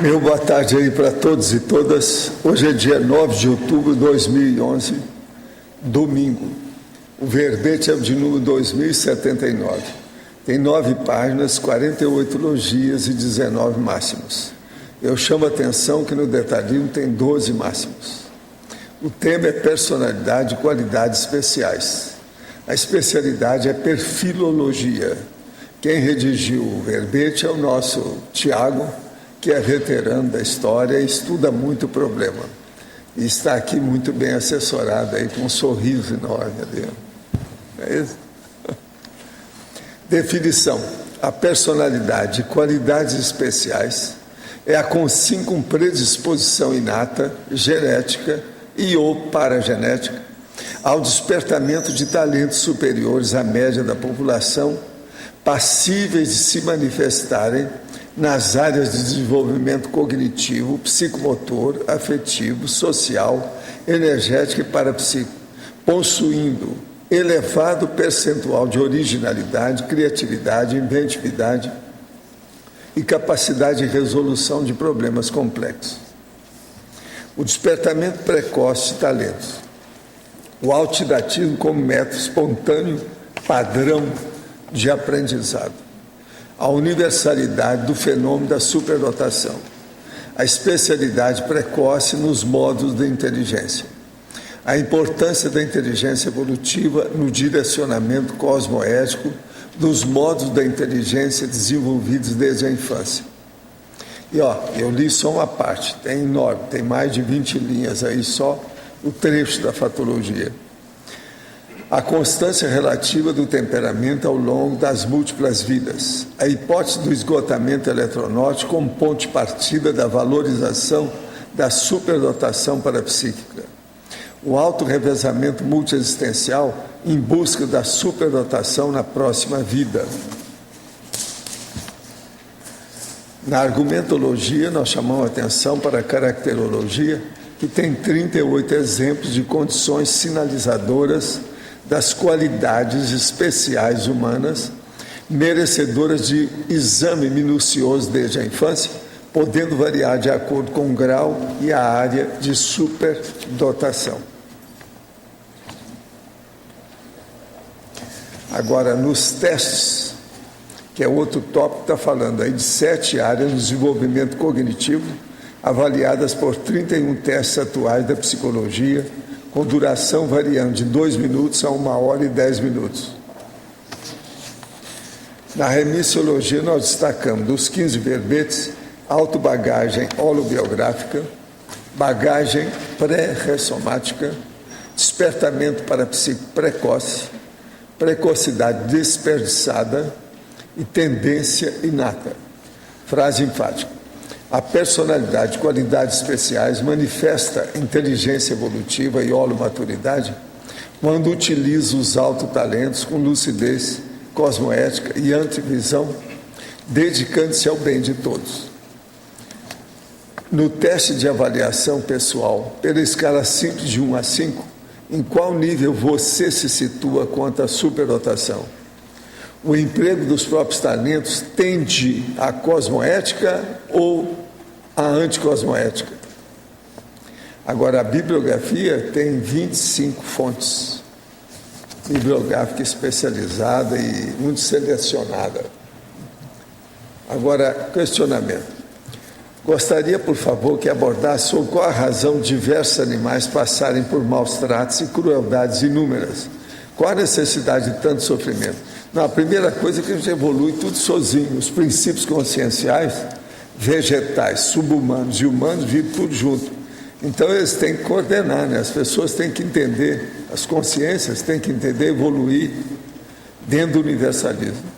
Meu boa tarde aí para todos e todas. Hoje é dia 9 de outubro de 2011, domingo. O verbete é o de número 2079. Tem 9 páginas, 48 logias e 19 máximos. Eu chamo a atenção que no detalhismo tem 12 máximos. O tema é personalidade e qualidades especiais. A especialidade é perfilologia. Quem redigiu o verbete é o nosso Tiago, que é veterano da história e estuda muito o problema. E está aqui muito bem assessorado, aí, com um sorriso enorme ali. É isso? Definição. A personalidade e qualidades especiais é a consim com predisposição inata, genética e ou paragenética ao despertamento de talentos superiores à média da população, passíveis de se manifestarem nas áreas de desenvolvimento cognitivo, psicomotor, afetivo, social, energético e parapsíquico, possuindo elevado percentual de originalidade, criatividade, inventividade e capacidade de resolução de problemas complexos. O despertamento precoce de talentos, o autodidatismo como método espontâneo, padrão de aprendizado, a universalidade do fenômeno da superdotação, a especialidade precoce nos modos da inteligência, a importância da inteligência evolutiva no direcionamento cosmoético dos modos da inteligência desenvolvidos desde a infância. E eu li só uma parte, tem enorme, tem mais de 20 linhas aí só o trecho da fatologia. A constância relativa do temperamento ao longo das múltiplas vidas, a hipótese do esgotamento eletronótico como ponto de partida da valorização da superdotação parapsíquica, o auto-revezamento multiexistencial em busca da superdotação na próxima vida. Na argumentologia, nós chamamos a atenção para a caracterologia, que tem 38 exemplos de condições sinalizadoras das qualidades especiais humanas, merecedoras de exame minucioso desde a infância, podendo variar de acordo com o grau e a área de superdotação. Agora, nos testes, que é outro tópico, está falando aí de 7 áreas do desenvolvimento cognitivo, avaliadas por 31 testes atuais da psicologia, com duração variando de 2 minutos a 1 hora e 10 minutos. Na remissiologia, nós destacamos dos 15 verbetes, autobagagem holobiográfica, bagagem pré-ressomática, despertamento parapsíquico precoce, precocidade desperdiçada e tendência inata. Frase enfática. A personalidade e qualidades especiais manifesta inteligência evolutiva e holomaturidade quando utiliza os autotalentos com lucidez cosmoética e antevisão, dedicando-se ao bem de todos. No teste de avaliação pessoal, pela escala simples de 1 a 5, em qual nível você se situa quanto à superdotação? O emprego dos próprios talentos tende à cosmoética ou à anticosmoética? Agora, a bibliografia tem 25 fontes bibliográfica especializada e muito selecionada. Agora, questionamento. Gostaria, por favor, que abordasse sobre qual a razão de diversos animais passarem por maus tratos e crueldades inúmeras. Qual a necessidade de tanto sofrimento? Não, a primeira coisa é que a gente evolui tudo sozinho. Os princípios conscienciais, vegetais, subhumanos e humanos vivem tudo junto. Então eles têm que coordenar, né? As pessoas têm que entender, as consciências têm que entender, evoluir dentro do universalismo.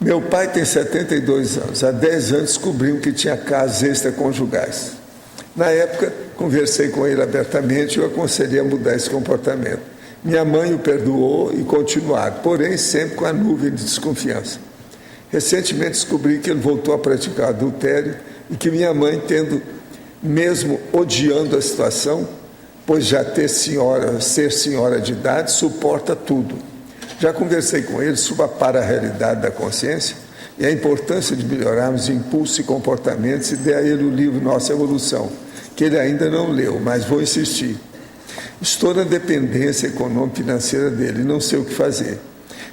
Meu pai tem 72 anos. Há 10 anos descobrimos que tinha casas extraconjugais. Na época, conversei com ele abertamente e eu aconselhei a mudar esse comportamento. Minha mãe o perdoou e continuaram, porém sempre com a nuvem de desconfiança. Recentemente descobri que ele voltou a praticar adultério e que minha mãe, mesmo odiando a situação, pois já ser senhora de idade, suporta tudo. Já conversei com ele sobre a para-realidade da consciência, e a importância de melhorarmos impulsos e comportamentos, e dei a ele o livro Nossa Evolução, que ele ainda não leu, mas vou insistir. Estou na dependência econômica e financeira dele, não sei o que fazer.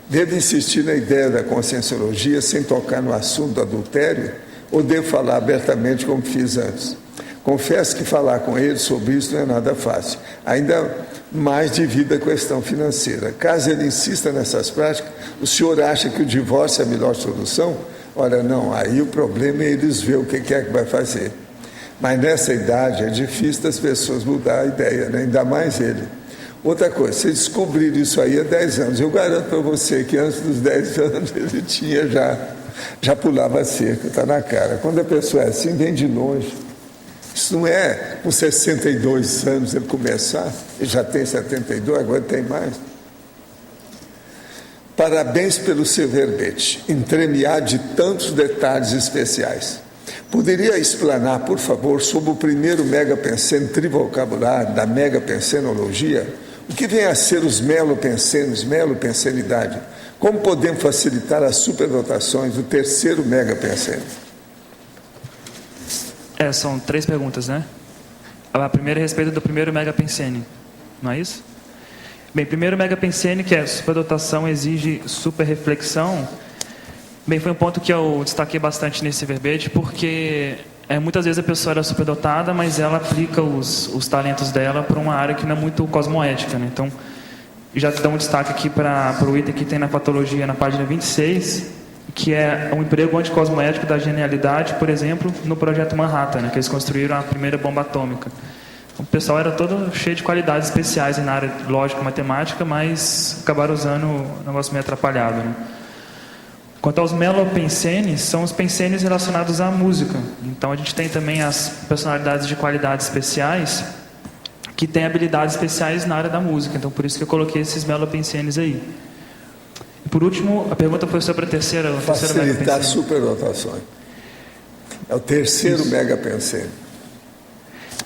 Devo insistir na ideia da conscienciologia sem tocar no assunto do adultério, ou devo falar abertamente como fiz antes? Confesso que falar com ele sobre isso não é nada fácil, ainda mais devido à questão financeira. Caso ele insista nessas práticas, o senhor acha que o divórcio é a melhor solução? Ora, não, aí o problema é eles ver o que é que vai fazer. Mas nessa idade é difícil das pessoas mudar a ideia, né? Ainda mais ele. Outra coisa, se descobrir isso aí há 10 anos, eu garanto para você que antes dos 10 anos ele tinha já pulava a cerca, está na cara. Quando a pessoa é assim, vem de longe. Isso não é com 62 anos ele começar, ele já tem 72, agora tem mais. Parabéns pelo seu verbete, entremeado de tantos detalhes especiais. Poderia explanar, por favor, sobre o primeiro megapensene trivocabulário da megapensenologia? O que vem a ser os melopensenes, melopensenidade? Como podemos facilitar as superdotações do terceiro megapensene? São 3 perguntas, né? A primeira é a respeito do primeiro megapensene, não é isso? Bem, primeiro megapensene, que é superdotação exige superreflexão. Bem, foi um ponto que eu destaquei bastante nesse verbete, porque muitas vezes a pessoa era superdotada, mas ela aplica os talentos dela para uma área que não é muito cosmoética, né? Então, já dá um destaque aqui para o item que tem na patologia, na página 26, que é um emprego anticosmoético da genialidade, por exemplo, no projeto Manhattan, né, que eles construíram a primeira bomba atômica. Então, o pessoal era todo cheio de qualidades especiais na área lógica e matemática, mas acabaram usando um negócio meio atrapalhado, né? Quanto aos melopensenes, são os pensenes relacionados à música. Então a gente tem também as personalidades de qualidades especiais que têm habilidades especiais na área da música. Então por isso que eu coloquei esses melopensenes aí. E por último, a pergunta foi sobre a terceira facilitar superdotações. É o terceiro megapensene.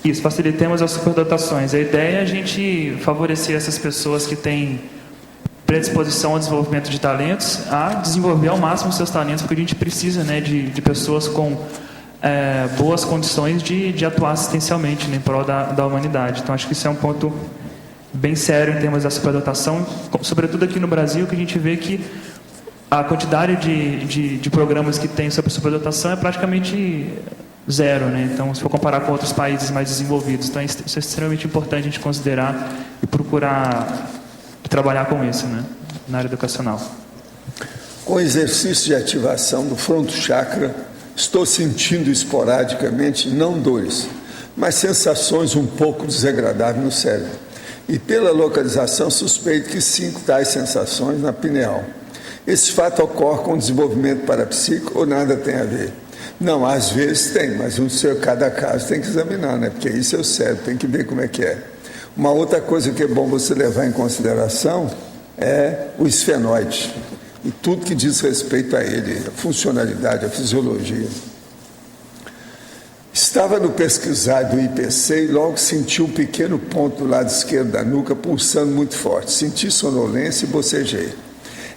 Isso, facilitemos as superdotações. A ideia é a gente favorecer essas pessoas que têm predisposição ao desenvolvimento de talentos, a desenvolver ao máximo seus talentos, porque a gente precisa, né, de pessoas com boas condições de atuar assistencialmente, né, em prol da humanidade. Então acho que isso é um ponto bem sério em termos da superdotação, sobretudo aqui no Brasil, que a gente vê que a quantidade de programas que tem sobre superdotação é praticamente zero, né? Então, se for comparar com outros países mais desenvolvidos, então isso é extremamente importante a gente considerar e procurar trabalhar com isso, né, na área educacional. Com o exercício de ativação do fronto chakra, estou sentindo esporadicamente, não dores, mas sensações um pouco desagradáveis no cérebro. E pela localização, suspeito que sinto tais sensações na pineal. Esse fato ocorre com o desenvolvimento parapsíquico ou nada tem a ver? Não, às vezes tem, mas cada caso tem que examinar, né? Porque isso é o cérebro, tem que ver como é que é. Uma outra coisa que é bom você levar em consideração é o esfenoide e tudo que diz respeito a ele, a funcionalidade, a fisiologia. Estava no pesquisar do IPC e logo senti um pequeno ponto do lado esquerdo da nuca pulsando muito forte. Senti sonolência e bocejei.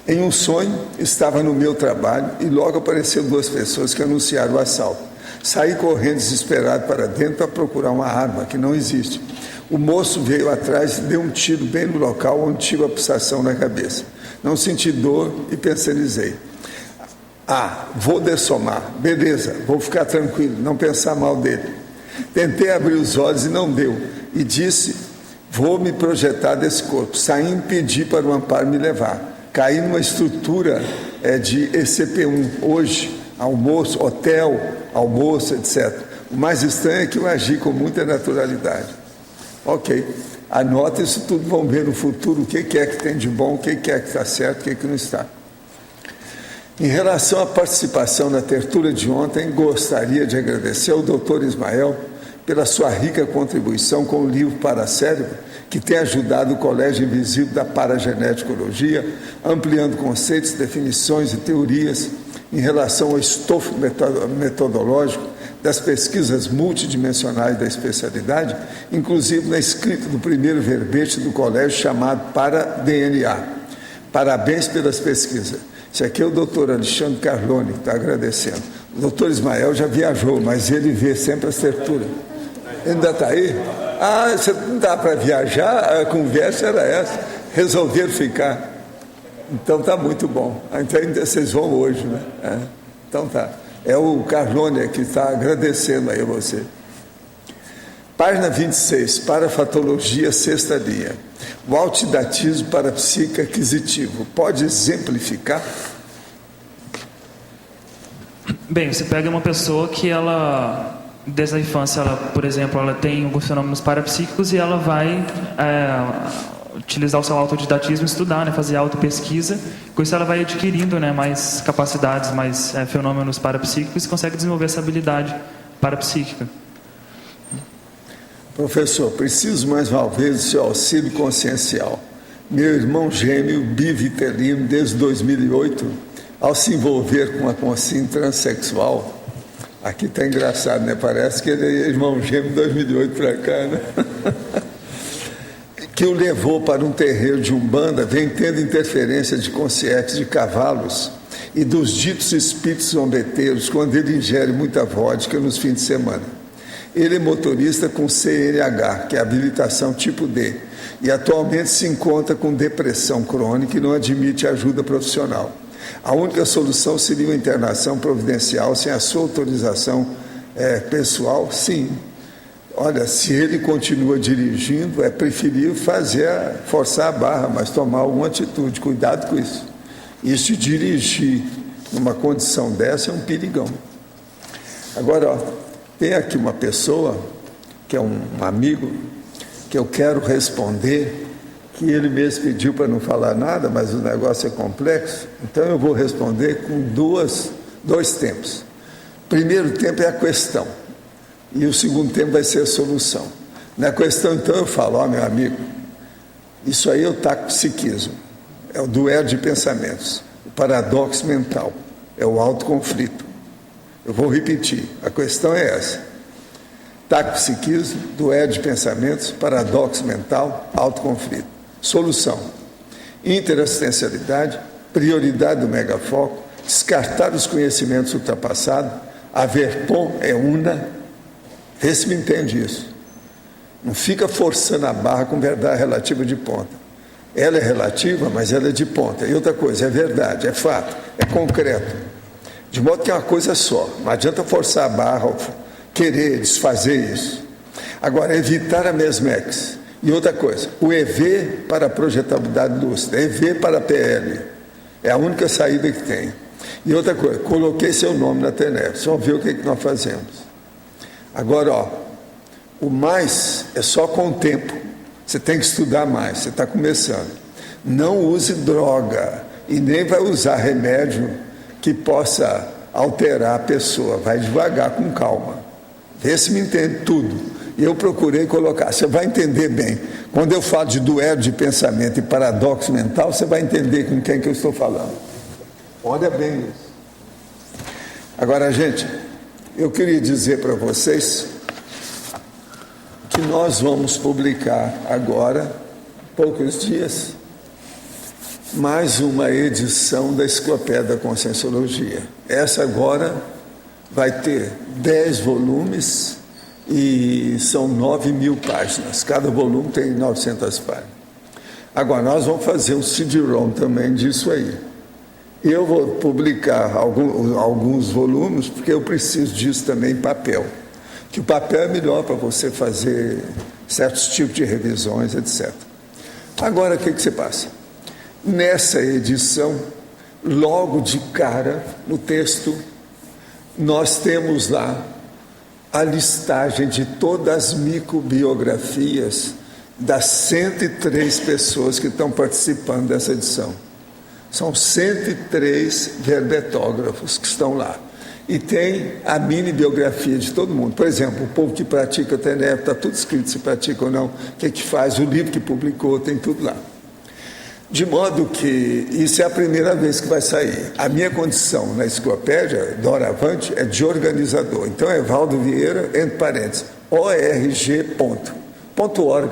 Em um sonho, estava no meu trabalho e logo apareceram 2 pessoas que anunciaram o assalto. Saí correndo desesperado para dentro para procurar uma arma que não existe. O moço veio atrás e deu um tiro bem no local onde tive a pulsação na cabeça. Não senti dor e penalizei. Vou dessomar. Beleza, vou ficar tranquilo, não pensar mal dele. Tentei abrir os olhos e não deu. E disse, vou me projetar desse corpo. Saí e pedi para o amparo me levar. Caí numa estrutura de ECP1. Hoje, almoço, hotel, almoço, etc. O mais estranho é que eu agi com muita naturalidade. Ok, anota isso tudo, vamos ver no futuro o que é que tem de bom, o que é que está certo, o que é que não está. Em relação à participação na tertúlia de ontem, gostaria de agradecer ao Dr. Ismael pela sua rica contribuição com o livro Paracérebro, que tem ajudado o Colégio Invisível da Parageneticologia, ampliando conceitos, definições e teorias em relação ao estofo metodológico das pesquisas multidimensionais da especialidade, inclusive na escrita do primeiro verbete do colégio chamado Para-DNA. Parabéns pelas pesquisas. Esse aqui é o doutor Alexandre Carlone, que está agradecendo. O doutor Ismael já viajou, mas ele vê sempre a acertura. Ainda está aí? Ah, você não dá para viajar? A conversa era essa. Resolveram ficar. Então está muito bom. Então ainda vocês vão hoje, né? Então tá. É o Carlone que está agradecendo aí a você. Página 26, parafatologia, sexta linha. O altidatismo parapsíquico aquisitivo. Pode exemplificar? Bem, você pega uma pessoa que ela, desde a infância, ela, por exemplo, ela tem alguns fenômenos parapsíquicos e ela vai utilizar o seu autodidatismo, estudar, né, fazer autopesquisa. Com isso ela vai adquirindo, né, mais capacidades, mais fenômenos parapsíquicos e consegue desenvolver essa habilidade parapsíquica. Professor, preciso mais uma vez do seu auxílio consciencial. Meu irmão gêmeo bivitelino desde 2008, ao se envolver com a consciência transexual, aqui está engraçado, né? Parece que ele é irmão gêmeo de 2008 para cá, né? Que o levou para um terreiro de Umbanda, vem tendo interferência de consciência de cavalos e dos ditos espíritos zombeteiros quando ele ingere muita vodka nos fins de semana. Ele é motorista com CNH, que é habilitação tipo D, e atualmente se encontra com depressão crônica e não admite ajuda profissional. A única solução seria uma internação providencial sem a sua autorização pessoal? Sim. Olha, se ele continua dirigindo, é preferível forçar a barra, mas tomar alguma atitude. Cuidado com isso. E se dirigir numa condição dessa é um perigão. Agora, tem aqui uma pessoa, que é um amigo, que eu quero responder, que ele mesmo pediu para não falar nada, mas o negócio é complexo, então eu vou responder com dois tempos. O primeiro tempo é a questão, e o segundo tempo vai ser a solução. Na questão, então, eu falo, meu amigo, isso aí é o taxipsiquismo, é o duelo de pensamentos, o paradoxo mental, é o autoconflito. Eu vou repetir, a questão é essa. Taxipsiquismo, duelo de pensamentos, paradoxo mental, autoconflito. Solução: interassistencialidade, prioridade do megafoco, descartar os conhecimentos ultrapassados, haver pom é una. Vê se me entende isso. Não fica forçando a barra com verdade relativa de ponta. Ela é relativa, mas ela é de ponta. E outra coisa, é verdade, é fato, é concreto. De modo que é uma coisa só. Não adianta forçar a barra, querer desfazer isso. Agora, evitar a mesmex. E outra coisa, o EV para a projetabilidade lúcida, EV para a PL. É a única saída que tem. E outra coisa, coloquei seu nome na TNF, só ver o que nós fazemos. Agora, o mais é só com o tempo. Você tem que estudar mais, você está começando. Não use droga e nem vai usar remédio que possa alterar a pessoa. Vai devagar, com calma. Vê se me entende tudo. E eu procurei colocar. Você vai entender bem. Quando eu falo de duelo de pensamento e paradoxo mental, você vai entender com quem que eu estou falando. Olha bem isso. Agora, gente, eu queria dizer para vocês que nós vamos publicar agora, poucos dias, mais uma edição da Enciclopédia da Conscienciologia. Essa agora vai ter 10 volumes e são 9.000 páginas. Cada volume tem 900 páginas. Agora, nós vamos fazer um CD-ROM também disso aí. Eu vou publicar alguns volumes, porque eu preciso disso também em papel. Que o papel é melhor para você fazer certos tipos de revisões, etc. Agora, o que você passa? Nessa edição, logo de cara, no texto, nós temos lá a listagem de todas as microbiografias das 103 pessoas que estão participando dessa edição. São 103 verbetógrafos que estão lá. E tem a mini biografia de todo mundo. Por exemplo, o povo que pratica TNF, está tudo escrito se pratica ou não, o que faz, o livro que publicou, tem tudo lá. De modo que isso é a primeira vez que vai sair. A minha condição na enciclopédia, doravante, é de organizador. Então, é Valdo Vieira, entre parênteses, org.org,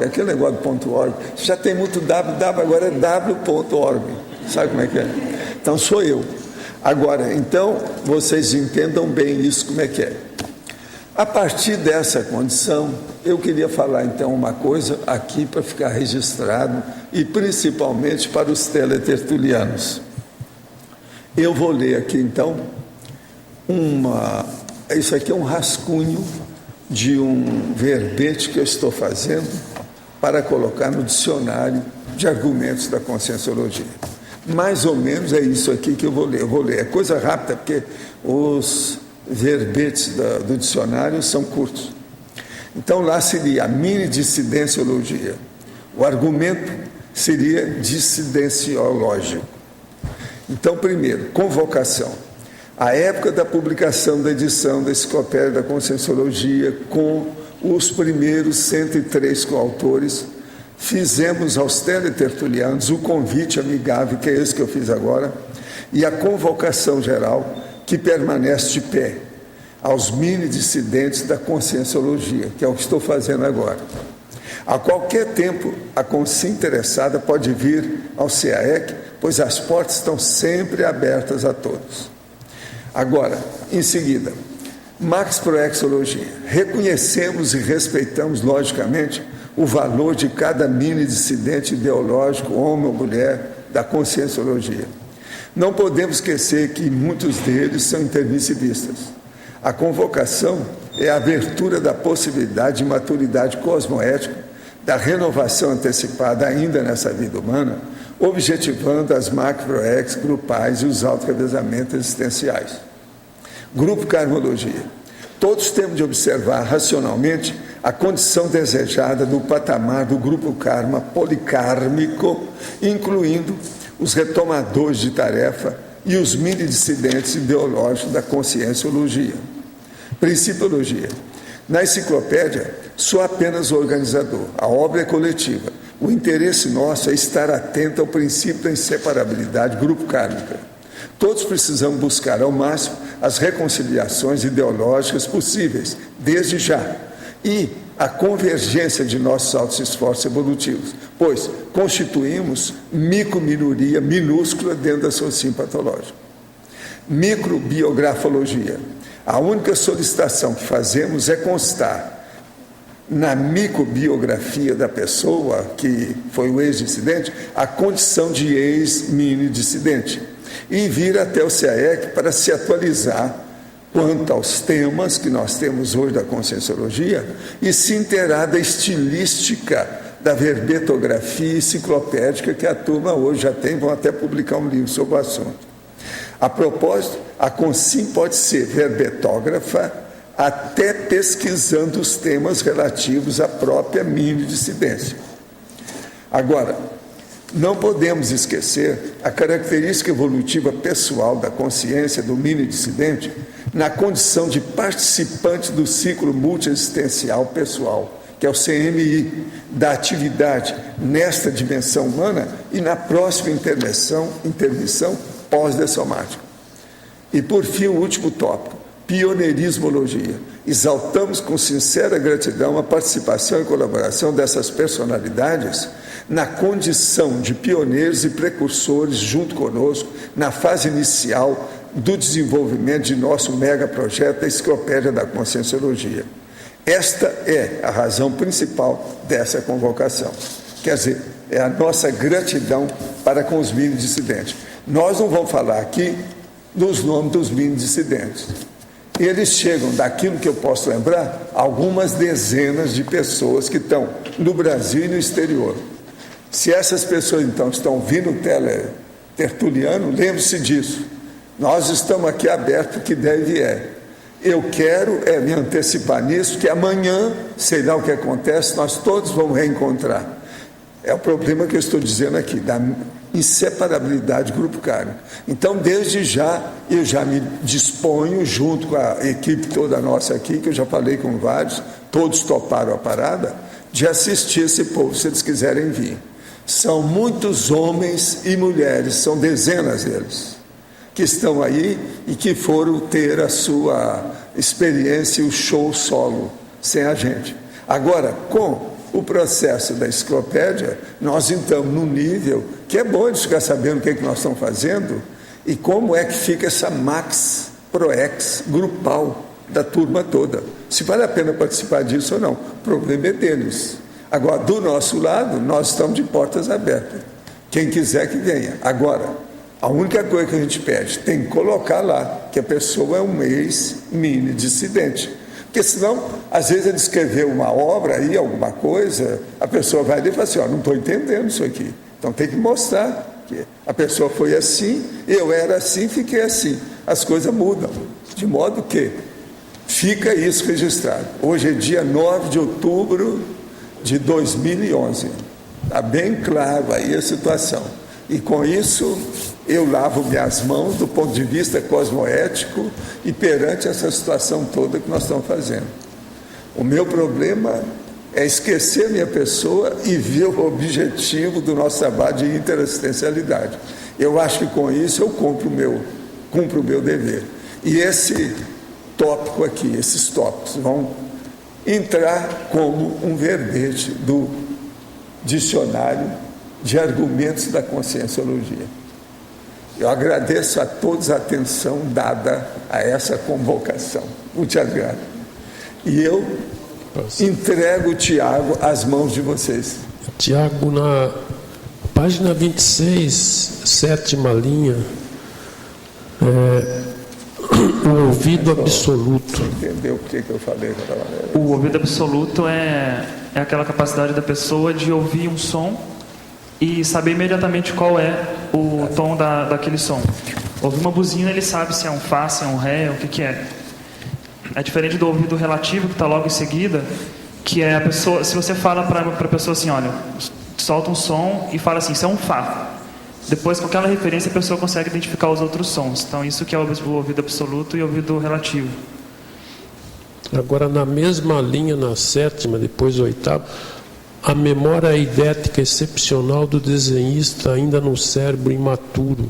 aquele negócio de .org. Já tem muito www, agora é w.org. Sabe como é que é? Então sou eu. Agora, então, vocês entendam bem isso, como é que é. A partir dessa condição, eu queria falar então uma coisa aqui para ficar registrado e principalmente para os teletertulianos. Eu vou ler aqui então isso aqui é um rascunho de um verbete que eu estou fazendo para colocar no dicionário de argumentos da Conscienciologia. Mais ou menos é isso aqui que eu vou ler. Eu vou ler. É coisa rápida, porque os verbetes do dicionário são curtos. Então, lá seria a mini-dissidenciologia. O argumento seria dissidenciológico. Então, primeiro, convocação. A época da publicação da edição da Enciclopédia da Conscienciologia, com os primeiros 103 coautores, fizemos aos teletertulianos o convite amigável, que é esse que eu fiz agora, e a convocação geral, que permanece de pé, aos mini-dissidentes da Conscienciologia, que é o que estou fazendo agora. A qualquer tempo, a consciência interessada pode vir ao CAEC, pois as portas estão sempre abertas a todos. Agora, em seguida, Max Proexologia. Reconhecemos e respeitamos, logicamente, o valor de cada mini-dissidente ideológico, homem ou mulher, da Conscienciologia. Não podemos esquecer que muitos deles são intermissivistas. A convocação é a abertura da possibilidade de maturidade cosmoética, da renovação antecipada ainda nessa vida humana, objetivando as macroex grupais e os auto-revezamentos existenciais. Grupo Karmologia. Todos temos de observar racionalmente a condição desejada do patamar do grupo karma policármico, incluindo os retomadores de tarefa e os mini-dissidentes ideológicos da Conscienciologia. Principiologia. Na enciclopédia, sou apenas o organizador. A obra é coletiva. O interesse nosso é estar atento ao princípio da inseparabilidade grupo kármica. Todos precisamos buscar ao máximo as reconciliações ideológicas possíveis, desde já, e a convergência de nossos altos esforços evolutivos, pois constituímos microminoria minúscula dentro da sociedade patológica. Microbiografologia. A única solicitação que fazemos é constar na microbiografia da pessoa, que foi o ex-dissidente, a condição de ex-mini-dissidente, e vir até o CAEC para se atualizar quanto aos temas que nós temos hoje da Conscienciologia e se inteirar da estilística da verbetografia enciclopédica que a turma hoje já tem, vão até publicar um livro sobre o assunto. A propósito, a Consim pode ser verbetógrafa até pesquisando os temas relativos à própria mini-dissidência. Agora, não podemos esquecer a característica evolutiva pessoal da consciência do mini-dissidente na condição de participante do ciclo multiexistencial pessoal, que é o CMI, da atividade nesta dimensão humana e na próxima intermissão pós-dessomática. E, por fim, o último tópico, pioneirismologia. Exaltamos com sincera gratidão a participação e colaboração dessas personalidades na condição de pioneiros e precursores junto conosco na fase inicial do desenvolvimento de nosso megaprojeto da Enciclopédia da Conscienciologia. Esta é a razão principal dessa convocação. Quer dizer, é a nossa gratidão para com os mini-dissidentes. Nós não vamos falar aqui dos nomes dos mini-dissidentes. Eles chegam, daquilo que eu posso lembrar, algumas dezenas de pessoas que estão no Brasil e no exterior. Se essas pessoas, então, estão vindo teletertuliano, lembre-se disso. Nós estamos aqui abertos, que deve é. Eu quero me antecipar nisso, que amanhã, sei lá o que acontece, nós todos vamos reencontrar. É o problema que eu estou dizendo aqui, da inseparabilidade grupo kármico. Então, desde já, eu já me disponho, junto com a equipe toda nossa aqui, que eu já falei com vários, todos toparam a parada, de assistir esse povo, se eles quiserem vir. São muitos homens e mulheres, são dezenas deles, que estão aí e que foram ter a sua experiência e o show solo, sem a gente. Agora, com o processo da enciclopédia, nós entramos num nível que é bom de ficar sabendo o que nós estamos fazendo e como é que fica essa max proex grupal da turma toda. Se vale a pena participar disso ou não, o problema é deles. Agora, do nosso lado, nós estamos de portas abertas. Quem quiser que venha. Agora, a única coisa que a gente pede, tem que colocar lá que a pessoa é um ex-mini dissidente. Porque senão, às vezes ele escreveu uma obra aí, alguma coisa, a pessoa vai ler e fala assim, não estou entendendo isso aqui. Então tem que mostrar que a pessoa foi assim, eu era assim, fiquei assim. As coisas mudam, de modo que fica isso registrado. Hoje é dia 9 de outubro de 2011. Está bem claro aí a situação. E com isso, eu lavo minhas mãos do ponto de vista cosmoético e perante essa situação toda que nós estamos fazendo. O meu problema é esquecer minha pessoa e ver o objetivo do nosso trabalho de interassistencialidade. Eu acho que com isso eu cumpro o meu dever. E esse tópico aqui, esses tópicos vão entrar como um verbete do dicionário de argumentos da conscienciologia. Eu agradeço a todos a atenção dada a essa convocação. Muito obrigado. E eu entrego o Tiago às mãos de vocês. Tiago, na página 26, sétima linha, o ouvido absoluto. Entendeu por que eu falei daquela maneira? O ouvido absoluto é aquela capacidade da pessoa de ouvir um som e saber imediatamente qual é o tom daquele som. Ouvir uma buzina, ele sabe se é um Fá, se é um Ré, o que é. É diferente do ouvido relativo, que está logo em seguida, que é a pessoa, se você fala para a pessoa assim, olha, solta um som e fala assim, isso é um Fá. Depois, com aquela referência, a pessoa consegue identificar os outros sons. Então, isso que é o ouvido absoluto e o ouvido relativo. Agora, na mesma linha, na sétima, depois oitava, a memória eidética excepcional do desenhista ainda no cérebro imaturo.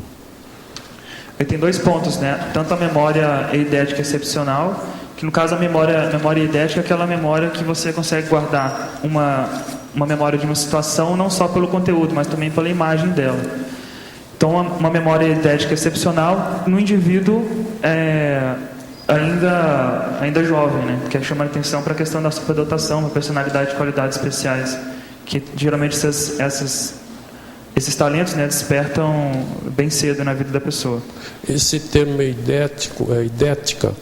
Aí tem dois pontos, né? Tanto a memória eidética excepcional, que no caso a memória eidética é aquela memória que você consegue guardar uma memória de uma situação, não só pelo conteúdo, mas também pela imagem dela. Então, uma memória eidética excepcional no indivíduo ainda jovem, né? Que é chamar a atenção para a questão da superdotação, da personalidade de qualidades especiais, que geralmente esses talentos, né, despertam bem cedo na vida da pessoa. Esse termo eidético, eidética,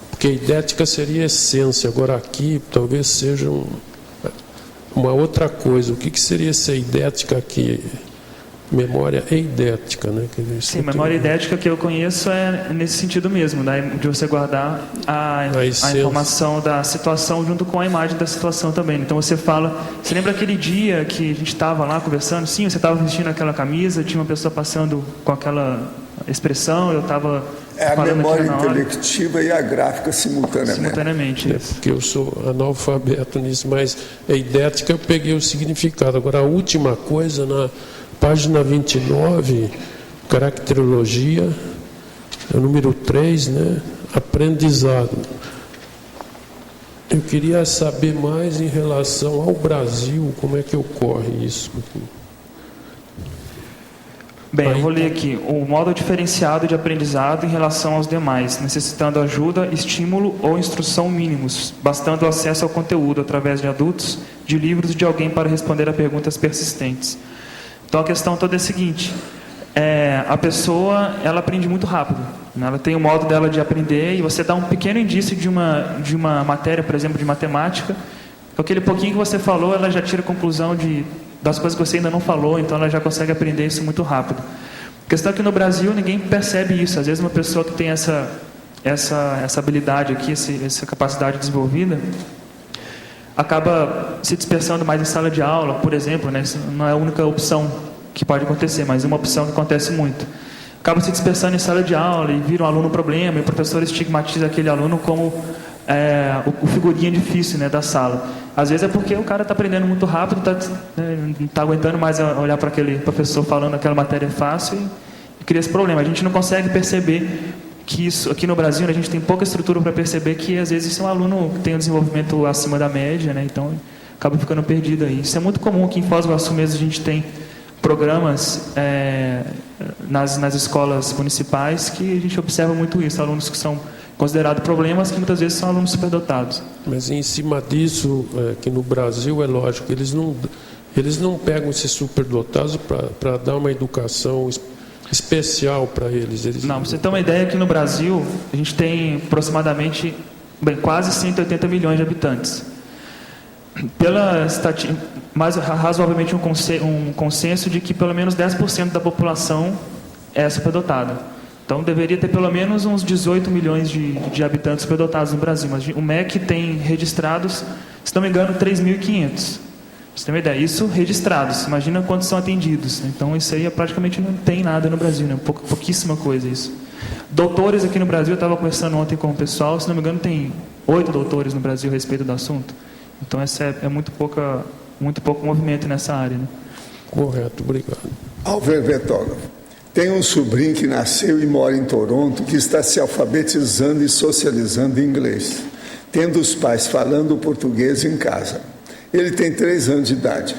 porque eidética seria essência, agora aqui talvez seja uma outra coisa. O que seria essa eidética aqui? Memória eidética, né? Sim, memória eidética que eu conheço é nesse sentido mesmo, né? De você guardar a informação da situação junto com a imagem da situação também. Então você lembra aquele dia que a gente estava lá conversando? Sim, você estava vestindo aquela camisa, tinha uma pessoa passando com aquela expressão, eu estava... É a memória intelectiva e a gráfica simultaneamente. É porque eu sou analfabeto nisso, mas eidética eu peguei o significado. Agora, a última coisa, na página 29, caracterologia, número 3, né? Aprendizado. Eu queria saber mais em relação ao Brasil, como é que ocorre isso aqui. Bem, eu vou ler aqui. O modo diferenciado de aprendizado em relação aos demais, necessitando ajuda, estímulo ou instrução mínimos, bastando o acesso ao conteúdo através de adultos, de livros e de alguém para responder a perguntas persistentes. Então a questão toda é a seguinte, a pessoa ela aprende muito rápido, né? Ela tem o modo dela de aprender e você dá um pequeno indício de uma matéria, por exemplo, de matemática, com aquele pouquinho que você falou, ela já tira a conclusão das coisas que você ainda não falou, então ela já consegue aprender isso muito rápido. A questão é que no Brasil ninguém percebe isso. Às vezes uma pessoa que tem essa habilidade aqui, essa capacidade desenvolvida, acaba se dispersando mais em sala de aula, por exemplo, né? Isso não é a única opção que pode acontecer, mas é uma opção que acontece muito. Acaba se dispersando em sala de aula e vira um aluno problema, e o professor estigmatiza aquele aluno como o figurinha difícil, né, da sala. Às vezes é porque o cara está aprendendo muito rápido, não está aguentando mais olhar para aquele professor falando aquela matéria fácil e cria esse problema. A gente não consegue perceber que isso, aqui no Brasil, a gente tem pouca estrutura para perceber que às vezes esse é um aluno que tem um desenvolvimento acima da média, né? Então acaba ficando perdido aí. Isso é muito comum aqui em Foz do Iguaçu mesmo, a gente tem programas nas escolas municipais que a gente observa muito isso, alunos que são considerados problemas, que muitas vezes são alunos superdotados. Mas em cima disso, que no Brasil é lógico, eles não pegam esses superdotados para dar uma educação especial para eles. Não, você tem uma ideia que no Brasil a gente tem aproximadamente quase 180 milhões de habitantes. Mais razoavelmente um consenso de que pelo menos 10% da população é superdotada. Então deveria ter pelo menos uns 18 milhões de habitantes superdotados no Brasil, mas o MEC tem registrados, se não me engano, 3.500. Você tem uma ideia? Isso registrados. Imagina quantos são atendidos. Então isso aí praticamente não tem nada no Brasil, né? Pouquíssima coisa isso. Doutores aqui no Brasil, eu estava conversando ontem com o pessoal, se não me engano tem 8 doutores no Brasil a respeito do assunto. Então essa é muito pouco movimento nessa área, né? Correto, obrigado. Álvaro Vetógrafo. Tem um sobrinho que nasceu e mora em Toronto, que está se alfabetizando e socializando em inglês, tendo os pais falando português em casa. Ele tem 3 anos de idade.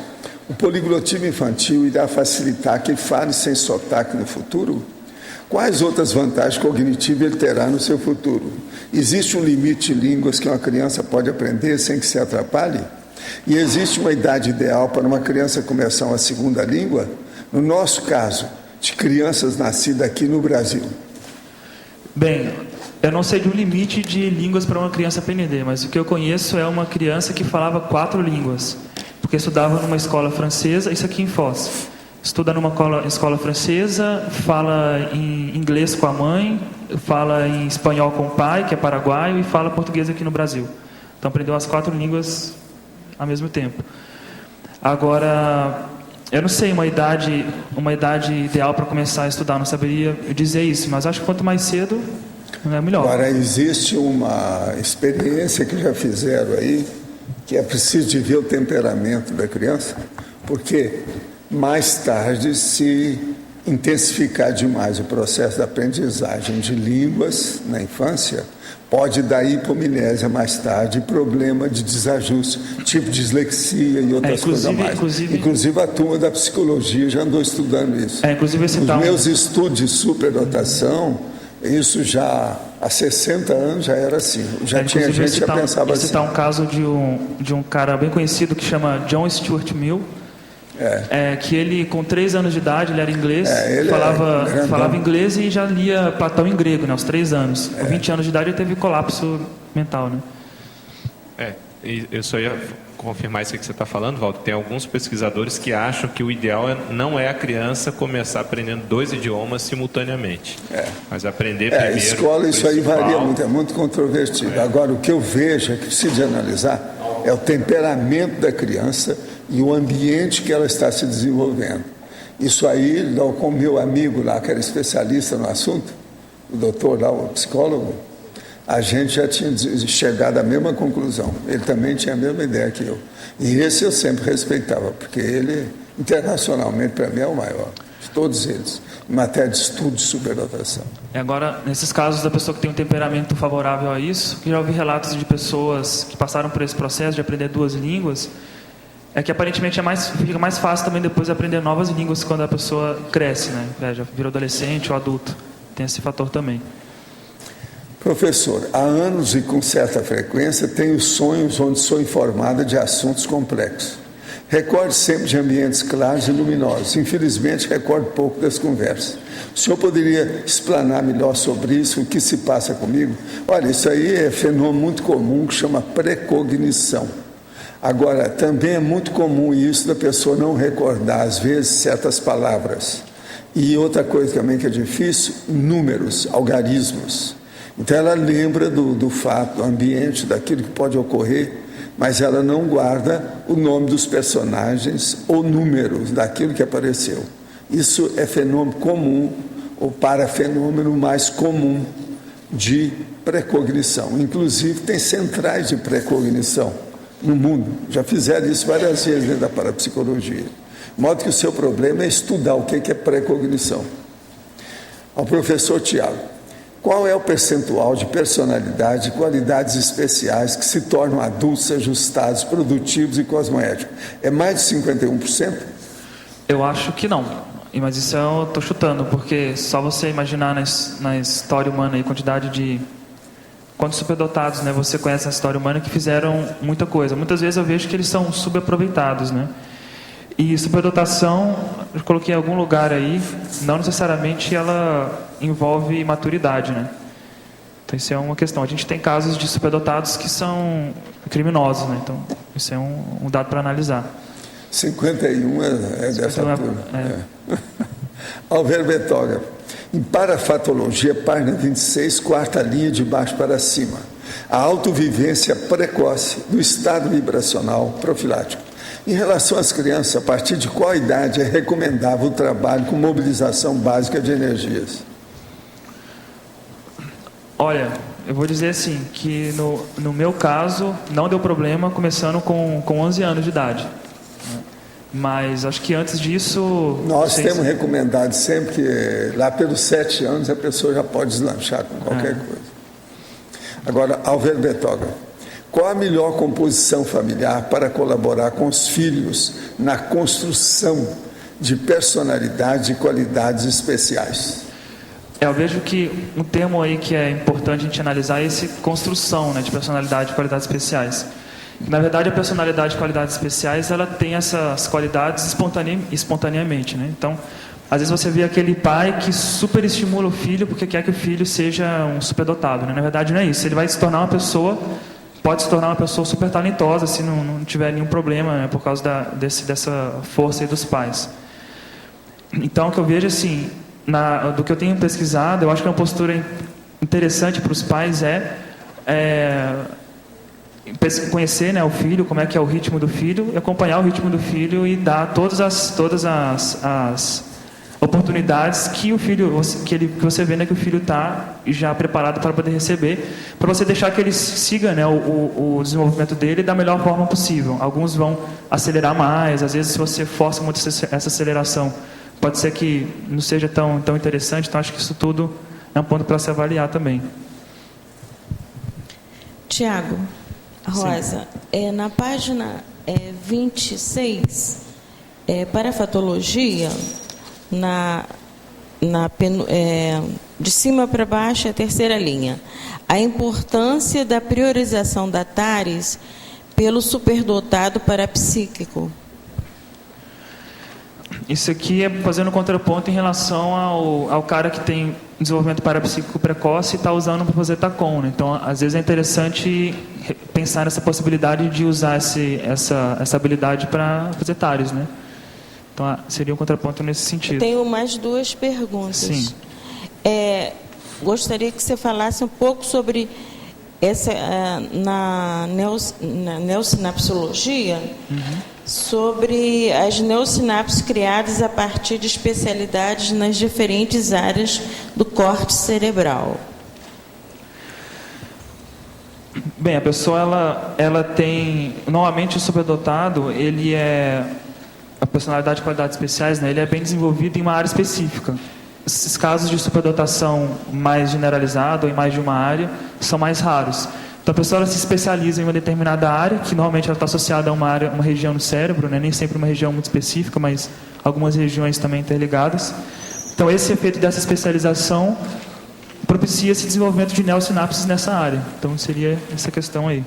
O poliglotismo infantil irá facilitar que ele fale sem sotaque no futuro? Quais outras vantagens cognitivas ele terá no seu futuro? Existe um limite de línguas que uma criança pode aprender sem que se atrapalhe? E existe uma idade ideal para uma criança começar uma segunda língua? No nosso caso, de crianças nascidas aqui no Brasil. Bem, eu não sei de um limite de línguas para uma criança aprender, mas o que eu conheço é uma criança que falava 4 línguas, porque estudava numa escola francesa, isso aqui em Foz. Estuda numa escola francesa, fala em inglês com a mãe, fala em espanhol com o pai, que é paraguaio, e fala português aqui no Brasil. Então aprendeu as 4 línguas ao mesmo tempo. Agora, eu não sei uma idade ideal para começar a estudar, não saberia dizer isso, mas acho que quanto mais cedo, é melhor. Agora, existe uma experiência que já fizeram aí, que é preciso de ver o temperamento da criança, porque mais tarde, se intensificar demais o processo da aprendizagem de línguas na infância, pode dar hipominésia mais tarde, problema de desajuste, tipo dislexia e outras coisas mais. Inclusive a turma da psicologia já andou estudando isso. Os meus estudos de superdotação, isso já há 60 anos já era assim. Já tinha gente que pensava assim. Citar um caso de um cara bem conhecido que chama John Stuart Mill, que ele, com 3 anos de idade, ele era inglês, falava inglês e já lia Platão em grego, né, aos 3 anos. Com 20 anos de idade ele teve colapso mental, né? E eu só ia confirmar isso que você está falando, Walter. Tem alguns pesquisadores que acham que o ideal não é a criança começar aprendendo 2 idiomas simultaneamente, mas aprender primeiro. A escola, isso aí varia muito, é muito controvertido. Agora, o que eu vejo é que precisa analisar é o temperamento da criança e o ambiente que ela está se desenvolvendo. Isso aí, com o meu amigo lá, que era especialista no assunto, o doutor lá, o psicólogo, a gente já tinha chegado à mesma conclusão. Ele também tinha a mesma ideia que eu. E esse eu sempre respeitava, porque ele, internacionalmente, para mim, é o maior de todos eles, em matéria de estudo de superdotação. Agora, nesses casos da pessoa que tem um temperamento favorável a isso, que já ouvi relatos de pessoas que passaram por esse processo de aprender 2 línguas, é que aparentemente fica mais fácil também depois aprender novas línguas quando a pessoa cresce, né? Já virou adolescente ou adulto. Tem esse fator também. Professor, há anos e com certa frequência tenho sonhos onde sou informada de assuntos complexos. Recordo sempre de ambientes claros e luminosos. Infelizmente, recordo pouco das conversas. O senhor poderia explanar melhor sobre isso, o que se passa comigo? Olha, isso aí é fenômeno muito comum que chama precognição. Agora, também é muito comum isso da pessoa não recordar, às vezes, certas palavras. E outra coisa também que é difícil, números, algarismos. Então, ela lembra do fato, do ambiente, daquilo que pode ocorrer, mas ela não guarda o nome dos personagens ou números daquilo que apareceu. Isso é fenômeno comum, ou parafenômeno mais comum de precognição. Inclusive, tem centrais de precognição no mundo. Já fizeram isso várias vezes dentro da parapsicologia. De modo que o seu problema é estudar o que é precognição. Ao professor Tiago, Qual é o percentual de personalidade e qualidades especiais que se tornam adultos, ajustados, produtivos e cosmoéticos? É mais de 51%? Eu acho que não. Mas isso eu estou chutando, porque só você imaginar na história humana a quantidade de... Quantos superdotados, né, você conhece na história humana que fizeram muita coisa. Muitas vezes eu vejo que eles são subaproveitados, né? E superdotação, eu coloquei em algum lugar aí, não necessariamente ela envolve maturidade, né? Então isso é uma questão. A gente tem casos de superdotados que são criminosos, né? Então isso é um dado para analisar. 51 é dessa turma. Alver Betógrafo. Em parafatologia, página 26, quarta linha de baixo para cima. A autovivência precoce do estado vibracional profilático. Em relação às crianças, a partir de qual idade é recomendável o trabalho com mobilização básica de energias? Olha, eu vou dizer assim, que no meu caso não deu problema começando com 11 anos de idade. Mas acho que antes disso... Nós temos recomendado sempre que lá pelos 7 anos a pessoa já pode deslanchar com qualquer coisa. Agora, Alver Betógrafo. Qual a melhor composição familiar para colaborar com os filhos na construção de personalidade e qualidades especiais? Eu vejo que um termo aí que é importante a gente analisar é esse construção, né, de personalidade e qualidades especiais. Na verdade, a personalidade e qualidades especiais, ela tem essas qualidades espontaneamente, né? Então, às vezes você vê aquele pai que super estimula o filho porque quer que o filho seja um superdotado, né? Na verdade, não é isso. Ele vai se tornar uma pessoa... Pode se tornar uma pessoa super talentosa se não tiver nenhum problema, né, por causa dessa força aí dos pais. Então, o que eu vejo assim, do que eu tenho pesquisado, eu acho que uma postura interessante para os pais é conhecer, né, o filho, como é que é o ritmo do filho, e acompanhar o ritmo do filho e dar todas as oportunidades que que você vê, né, que o filho está já preparado para poder receber, para você deixar que ele siga, né, o desenvolvimento dele da melhor forma possível. Alguns vão acelerar mais, às vezes se você força muito essa aceleração, pode ser que não seja tão interessante, então acho que isso tudo é um ponto para se avaliar também. Tiago, Rosa, na página 26, parafatologia, de cima para baixo, a terceira linha. A importância da priorização da TARES pelo superdotado parapsíquico. Isso aqui é fazendo contraponto em relação ao cara que tem desenvolvimento parapsíquico precoce e está usando para fazer TACOM, né? Então, às vezes é interessante pensar nessa possibilidade de usar essa habilidade para fazer TARES, né? Então, seria um contraponto nesse sentido. Tenho mais 2 perguntas. Sim. Gostaria que você falasse um pouco sobre essa na neossinapsologia, sobre as neossinapses criadas a partir de especialidades nas diferentes áreas do córtex cerebral. Bem, a pessoa ela tem, normalmente o superdotado, ele a personalidade e qualidades especiais, né, ele é bem desenvolvido em uma área específica. Esses casos de superdotação mais generalizada ou em mais de uma área são mais raros. Então a pessoa ela se especializa em uma determinada área, que normalmente ela está associada a uma região no cérebro, né, nem sempre uma região muito específica, mas algumas regiões também interligadas. Então esse efeito dessa especialização propicia esse desenvolvimento de neossinapses nessa área. Então seria essa questão aí.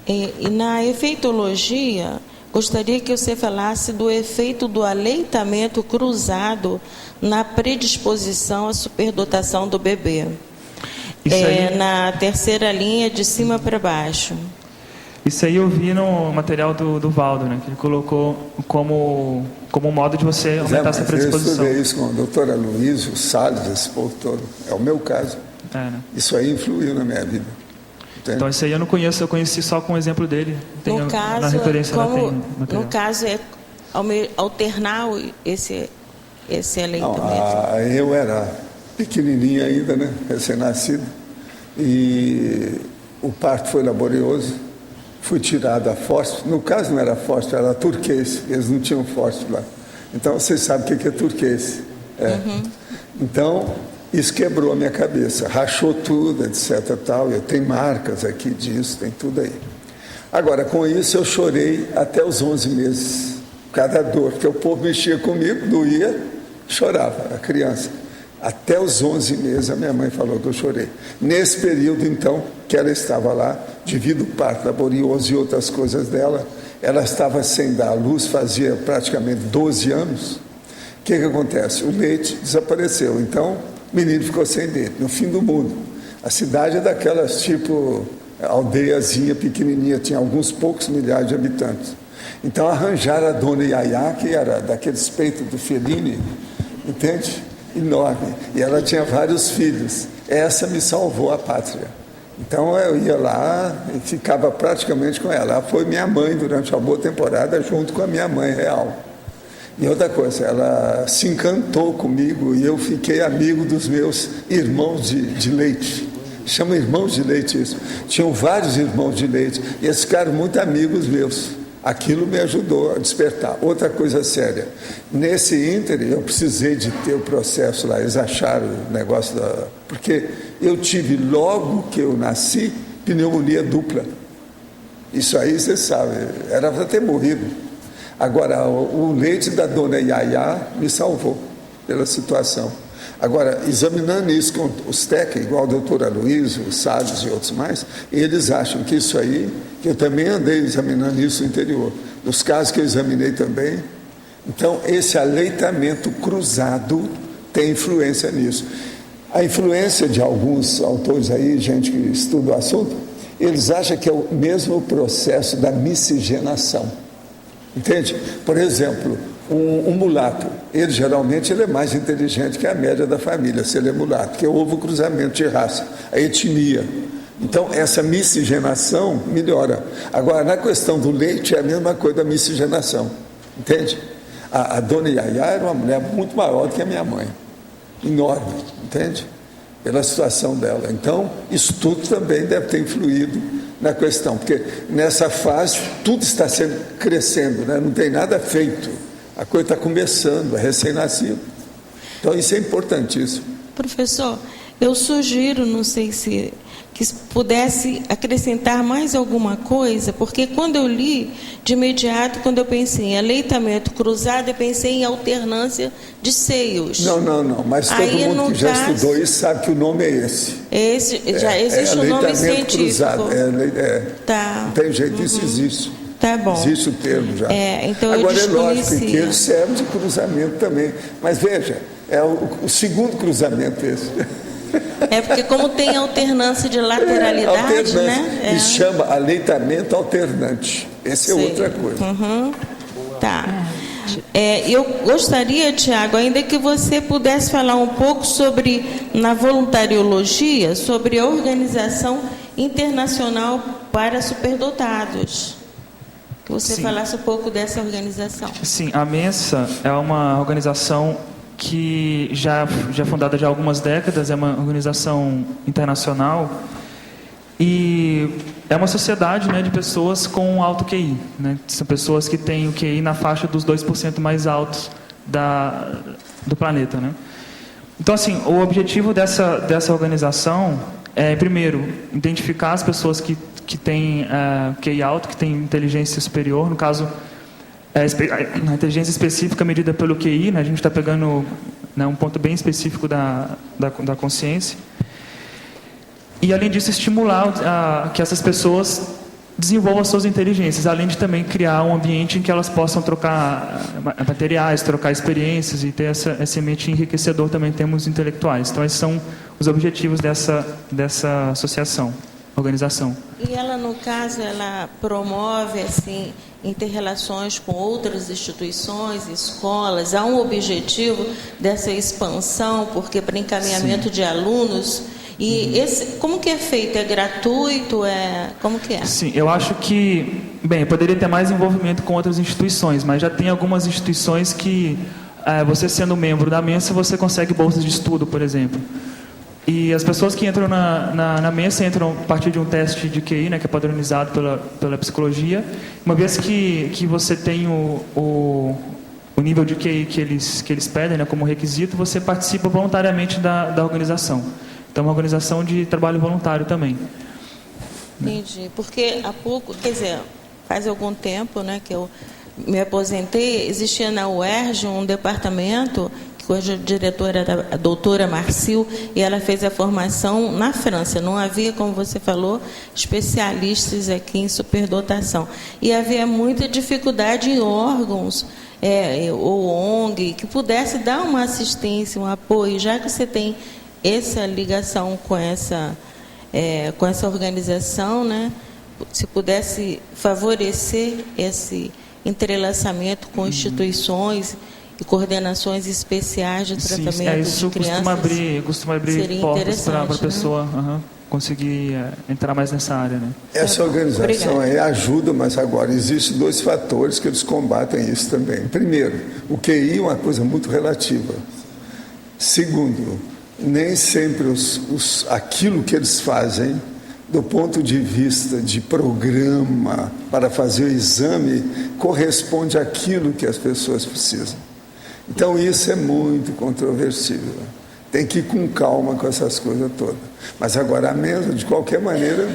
E na efeitologia, gostaria que você falasse do efeito do aleitamento cruzado na predisposição à superdotação do bebê. Na terceira linha, de cima para baixo. Isso aí eu vi no material do Valdo, né, que ele colocou como um modo de você aumentar essa predisposição. Eu estudei isso com a doutora Luiz, o Salles, esse povo todo. É o meu caso. Né? Isso aí influiu na minha vida. Entende? Então, isso aí eu não conheço, eu conheci só com o exemplo dele. No caso, na referência no caso é alternar esse aleitamento. Não, eu era pequenininho ainda, né, recém-nascido, e o parto foi laborioso, fui tirado a fósforo, no caso não era fósforo, era turquês, eles não tinham fósforo lá. Então, vocês sabem o que é turquês. Então, Isso quebrou a minha cabeça, rachou tudo, etc. Tal. Eu tenho marcas aqui disso, tem tudo aí. Agora, com isso eu chorei até os 11 meses, cada dor, porque o povo mexia comigo, doía, chorava, a criança. Até os 11 meses a minha mãe falou que eu chorei. Nesse período, então, que ela estava lá, devido ao parto laborioso e outras coisas dela, ela estava sem dar à luz, fazia praticamente 12 anos. O que acontece? O leite desapareceu, então o menino ficou sem leite, no fim do mundo. A cidade é daquelas tipo aldeiazinha pequenininha, tinha alguns poucos milhares de habitantes. Então arranjaram a dona Yaya, que era daqueles peitos do Fellini, entende? Enorme. E ela tinha vários filhos. Essa me salvou a pátria. Então eu ia lá e ficava praticamente com ela. Ela foi minha mãe durante uma boa temporada, junto com a minha mãe real. E outra coisa, ela se encantou comigo e eu fiquei amigo dos meus irmãos de leite. Chama irmãos de leite isso. Tinham vários irmãos de leite e eles ficaram muito amigos meus. Aquilo me ajudou a despertar. Outra coisa séria, nesse ínterim eu precisei de ter o processo lá, eles acharam o negócio porque eu tive logo que eu nasci pneumonia dupla. Isso aí você sabe, era para ter morrido. Agora, o leite da dona Yaya me salvou pela situação. Agora, examinando isso com os técnicos, igual o doutor Aloysio, o Salles e outros mais, eles acham que isso aí, que eu também andei examinando isso no interior, nos casos que eu examinei também. Então, esse aleitamento cruzado tem influência nisso. A influência de alguns autores aí, gente que estuda o assunto, eles acham que é o mesmo processo da miscigenação. Entende? Por exemplo, um mulato, ele geralmente é mais inteligente que a média da família, se ele é mulato, que houve o cruzamento de raça, a etnia. Então, essa miscigenação melhora. Agora, na questão do leite, é a mesma coisa da miscigenação, entende? A dona Yaya era uma mulher muito maior do que a minha mãe, enorme, entende? Pela situação dela. Então, isso tudo também deve ter influído na questão, porque nessa fase tudo está crescendo, né? Não tem nada feito. A coisa está começando, é recém-nascido. Então, isso é importantíssimo. Professor, eu sugiro, não sei se que pudesse acrescentar mais alguma coisa, porque quando eu li, de imediato, quando eu pensei em aleitamento cruzado, eu pensei em alternância de seios. Não, mas todo aí, mundo que já estudou isso sabe que o nome é esse. Já existe um nome científico. Cruzado. Tá. Não tem jeito, isso existe. Tá bom. Existe o termo já. Então agora eu é lógico que ele serve de cruzamento também. Mas veja, é o segundo cruzamento esse. Porque como tem alternância de lateralidade, né? E chama aleitamento alternante. Essa é outra coisa. Tá. Eu gostaria, Tiago, ainda que você pudesse falar um pouco sobre, na voluntariologia, sobre a Organização Internacional para Superdotados. Que você falasse um pouco dessa organização. Sim, a Mensa é uma organização que já é fundada já há algumas décadas, é uma organização internacional e é uma sociedade, né, de pessoas com alto QI, né? São pessoas que têm o QI na faixa dos 2% mais altos do planeta, né? Então, assim, o objetivo dessa organização é, primeiro, identificar as pessoas que têm QI alto, que têm inteligência superior, no caso, a inteligência específica medida pelo QI, né? A gente está pegando, né, um ponto bem específico da consciência. E, além disso, estimular que essas pessoas desenvolvam as suas inteligências, além de também criar um ambiente em que elas possam trocar materiais, trocar experiências e ter esse ambiente enriquecedor também em termos intelectuais. Então, esses são os objetivos dessa associação, organização. E ela, no caso, ela promove, assim, interrelações com outras instituições, escolas. Há um objetivo dessa expansão, porque para encaminhamento de alunos. E como que é feito? É gratuito? Como que é? Sim, eu acho que, poderia ter mais envolvimento com outras instituições, mas já tem algumas instituições que, você sendo membro da Mensa, você consegue bolsas de estudo, por exemplo. E as pessoas que entram na Mensa entram a partir de um teste de QI, né, que é padronizado pela psicologia. Uma vez que você tem o nível de QI que eles pedem, né, como requisito, você participa voluntariamente da organização. Então, é uma organização de trabalho voluntário também. Entendi. Porque há pouco, quer dizer, faz algum tempo, né, que eu me aposentei, existia na UERJ um departamento, que hoje a diretora era a doutora Marcil, e ela fez a formação na França. Não havia, como você falou, especialistas aqui em superdotação. E havia muita dificuldade em órgãos, ou ONG, que pudesse dar uma assistência, um apoio, já que você tem essa ligação com essa organização, né? Se pudesse favorecer esse entrelaçamento com instituições e coordenações especiais de tratamento de crianças. Isso costuma abrir portas para a pessoa conseguir entrar mais nessa área, né? Essa organização aí ajuda, mas agora existem 2 fatores que eles combatem isso também. Primeiro, o QI é uma coisa muito relativa. Segundo, nem sempre aquilo que eles fazem, do ponto de vista de programa para fazer o exame, corresponde àquilo que as pessoas precisam. Então, isso é muito controversível. Tem que ir com calma com essas coisas todas. Mas agora a mesa, de qualquer maneira,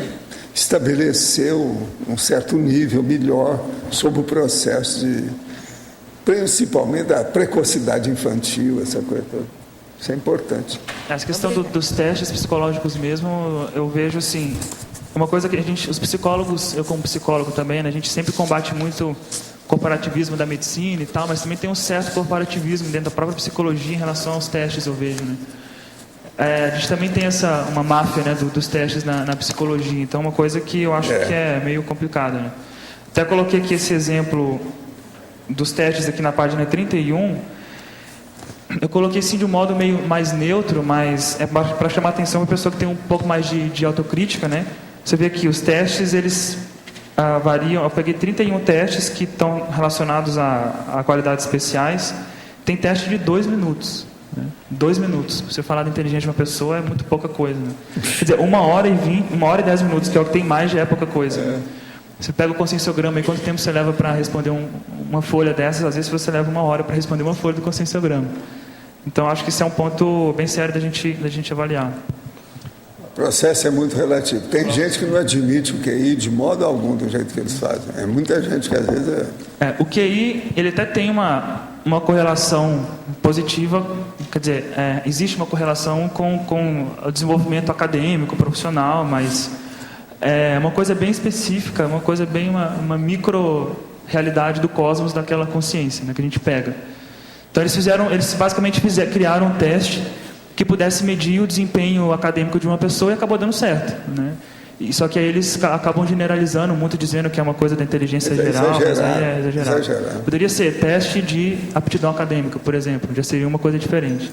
estabeleceu um certo nível melhor sobre o processo principalmente da precocidade infantil, essa coisa toda. Isso é importante. Essa questão dos testes psicológicos mesmo, eu vejo assim, uma coisa que os psicólogos, eu como psicólogo também, né, a gente sempre combate muito o corporativismo da medicina e tal, mas também tem um certo corporativismo dentro da própria psicologia em relação aos testes, eu vejo, né. A gente também tem uma máfia, né, dos testes na psicologia, então é uma coisa que eu acho que é meio complicada, né. Até coloquei aqui esse exemplo dos testes aqui na página 31, eu coloquei assim de um modo meio mais neutro, mas é para chamar a atenção para a pessoa que tem um pouco mais de autocrítica, né? Você vê que os testes, eles variam. Eu peguei 31 testes que estão relacionados a qualidades especiais. Tem teste de 2 minutos. Né? 2 minutos. Você falar da inteligência de uma pessoa é muito pouca coisa. Né? Quer dizer, 1 hora e 10 minutos, que é o que tem mais, já é pouca coisa. Né? Você pega o conscienciograma e quanto tempo você leva para responder uma folha dessas? Às vezes você leva 1 hora para responder uma folha do conscienciograma. Então, acho que isso é um ponto bem sério da gente avaliar. O processo é muito relativo. Tem gente que não admite o QI de modo algum do jeito que eles fazem. É muita gente que às vezes o QI, ele até tem uma correlação positiva, quer dizer, existe uma correlação com o desenvolvimento acadêmico, profissional, mas é uma coisa bem específica, uma coisa bem uma micro-realidade do cosmos daquela consciência, né, que a gente pega. Então eles basicamente criaram um teste que pudesse medir o desempenho acadêmico de uma pessoa e acabou dando certo, né? Só que aí eles acabam generalizando muito, dizendo que é uma coisa da inteligência geral, mas aí é exagerado. Poderia ser teste de aptidão acadêmica, por exemplo, já seria uma coisa diferente.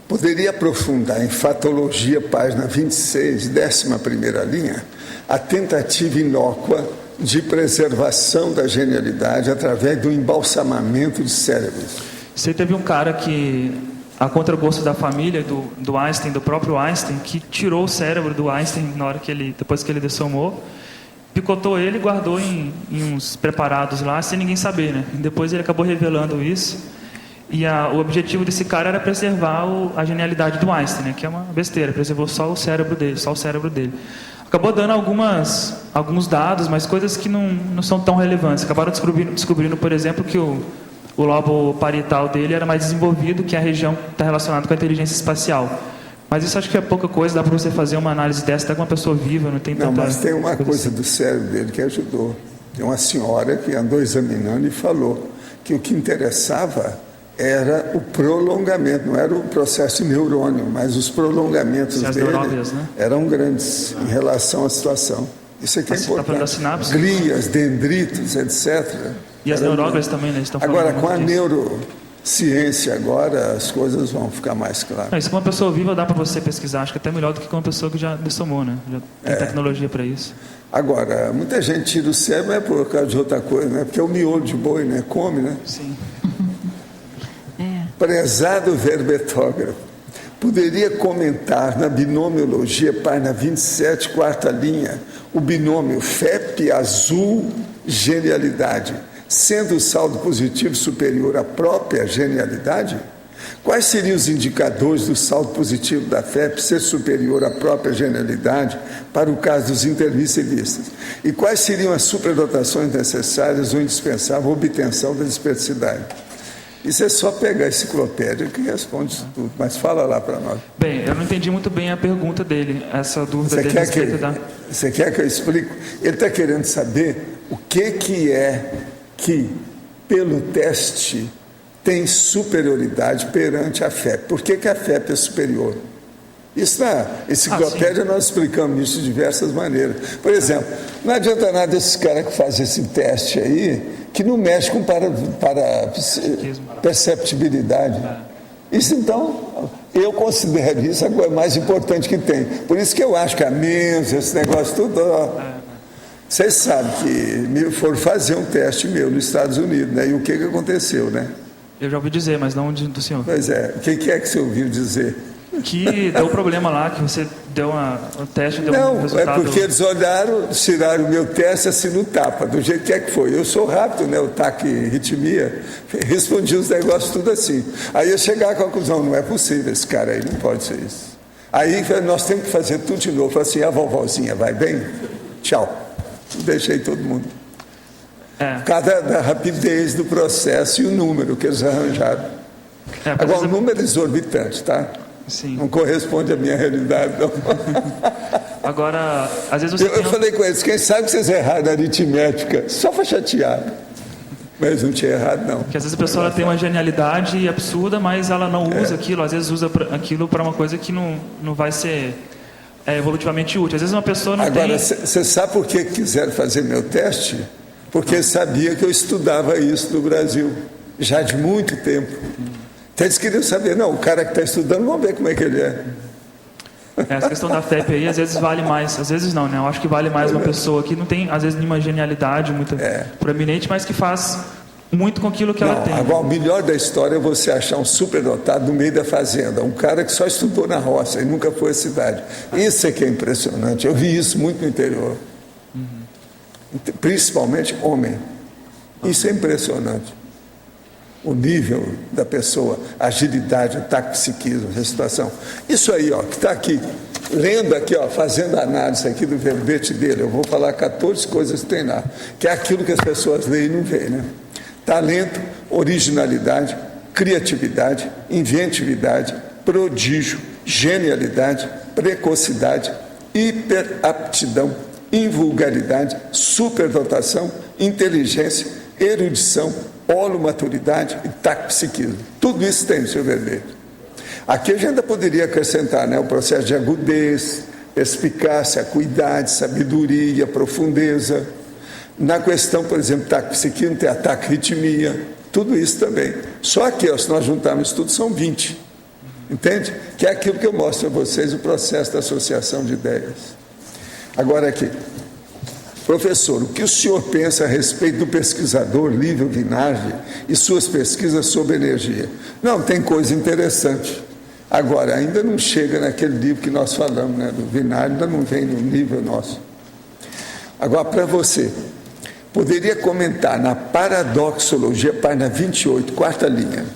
Poderia aprofundar em fatologia, página 26, 11ª linha, a tentativa inócua de preservação da genialidade através do embalsamamento de cérebros. Você teve um cara que, a contragosto da família, do Einstein, do próprio Einstein, que tirou o cérebro do Einstein depois que ele dessomou, picotou ele e guardou em uns preparados lá, sem ninguém saber, né? E depois ele acabou revelando isso. E o objetivo desse cara era preservar a genialidade do Einstein, né? Que é uma besteira, preservou só o cérebro dele. Acabou dando alguns dados, mas coisas que não são tão relevantes. Acabaram descobrindo, por exemplo, que o lobo parietal dele era mais desenvolvido, que a região que está relacionada com a inteligência espacial. Mas isso acho que é pouca coisa, dá para você fazer uma análise dessa até com uma pessoa viva, não tem tanta... Não, mas tem uma coisa do cérebro dele que ajudou. Tem uma senhora que andou examinando e falou que o que interessava era o prolongamento, não era o processo de neurônio, mas os prolongamentos dele eram grandes em relação à situação. Isso aqui é importante. Glias, dendritos, etc. E as neuróglias também, né? Estão agora, com a neurociência, as coisas vão ficar mais claras. Isso com uma pessoa viva dá para você pesquisar, acho que até melhor do que com uma pessoa que já dessomou, né? Já tem tecnologia para isso. Agora, muita gente tira o cérebro, não é por causa de outra coisa, né? Porque é o miolo de boi, né? Come, né? Sim. Prezado verbetógrafo, poderia comentar na binomiologia, página 27, 4ª linha, o binômio FEP azul genialidade. sendo o saldo positivo superior à própria genialidade? Quais seriam os indicadores do saldo positivo da FEP ser superior à própria genialidade para o caso dos intermissivistas? E quais seriam as superdotações necessárias ou indispensáveis à obtenção da dispersidade? Isso é só pegar a enciclopédia que responde isso tudo, mas fala lá para nós. Bem, eu não entendi muito bem a pergunta dele, essa dúvida Você dele quer, a respeito da... você quer que eu explique? Ele está querendo saber o que é que, pelo teste, tem superioridade perante a FEP. Por que a FEP é superior? Isso na enciclopédia nós explicamos isso de diversas maneiras. Por exemplo, não adianta nada esses caras que fazem esse teste aí, que não mexe com para perceptibilidade. Isso, então, eu considero isso a coisa mais importante que tem. Por isso que eu acho que a menos, esse negócio tudo... Vocês sabem que foram fazer um teste meu nos Estados Unidos, né? E o que aconteceu, né? Eu já ouvi dizer, mas não do senhor. Pois é, o que é que você ouviu dizer? Que deu problema lá, que você deu o teste, deu Não, um resultado... é porque eles olharam, tiraram o meu teste assim no tapa, do jeito que é que foi. Eu sou rápido, né, o taquirritmia, respondi os negócios tudo assim. Aí eu cheguei à conclusão, não é possível, esse cara aí, não pode ser isso. Aí nós temos que fazer tudo de novo. Falei assim, a vovozinha vai bem? Tchau. Deixei todo mundo. Por causa da rapidez do processo e o número que eles arranjaram. Agora, o número é exorbitante, tá? Sim. Não corresponde à minha realidade, não. Agora, às vezes você eu falei com eles, quem sabe que vocês erraram na aritmética? Só para chatear. Mas não tinha errado, não. Porque às vezes a pessoa ela tem uma genialidade absurda, mas ela não usa aquilo. Às vezes usa aquilo para uma coisa que não vai ser evolutivamente útil. Às vezes uma pessoa não tem... Agora, você sabe por que quiseram fazer meu teste? Porque sabia que eu estudava isso no Brasil, já de muito tempo. Então eles queriam saber, não, o cara que está estudando, vamos ver como é que ele é. Essa questão da FEP aí, às vezes vale mais, às vezes não, né? Eu acho que vale mais uma pessoa que não tem, às vezes, nenhuma genialidade muito proeminente, mas que faz muito com aquilo que ela tem. Agora, o melhor da história é você achar um superdotado no meio da fazenda, um cara que só estudou na roça e nunca foi à cidade. Isso é que é impressionante, eu vi isso muito no interior. Principalmente homem. Isso é impressionante. O nível da pessoa, a agilidade, o taxipsiquismo, essa situação. Isso aí, ó, que está aqui, lendo aqui, ó, fazendo análise aqui do verbete dele, eu vou falar 14 coisas que tem lá, que é aquilo que as pessoas leem e não veem, né? Talento, originalidade, criatividade, inventividade, prodígio, genialidade, precocidade, hiperaptidão, invulgaridade, superdotação, inteligência, erudição, holomaturidade e taxipsiquismo. Tudo isso tem no seu verbete. Aqui a gente ainda poderia acrescentar, né, o processo de agudez, perspicácia, acuidade, sabedoria, profundeza. Na questão, por exemplo, taxipsiquismo, tem a taquirritmia, tudo isso também. Só aqui, ó, se nós juntarmos tudo, são 20. Entende? Que é aquilo que eu mostro a vocês, o processo da associação de ideias. Agora aqui. Professor, o que o senhor pensa a respeito do pesquisador Lívio Vinardi e suas pesquisas sobre energia? Não, tem coisa interessante. Agora, ainda não chega naquele livro que nós falamos, né, do Vinardi, ainda não vem no nível nosso. Agora, para você, poderia comentar na paradoxologia, página 28, quarta linha,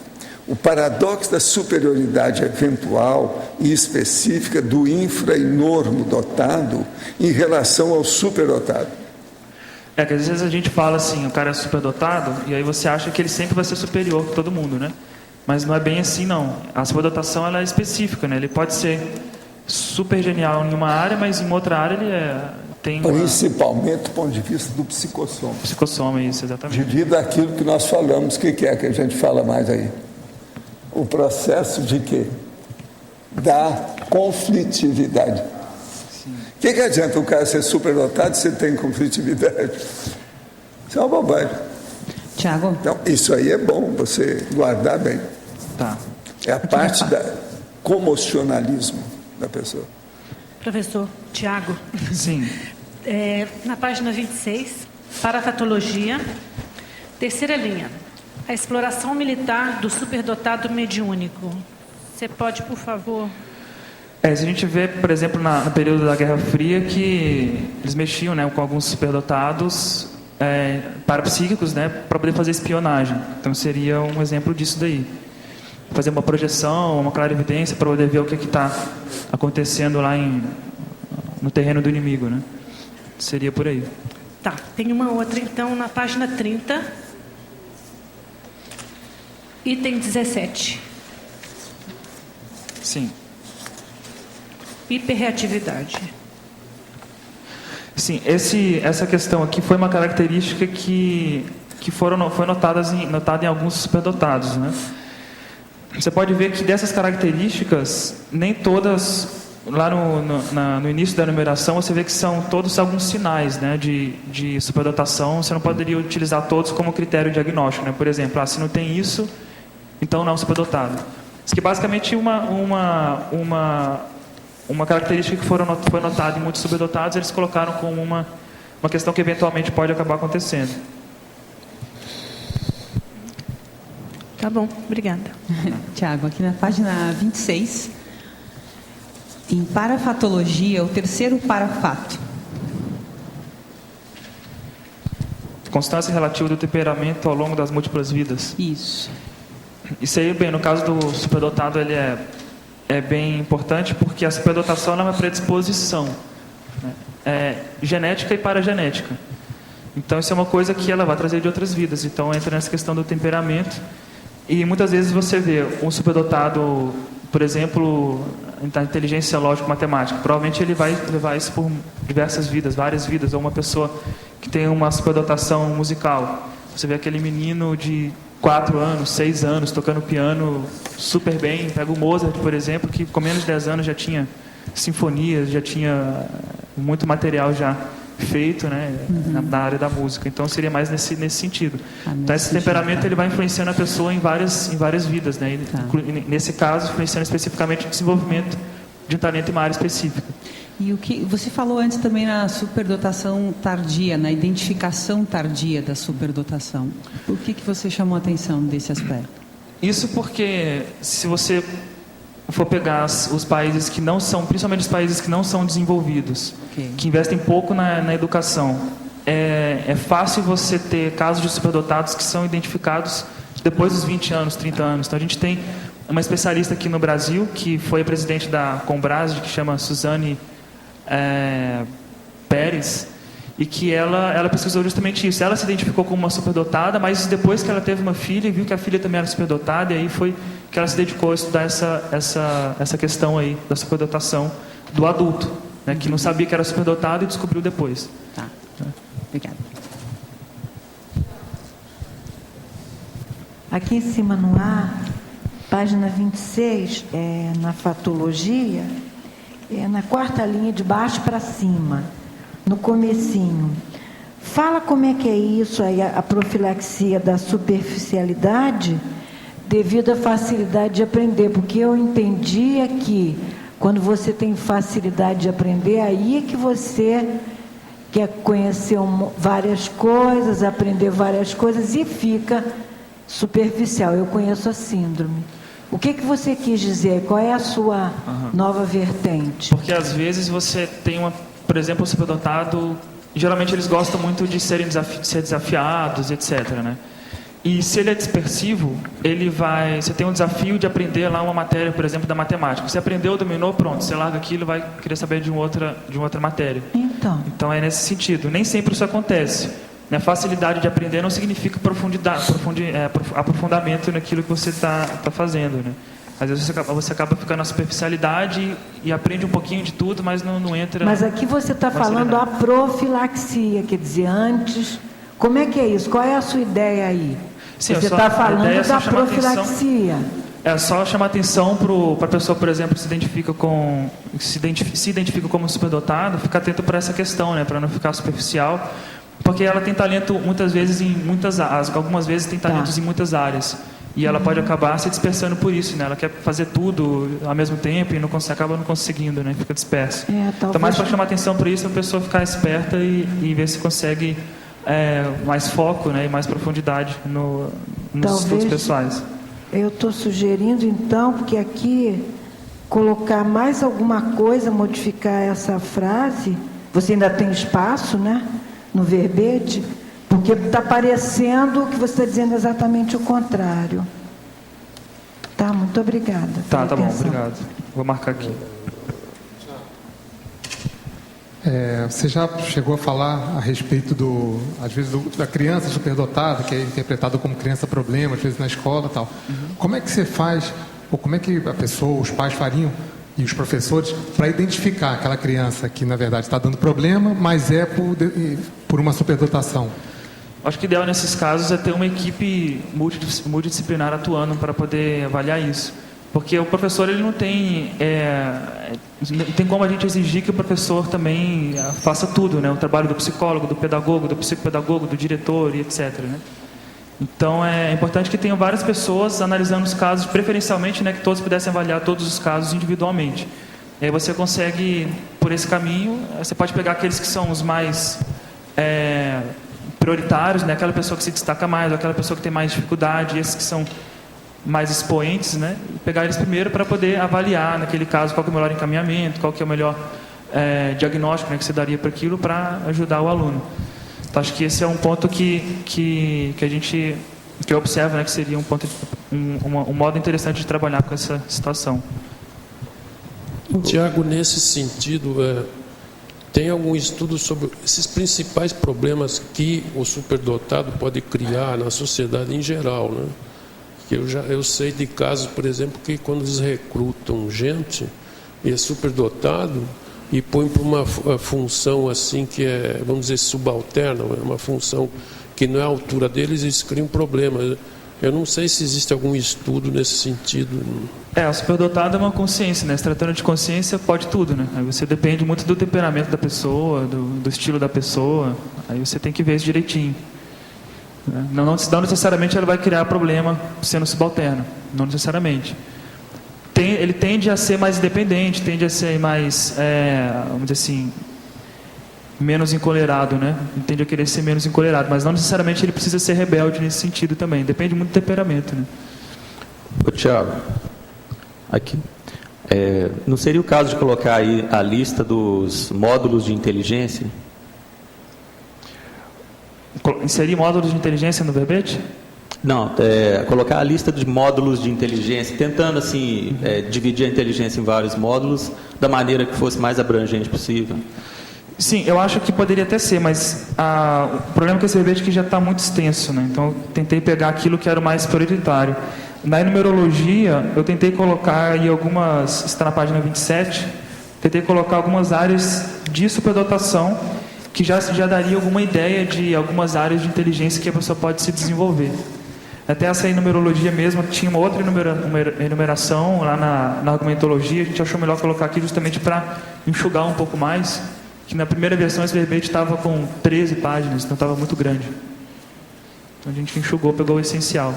o paradoxo da superioridade eventual e específica do infra e normo dotado em relação ao superdotado. Que às vezes a gente fala assim, o cara é superdotado, e aí você acha que ele sempre vai ser superior que todo mundo, né? Mas não é bem assim, não. A superdotação, ela é específica, né? Ele pode ser super genial em uma área, mas em outra área ele tem uma... Principalmente do ponto de vista do psicossoma. Psicossoma, isso, exatamente. Devido àquilo que nós falamos, que é que a gente fala mais aí? O processo de quê? Da conflitividade. O que adianta o cara ser superdotado se ele tem conflitividade? Isso é uma bobagem. Tiago? Então, isso aí é bom você guardar bem. Tá. É a parte do comocionalismo da pessoa. Professor Tiago. Sim. Na página 26, parafatologia, terceira linha. A exploração militar do superdotado mediúnico. Você pode, por favor... Se a gente vê, por exemplo, no período da Guerra Fria, que eles mexiam, né, com alguns superdotados parapsíquicos, né, para poder fazer espionagem. Então seria um exemplo disso daí. Fazer uma projeção, uma clarividência para poder ver o que está acontecendo lá no terreno do inimigo, né? Seria por aí. Tá, tem uma outra então na página 30, item 17. Sim. Hiperreatividade. Sim, essa questão aqui foi uma característica que foi notada em alguns superdotados, né? Você pode ver que dessas características, nem todas, lá no início da numeração, você vê que são todos alguns sinais, né, de superdotação. Você não poderia utilizar todos como critério diagnóstico, né? Por exemplo, se não tem isso, então não é um superdotado. Isso que basicamente uma característica que foi notada em muitos superdotados, eles colocaram como uma questão que eventualmente pode acabar acontecendo. Tá bom, obrigada. Tiago, aqui na página 26, em parafatologia, o terceiro parafato. Constância relativa do temperamento ao longo das múltiplas vidas. Isso. Isso aí, bem, no caso do superdotado, ele é bem importante porque a superdotação é uma predisposição, né? Genética e paragenética. Então, isso é uma coisa que ela vai trazer de outras vidas. Então, entra nessa questão do temperamento. E muitas vezes você vê um superdotado, por exemplo, na inteligência lógico-matemática. Provavelmente ele vai levar isso por diversas vidas, várias vidas. Ou uma pessoa que tem uma superdotação musical. Você vê aquele menino de 4 anos, 6 anos, tocando piano super bem. Pega o Mozart, por exemplo, que com menos de 10 anos já tinha sinfonias, já tinha muito material já feito, né, na área da música. Então seria mais nesse sentido. Então esse temperamento ele vai influenciando a pessoa em várias vidas, né? Nesse caso, influenciando especificamente o desenvolvimento de um talento em uma área específica. E o que você falou antes também na superdotação tardia, na identificação tardia da superdotação. Por que você chamou a atenção desse aspecto? Isso porque se você for pegar os países que não são, principalmente os países que não são desenvolvidos, que investem pouco na educação, é fácil você ter casos de superdotados que são identificados depois dos 20 anos, 30 anos. Então a gente tem uma especialista aqui no Brasil, que foi presidente da Combrasd, que chama Suzane Pérez, e que ela pesquisou justamente isso. Ela se identificou como uma superdotada, mas depois que ela teve uma filha e viu que a filha também era superdotada, e aí foi que ela se dedicou a estudar essa questão aí da superdotação do adulto, né, que não sabia que era superdotado e descobriu depois. Tá. Obrigada. Aqui em cima no ar, página 26, na fatologia, na 4ª linha de baixo para cima, no comecinho. Fala como é que é isso aí, a profilaxia da superficialidade devido à facilidade de aprender, porque eu entendia que quando você tem facilidade de aprender, aí é que você quer conhecer várias coisas, aprender várias coisas e fica superficial. Eu conheço a síndrome. O que você quis dizer? Qual é a sua nova vertente? Porque às vezes você tem por exemplo, o superdotado, geralmente eles gostam muito de ser desafiados, etc., né? E se ele é dispersivo, você tem um desafio de aprender lá uma matéria, por exemplo, da matemática. Você aprendeu, dominou, pronto, você larga aquilo e vai querer saber de uma outra matéria. Então é nesse sentido. Nem sempre isso acontece. A facilidade de aprender não significa aprofundamento naquilo que você está fazendo, né? Às vezes você acaba ficando na superficialidade e aprende um pouquinho de tudo, mas não entra... Mas aqui você está falando a profilaxia, quer dizer, antes... Como é que é isso? Qual é a sua ideia aí? Sim, você está falando da profilaxia. É só chamar atenção para a pessoa, por exemplo, que se identifica como superdotado, ficar atento para essa questão, né? Para não ficar superficial, porque ela tem talento muitas vezes algumas vezes tem talentos em muitas áreas. E ela pode acabar se dispersando por isso, né? Ela quer fazer tudo ao mesmo tempo e acaba não conseguindo, né? Fica dispersa. Então, mais para chamar atenção para isso, a pessoa ficar esperta e ver se consegue mais foco, né? E mais profundidade nos estudos pessoais. Eu estou sugerindo, então, porque aqui colocar mais alguma coisa, modificar essa frase. Você ainda tem espaço, né? No verbete. Porque está parecendo que você está dizendo exatamente o contrário. Tá, muito obrigada. Tá bom, atenção. obrigado. Vou marcar aqui. Você já chegou a falar a respeito às vezes, da criança superdotada, que é interpretada como criança problema, às vezes na escola e tal. Como é que você faz, ou como é que a pessoa, os pais fariam, e os professores, para identificar aquela criança que, na verdade, está dando problema, mas é por uma superdotação? Acho que o ideal nesses casos é ter uma equipe multidisciplinar atuando para poder avaliar isso. Porque o professor ele não tem como a gente exigir que o professor também faça tudo, né? O trabalho do psicólogo, do pedagogo, do psicopedagogo, do diretor e etc. Né? Então é importante que tenham várias pessoas analisando os casos, preferencialmente, né, que todos pudessem avaliar todos os casos individualmente. E aí você consegue, por esse caminho, você pode pegar aqueles que são os mais prioritários, né? Aquela pessoa que se destaca mais, aquela pessoa que tem mais dificuldade, esses que são mais expoentes, né? E pegar eles primeiro para poder avaliar, naquele caso, qual que é o melhor encaminhamento, qual que é o melhor diagnóstico, né, que você daria para aquilo para ajudar o aluno. Então, acho que esse é um ponto que eu observo, né, que seria um modo interessante de trabalhar com essa situação. Tiago, nesse sentido, tem algum estudo sobre esses principais problemas que o superdotado pode criar na sociedade em geral, né? Eu sei de casos, por exemplo, que quando eles recrutam gente e é superdotado e põe para uma função assim que é, vamos dizer, subalterna, uma função que não é a altura deles, eles criam problemas. Eu não sei se existe algum estudo nesse sentido. O superdotado é uma consciência, né? Se tratando de consciência, pode tudo, né? Aí você depende muito do temperamento da pessoa, do estilo da pessoa. Aí você tem que ver isso direitinho. Não necessariamente ela vai criar problema sendo subalterno, não necessariamente. Ele tende a ser mais independente, tende a ser mais, vamos dizer assim, menos encolerado, né? Tende a querer ser menos encolerado, mas não necessariamente ele precisa ser rebelde nesse sentido também. Depende muito do temperamento, né? Ô, Tiago, aqui. Não seria o caso de colocar aí a lista dos módulos de inteligência? Inserir módulos de inteligência no verbete? Não, colocar a lista de módulos de inteligência, tentando assim dividir a inteligência em vários módulos da maneira que fosse mais abrangente possível. Sim, eu acho que poderia até ser, mas o problema com esse verbete é que já está muito extenso, né? Então eu tentei pegar aquilo que era o mais prioritário. Na enumerologia, eu tentei colocar aí algumas, está na página 27, tentei colocar algumas áreas de superdotação que já daria alguma ideia de algumas áreas de inteligência que a pessoa pode se desenvolver. Até essa numerologia mesmo, tinha uma outra enumeração lá na argumentologia, a gente achou melhor colocar aqui justamente para enxugar um pouco mais, que na primeira versão esse verbete estava com 13 páginas, então estava muito grande. Então a gente enxugou, pegou o essencial.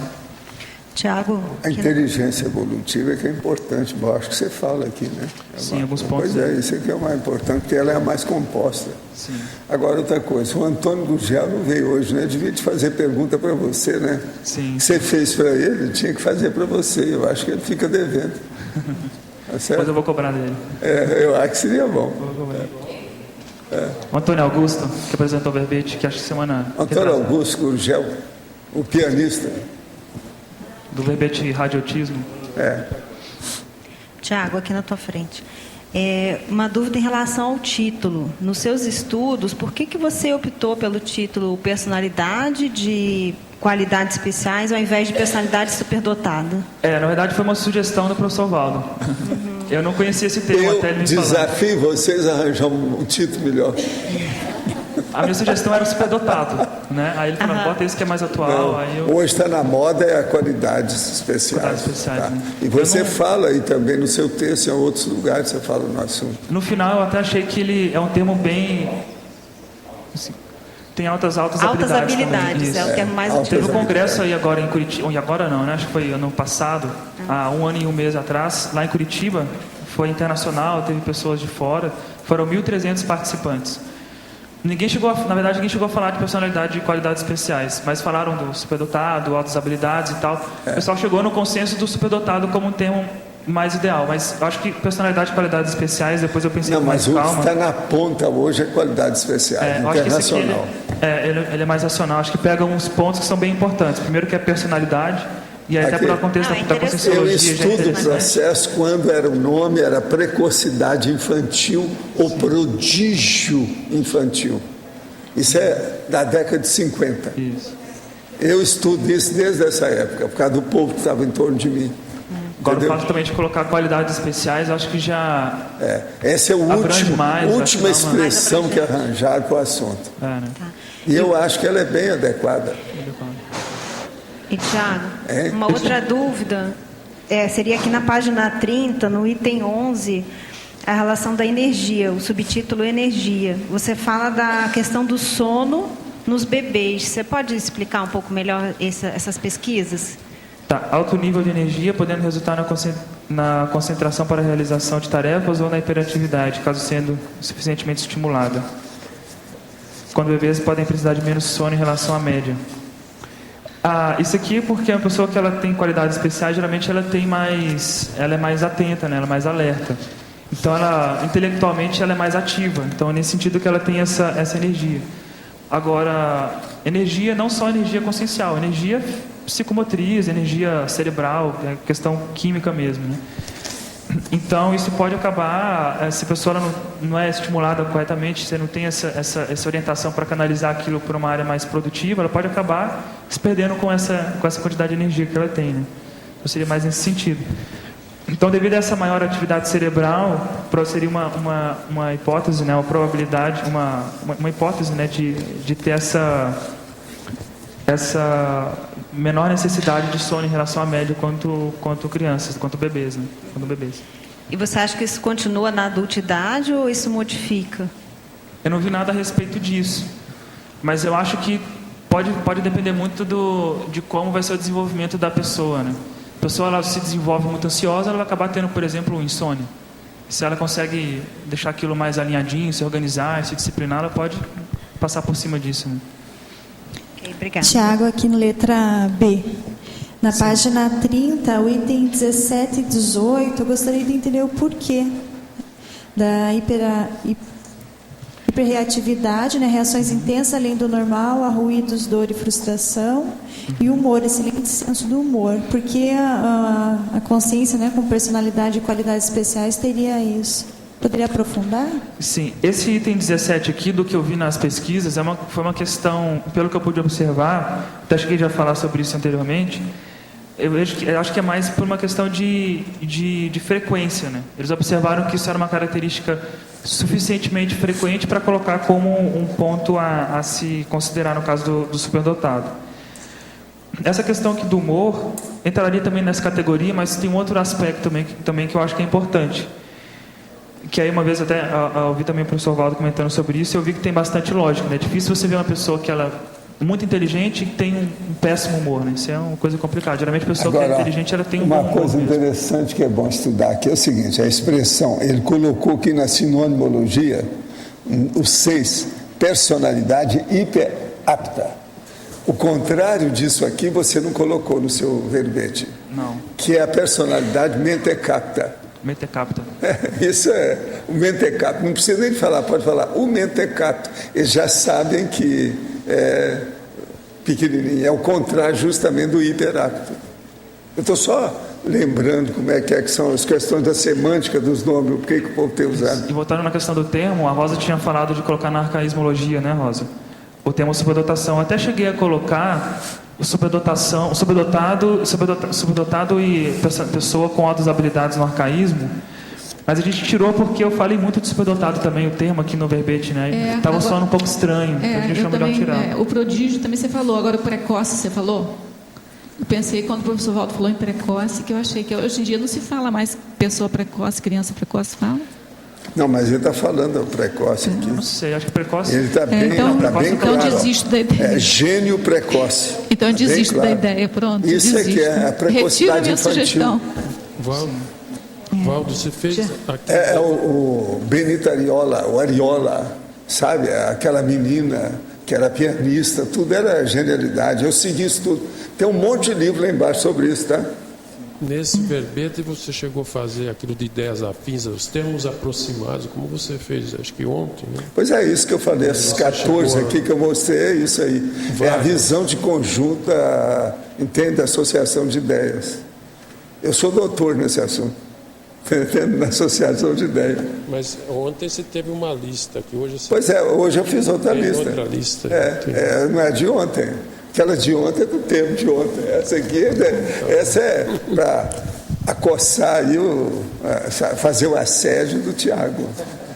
Tiago. A inteligência evolutiva é que é importante, eu acho que você fala aqui, né? Sim, alguns pontos. Pois isso aqui é o mais importante, porque ela é a mais composta. Sim. Agora, outra coisa, o Antônio Gugel não veio hoje, né? Devia te fazer pergunta para você, né? Sim. Você fez para ele, tinha que fazer para você. Eu acho que ele fica devendo. Tá certo? Mas eu vou cobrar dele. Eu acho que seria bom. O Antônio Augusto, que apresentou o verbete, que acho que semana... Antônio Augusto Gurgel, o pianista. Do verbete radiotismo. Tiago, aqui na tua frente. Uma dúvida em relação ao título. Nos seus estudos, por que você optou pelo título personalidade de qualidades especiais ao invés de personalidade superdotada? Na verdade foi uma sugestão do professor Valdo. Eu não conhecia esse termo até ele me falar. Desafio vocês a arranjar um título melhor. A minha sugestão era o superdotado, né? Aí ele falou, bota esse que é mais atual. Não, aí hoje está na moda qualidades especiais. Qualidades especiais, tá? né? E você fala aí também no seu texto, em outros lugares você fala no assunto. No final eu até achei que ele é um termo bem... Assim, tem altas habilidades também. É o termo mais utilizado. Teve um congresso aí agora em Curitiba, e agora não, né? Acho que foi ano passado, há 1 ano e 1 mês atrás, lá em Curitiba, foi internacional, teve pessoas de fora, foram 1.300 participantes. Ninguém chegou a falar de personalidade de qualidades especiais, mas falaram do superdotado, altas habilidades e tal. O pessoal chegou no consenso do superdotado como um termo mais ideal, mas eu acho que personalidade e qualidades especiais, depois eu pensei Não, com mais mas o calma. que está na ponta hoje é qualidades especiais, Eu acho que esse aqui, internacional. ele é mais racional, acho que pega uns pontos que são bem importantes. Primeiro que é personalidade, e aí até Aqui. pelo contexto da Eu conscienciologia já é estudo o interessante. processo quando era o nome, era precocidade infantil ou prodígio infantil. Isso é da década de 50. Isso. Eu estudo isso desde essa época, por causa do povo que estava em torno de mim. Agora, Entendeu? o fato também de colocar qualidades especiais, acho que já Essa é a abrange mais, última acho que dá uma- expressão que arranjaram para o assunto. né? E eu acho que ela é bem adequada. E, Tiago, É? uma outra dúvida seria aqui na página 30, no item 11, a relação da energia, o subtítulo energia. Você fala da questão do sono nos bebês. Você pode explicar um pouco melhor essas pesquisas? Tá, alto nível de energia podendo resultar na concentração para a realização de tarefas ou na hiperatividade, caso sendo suficientemente estimulada. Quando bebês podem precisar de menos sono em relação à média. Isso aqui porque a pessoa que ela tem qualidades especiais, geralmente ela é mais atenta, né? Ela é mais alerta. Então, intelectualmente, ela é mais ativa. Então, é nesse sentido que ela tem essa energia. Agora, energia, não só energia consciencial, energia psicomotriz, energia cerebral, é questão química mesmo, né? Então, isso pode acabar, se a pessoa não é estimulada corretamente, você não tem essa orientação para canalizar aquilo para uma área mais produtiva, ela pode acabar se perdendo com essa quantidade de energia que ela tem, né? Então, seria mais nesse sentido. Então, devido a essa maior atividade cerebral, seria uma hipótese, né, uma probabilidade, uma hipótese, né, de ter essa menor necessidade de sono em relação à média quanto crianças, quanto bebês, né? Quanto bebês. E você acha que isso continua na adultidade ou isso modifica? Eu não vi nada a respeito disso, mas eu acho que pode depender muito de como vai ser o desenvolvimento da pessoa, né? A pessoa ela se desenvolve muito ansiosa, ela vai acabar tendo, por exemplo, insônia. Se ela consegue deixar aquilo mais alinhadinho, se organizar, se disciplinar, ela pode passar por cima disso, né? Obrigada. Tiago, aqui no letra B. Na página 30, o item 17 e 18, eu gostaria de entender o porquê da hiperreatividade, né? Reações intensas além do normal, a ruídos, dor e frustração, e humor, excelente senso do humor. Porque a consciência, né, com personalidade e qualidades especiais teria isso? Poderia aprofundar? Sim, esse item 17 aqui, do que eu vi nas pesquisas, foi uma questão, pelo que eu pude observar, até cheguei já a falar sobre isso anteriormente, eu acho que é mais por uma questão de frequência, né? Eles observaram que isso era uma característica suficientemente frequente para colocar como um ponto a se considerar no caso do superdotado. Essa questão aqui do humor entraria também nessa categoria, mas tem um outro aspecto também que eu acho que é importante. Que aí uma vez até eu ouvi também o professor Valdo comentando sobre isso, e eu vi que tem bastante lógica, né? É difícil você ver uma pessoa que ela é muito inteligente e que tem um péssimo humor, né? Isso é uma coisa complicada. Geralmente a pessoa Agora, que é inteligente, ela tem um bom uma humor coisa mesmo. interessante que é bom estudar aqui é o seguinte, a expressão, ele colocou aqui na sinonimologia os 6, personalidade hiperapta. O contrário disso aqui você não colocou no seu verbete. Não. Que é a personalidade mentecapta. Mentecapta. Isso é o mentecapto. Não precisa nem falar, pode falar o mentecapto. Eles já sabem que é pequenininho. É o contrário justamente do hiperapto. Eu estou só lembrando como é que são as questões da semântica dos nomes, o que o povo tem usado. E voltando na questão do termo, a Rosa tinha falado de colocar na arcaísmologia, né, Rosa? O termo superdotação. Até cheguei a colocar o superdotado e pessoa com altas habilidades no arcaísmo, mas a gente tirou porque eu falei muito de superdotado também, o termo aqui no verbete, né? Estava soando um pouco estranho, então a gente achou melhor tirar. O prodígio também você falou, agora o precoce você falou? Eu pensei, quando o professor Valdo falou em precoce, que eu achei que hoje em dia não se fala mais pessoa precoce, criança precoce, fala? Não, mas ele está falando precoce aqui. Não sei, acho que precoce... Ele está bem, então bem claro. Então desisto da ideia. É gênio precoce. Então eu desisto da ideia, pronto. Isso desisto. é que é a precocidade infantil. Sugestão. Valdo, você fez aqui... É o Benito Ariola, o Ariola, sabe? Aquela menina que era pianista, tudo era genialidade. Eu segui isso tudo. Tem um monte de livro lá embaixo sobre isso, tá? Nesse verbete você chegou a fazer aquilo de ideias afins, os termos aproximados, como você fez, acho que ontem, né? Pois é isso que eu falei, esses 14 aqui que eu mostrei, é isso aí. É a visão de conjunto, entende? Associação de ideias. Eu sou doutor nesse assunto, na associação de ideias. Mas ontem você teve uma lista, que hoje você... Pois é, hoje eu fiz outra lista. Outra lista. Não é de ontem. Aquela de ontem é do tempo de ontem. Essa aqui, essa é para acossar aí, fazer o assédio do Tiago.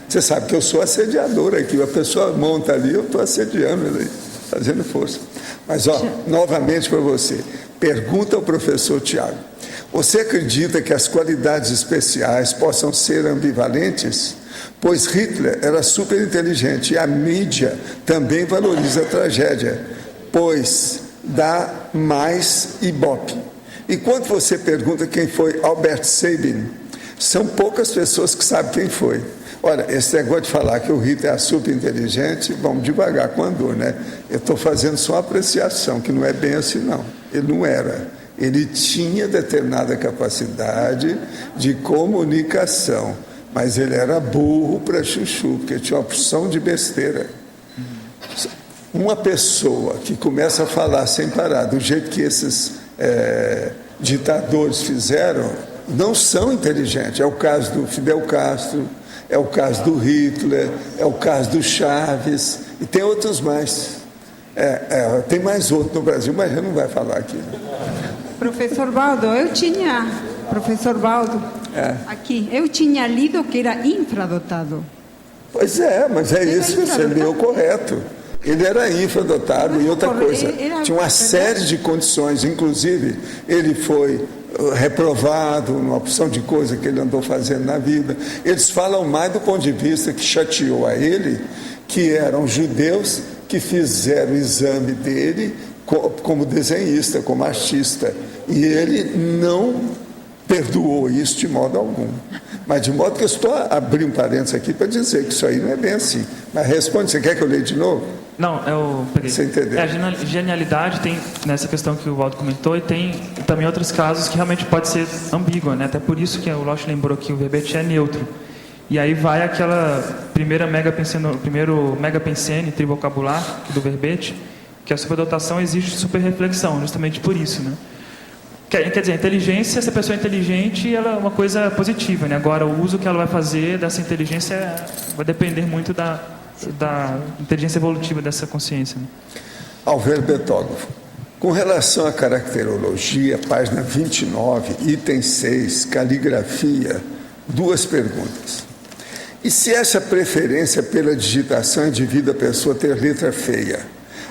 Você sabe que eu sou assediador aqui. A pessoa monta ali, eu estou assediando ele aí, fazendo força. Mas, novamente para você, pergunta ao professor Tiago. Você acredita que as qualidades especiais possam ser ambivalentes? Pois Hitler era super inteligente e a mídia também valoriza a tragédia, pois dá mais ibope. E quando você pergunta quem foi Albert Sabin, são poucas pessoas que sabem quem foi. Olha, esse negócio de falar que o Hitler é super inteligente, vamos devagar com a dor, né? Eu estou fazendo só uma apreciação, que não é bem assim, não. Ele não era. Ele tinha determinada capacidade de comunicação, mas ele era burro para chuchu, porque tinha uma opção de besteira. Uma pessoa que começa a falar sem parar, do jeito que esses ditadores fizeram, não são inteligentes. É o caso do Fidel Castro, é o caso do Hitler, é o caso do Chaves, e tem outros mais. Tem mais outro no Brasil, mas eu não vai falar aqui. Professor Valdo, aqui, eu tinha lido que era infradotado. Pois é, mas é isso que você leu correto. Ele era infradotado e outra coisa, tinha uma série de condições, inclusive ele foi reprovado numa opção de coisa que ele andou fazendo na vida. Eles falam mais do ponto de vista que chateou a ele, que eram judeus que fizeram o exame dele como desenhista, como artista, e ele não perdoou isso de modo algum. Mas de modo que eu estou abrindo um parênteses aqui para dizer que isso aí não é bem assim. Mas responde, você quer que eu leia de novo? Não, eu peguei. Você entendeu? A genialidade tem nessa questão que o Waldo comentou, e tem também outros casos que realmente pode ser ambígua, né? Até por isso que o Losch lembrou que o verbete é neutro. E aí vai aquela primeiro mega pensene trivocabular do verbete, que a superdotação exige superreflexão, justamente por isso, né? Quer dizer, a inteligência, se a pessoa é inteligente, ela é uma coisa positiva, né? Agora, o uso que ela vai fazer dessa inteligência vai depender muito da inteligência evolutiva dessa consciência, né? Ao verbetógrafo. Com relação à caracterologia, página 29, item 6, caligrafia, duas perguntas. E se essa preferência pela digitação individa a pessoa ter letra feia?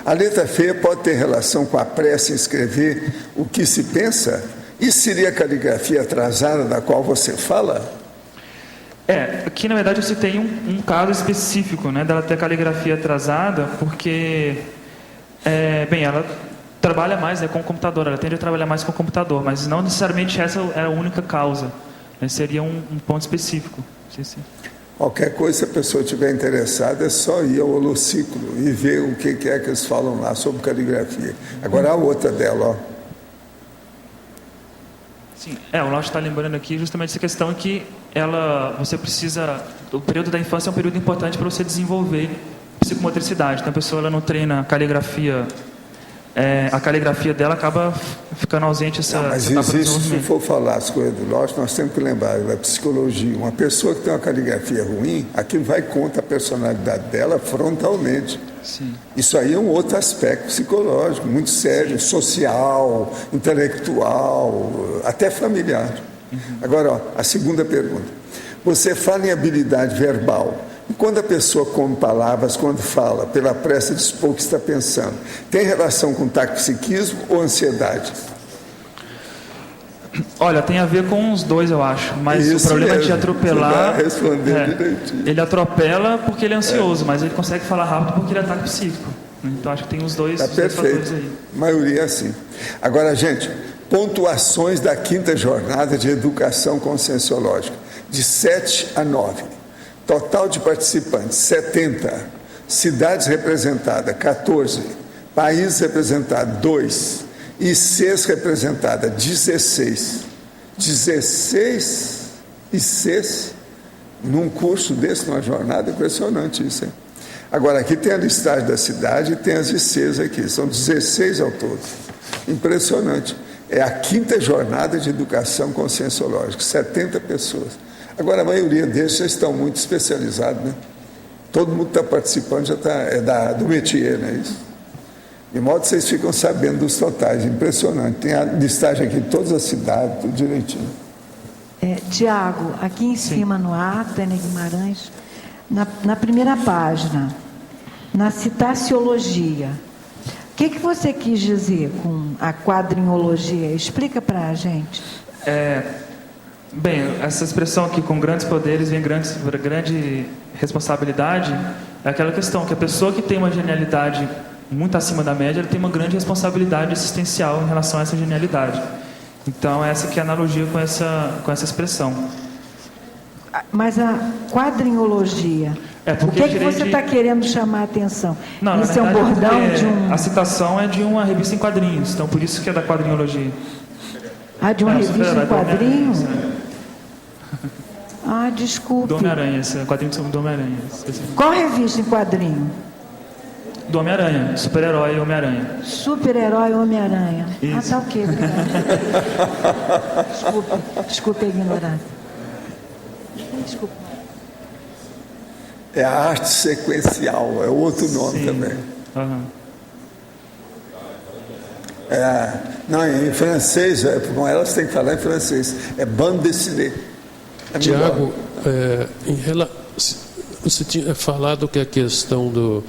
A letra feia pode ter relação com a pressa em escrever o que se pensa? E seria a caligrafia atrasada da qual você fala? Aqui na verdade você tem um caso específico, né, dela ter caligrafia atrasada, porque, ela trabalha mais, né, com o computador, ela tende a trabalhar mais com o computador, mas não necessariamente essa é a única causa, né, seria um ponto específico. Sim. Qualquer coisa, se a pessoa estiver interessada, é só ir ao holociclo e ver o que é que eles falam lá sobre caligrafia. Agora a outra dela, ó. Sim, o Losch está lembrando aqui justamente essa questão que você precisa, o período da infância é um período importante para você desenvolver psicomotricidade. Então a pessoa ela não treina caligrafia, a caligrafia dela acaba ficando ausente mas existe, se for falar as coisas do Losch, nós temos que lembrar da psicologia. Uma pessoa que tem uma caligrafia ruim, aquilo vai contra a personalidade dela frontalmente. Sim. Isso aí é um outro aspecto psicológico, muito sério, social, intelectual, até familiar. Agora, a segunda pergunta. Você fala em habilidade verbal. E quando a pessoa come palavras, quando fala, pela pressa de expor o que está pensando, tem relação com taquipsiquismo ou ansiedade? Olha, tem a ver com os dois, eu acho. Mas isso o problema mesmo. de atropelar... Você vai responder direitinho. Ele atropela porque ele é ansioso, mas ele consegue falar rápido porque ele é ataque psíquico. Então acho que tem os dois, Está perfeito. Aí. A maioria é assim. Agora, gente, pontuações da 5ª jornada de educação conscienciológica, de 7 a 9. Total de participantes, 70. Cidades representadas, 14. Países representados, 2. ICs representadas, 16. 16 ICs num curso desse, numa jornada, impressionante isso, hein? Agora, aqui tem a listagem da cidade e tem as ICs aqui, são 16 ao todo. Impressionante. É a 5ª jornada de educação conscienciológica, 70 pessoas. Agora, a maioria deles já estão muito especializados, né? Todo mundo que está participando já do métier, não é isso? De modo que vocês ficam sabendo dos totais, impressionante. Tem a listagem aqui de todas as cidades, tudo direitinho. Tiago, aqui em cima no ato, Ana Guimarães, na primeira página, na citaciologia, o que você quis dizer com a quadrinhologia? Explica para a gente. Bem, essa expressão aqui, com grandes poderes vem grande responsabilidade, é aquela questão que a pessoa que tem uma genialidade muito acima da média, ela tem uma grande responsabilidade existencial em relação a essa genialidade. Então, essa que é a analogia com essa expressão. Mas a quadrinhologia, o que você está querendo chamar a atenção? Não, isso é um bordão de um... A citação é de uma revista em quadrinhos, então por isso que é da quadrinhologia. De uma revista em quadrinhos? Desculpe. Do Homem-Aranha, esse quadrinho sobre o Homem-Aranha. Qual revista em quadrinho? Do Homem-Aranha, Super-Herói Homem-Aranha. Super-Herói Homem-Aranha. Isso. Tá ok, obrigada. Desculpe a ignorância. Desculpa. É a arte sequencial, é outro nome também. Uhum. Não, em francês, com elas tem que falar em francês. É bande dessinée. Tiago, você tinha falado que a questão do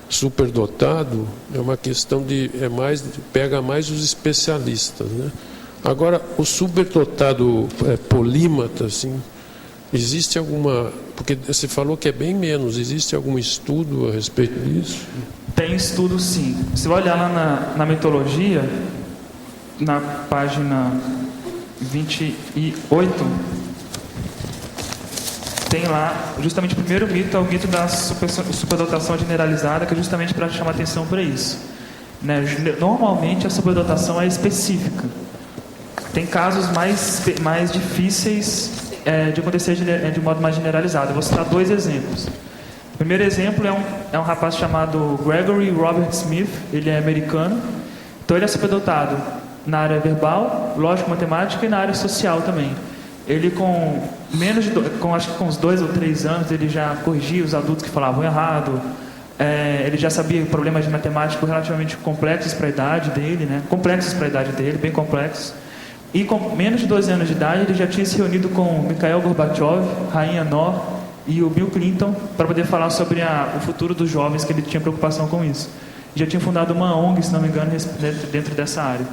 superdotado é uma questão pega mais os especialistas, né? Agora, o superdotado polímata, assim, existe alguma... Porque você falou que é bem menos. Existe algum estudo a respeito disso? Tem estudo, sim. Se você olhar lá na mitologia, na página 28, tem lá, justamente o primeiro mito é o mito da superdotação generalizada, que é justamente para chamar atenção para isso. Normalmente, a superdotação é específica. Tem casos mais difíceis de acontecer de modo mais generalizado. Eu vou citar 2 exemplos. O primeiro exemplo é um rapaz chamado Gregory Robert Smith. Ele é americano. Então ele é superdotado na área verbal, lógico-matemática e na área social também. Ele acho que com uns 2 ou 3 anos, ele já corrigia os adultos que falavam errado. Ele já sabia problemas de matemática relativamente complexos para a idade dele, né? Complexos para a idade dele, bem complexos. E com menos de 12 anos de idade, ele já tinha se reunido com Mikhail Gorbachev, Rainha Noor e o Bill Clinton para poder falar sobre o futuro dos jovens, que ele tinha preocupação com isso. Já tinha fundado uma ONG, se não me engano, dentro dessa área.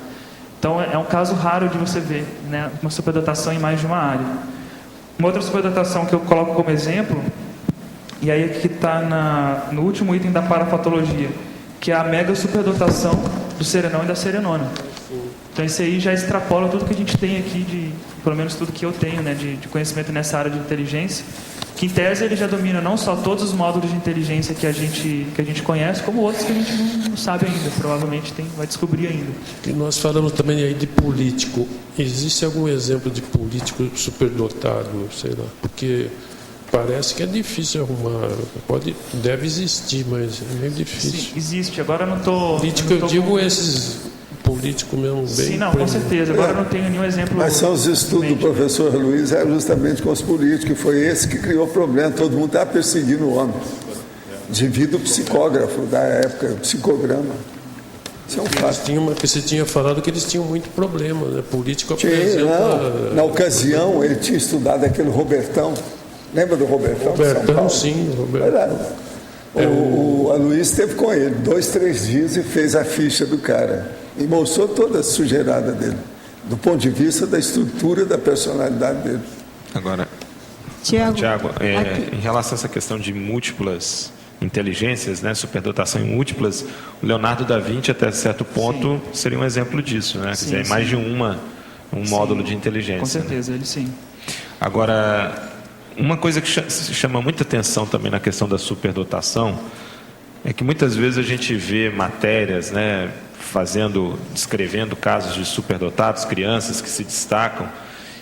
Então, é um caso raro de você ver, né, uma superdotação em mais de uma área. Uma outra superdotação que eu coloco como exemplo, e aí aqui está no último item da parafatologia, que é a mega superdotação do serenão e da serenona. Então, isso aí já extrapola tudo que a gente tem aqui, pelo menos tudo que eu tenho, né, de conhecimento nessa área de inteligência, que em tese ele já domina não só todos os módulos de inteligência que a gente conhece, como outros que a gente não sabe ainda, provavelmente vai descobrir ainda. E nós falamos também aí de político. Existe algum exemplo de político superdotado, sei lá? Porque parece que é difícil arrumar. Deve existir, mas é meio difícil. Sim, existe. Agora eu não estou... Político, eu digo esses políticos mesmo bem... Sim, não, com certeza. Agora eu não tenho nenhum exemplo... Mas são os estudos do professor Luiz, justamente com os políticos. Foi esse que criou o problema. Todo mundo estava perseguindo o homem. Devido ao psicógrafo da época, o psicograma. Isso é um fato. Você tinha falado que eles tinham muito problema, né? Político apresenta... Na ocasião, ele tinha estudado aquele Robertão. Lembra do Robertão? Robertão, sim. O Luiz esteve com ele 2, 3 dias e fez a ficha do cara. E mostrou toda a sujeirada dele, do ponto de vista da estrutura da personalidade dele. Agora, Tiago, em relação a essa questão de múltiplas inteligências, né, superdotação em múltiplas, o Leonardo da Vinci, até certo ponto, seria um exemplo disso, né? Quer dizer, mais de um módulo de inteligência. Com certeza, né? ele sim. Agora, uma coisa que chama muita atenção também na questão da superdotação é que muitas vezes a gente vê matérias, né, descrevendo casos de superdotados, crianças que se destacam,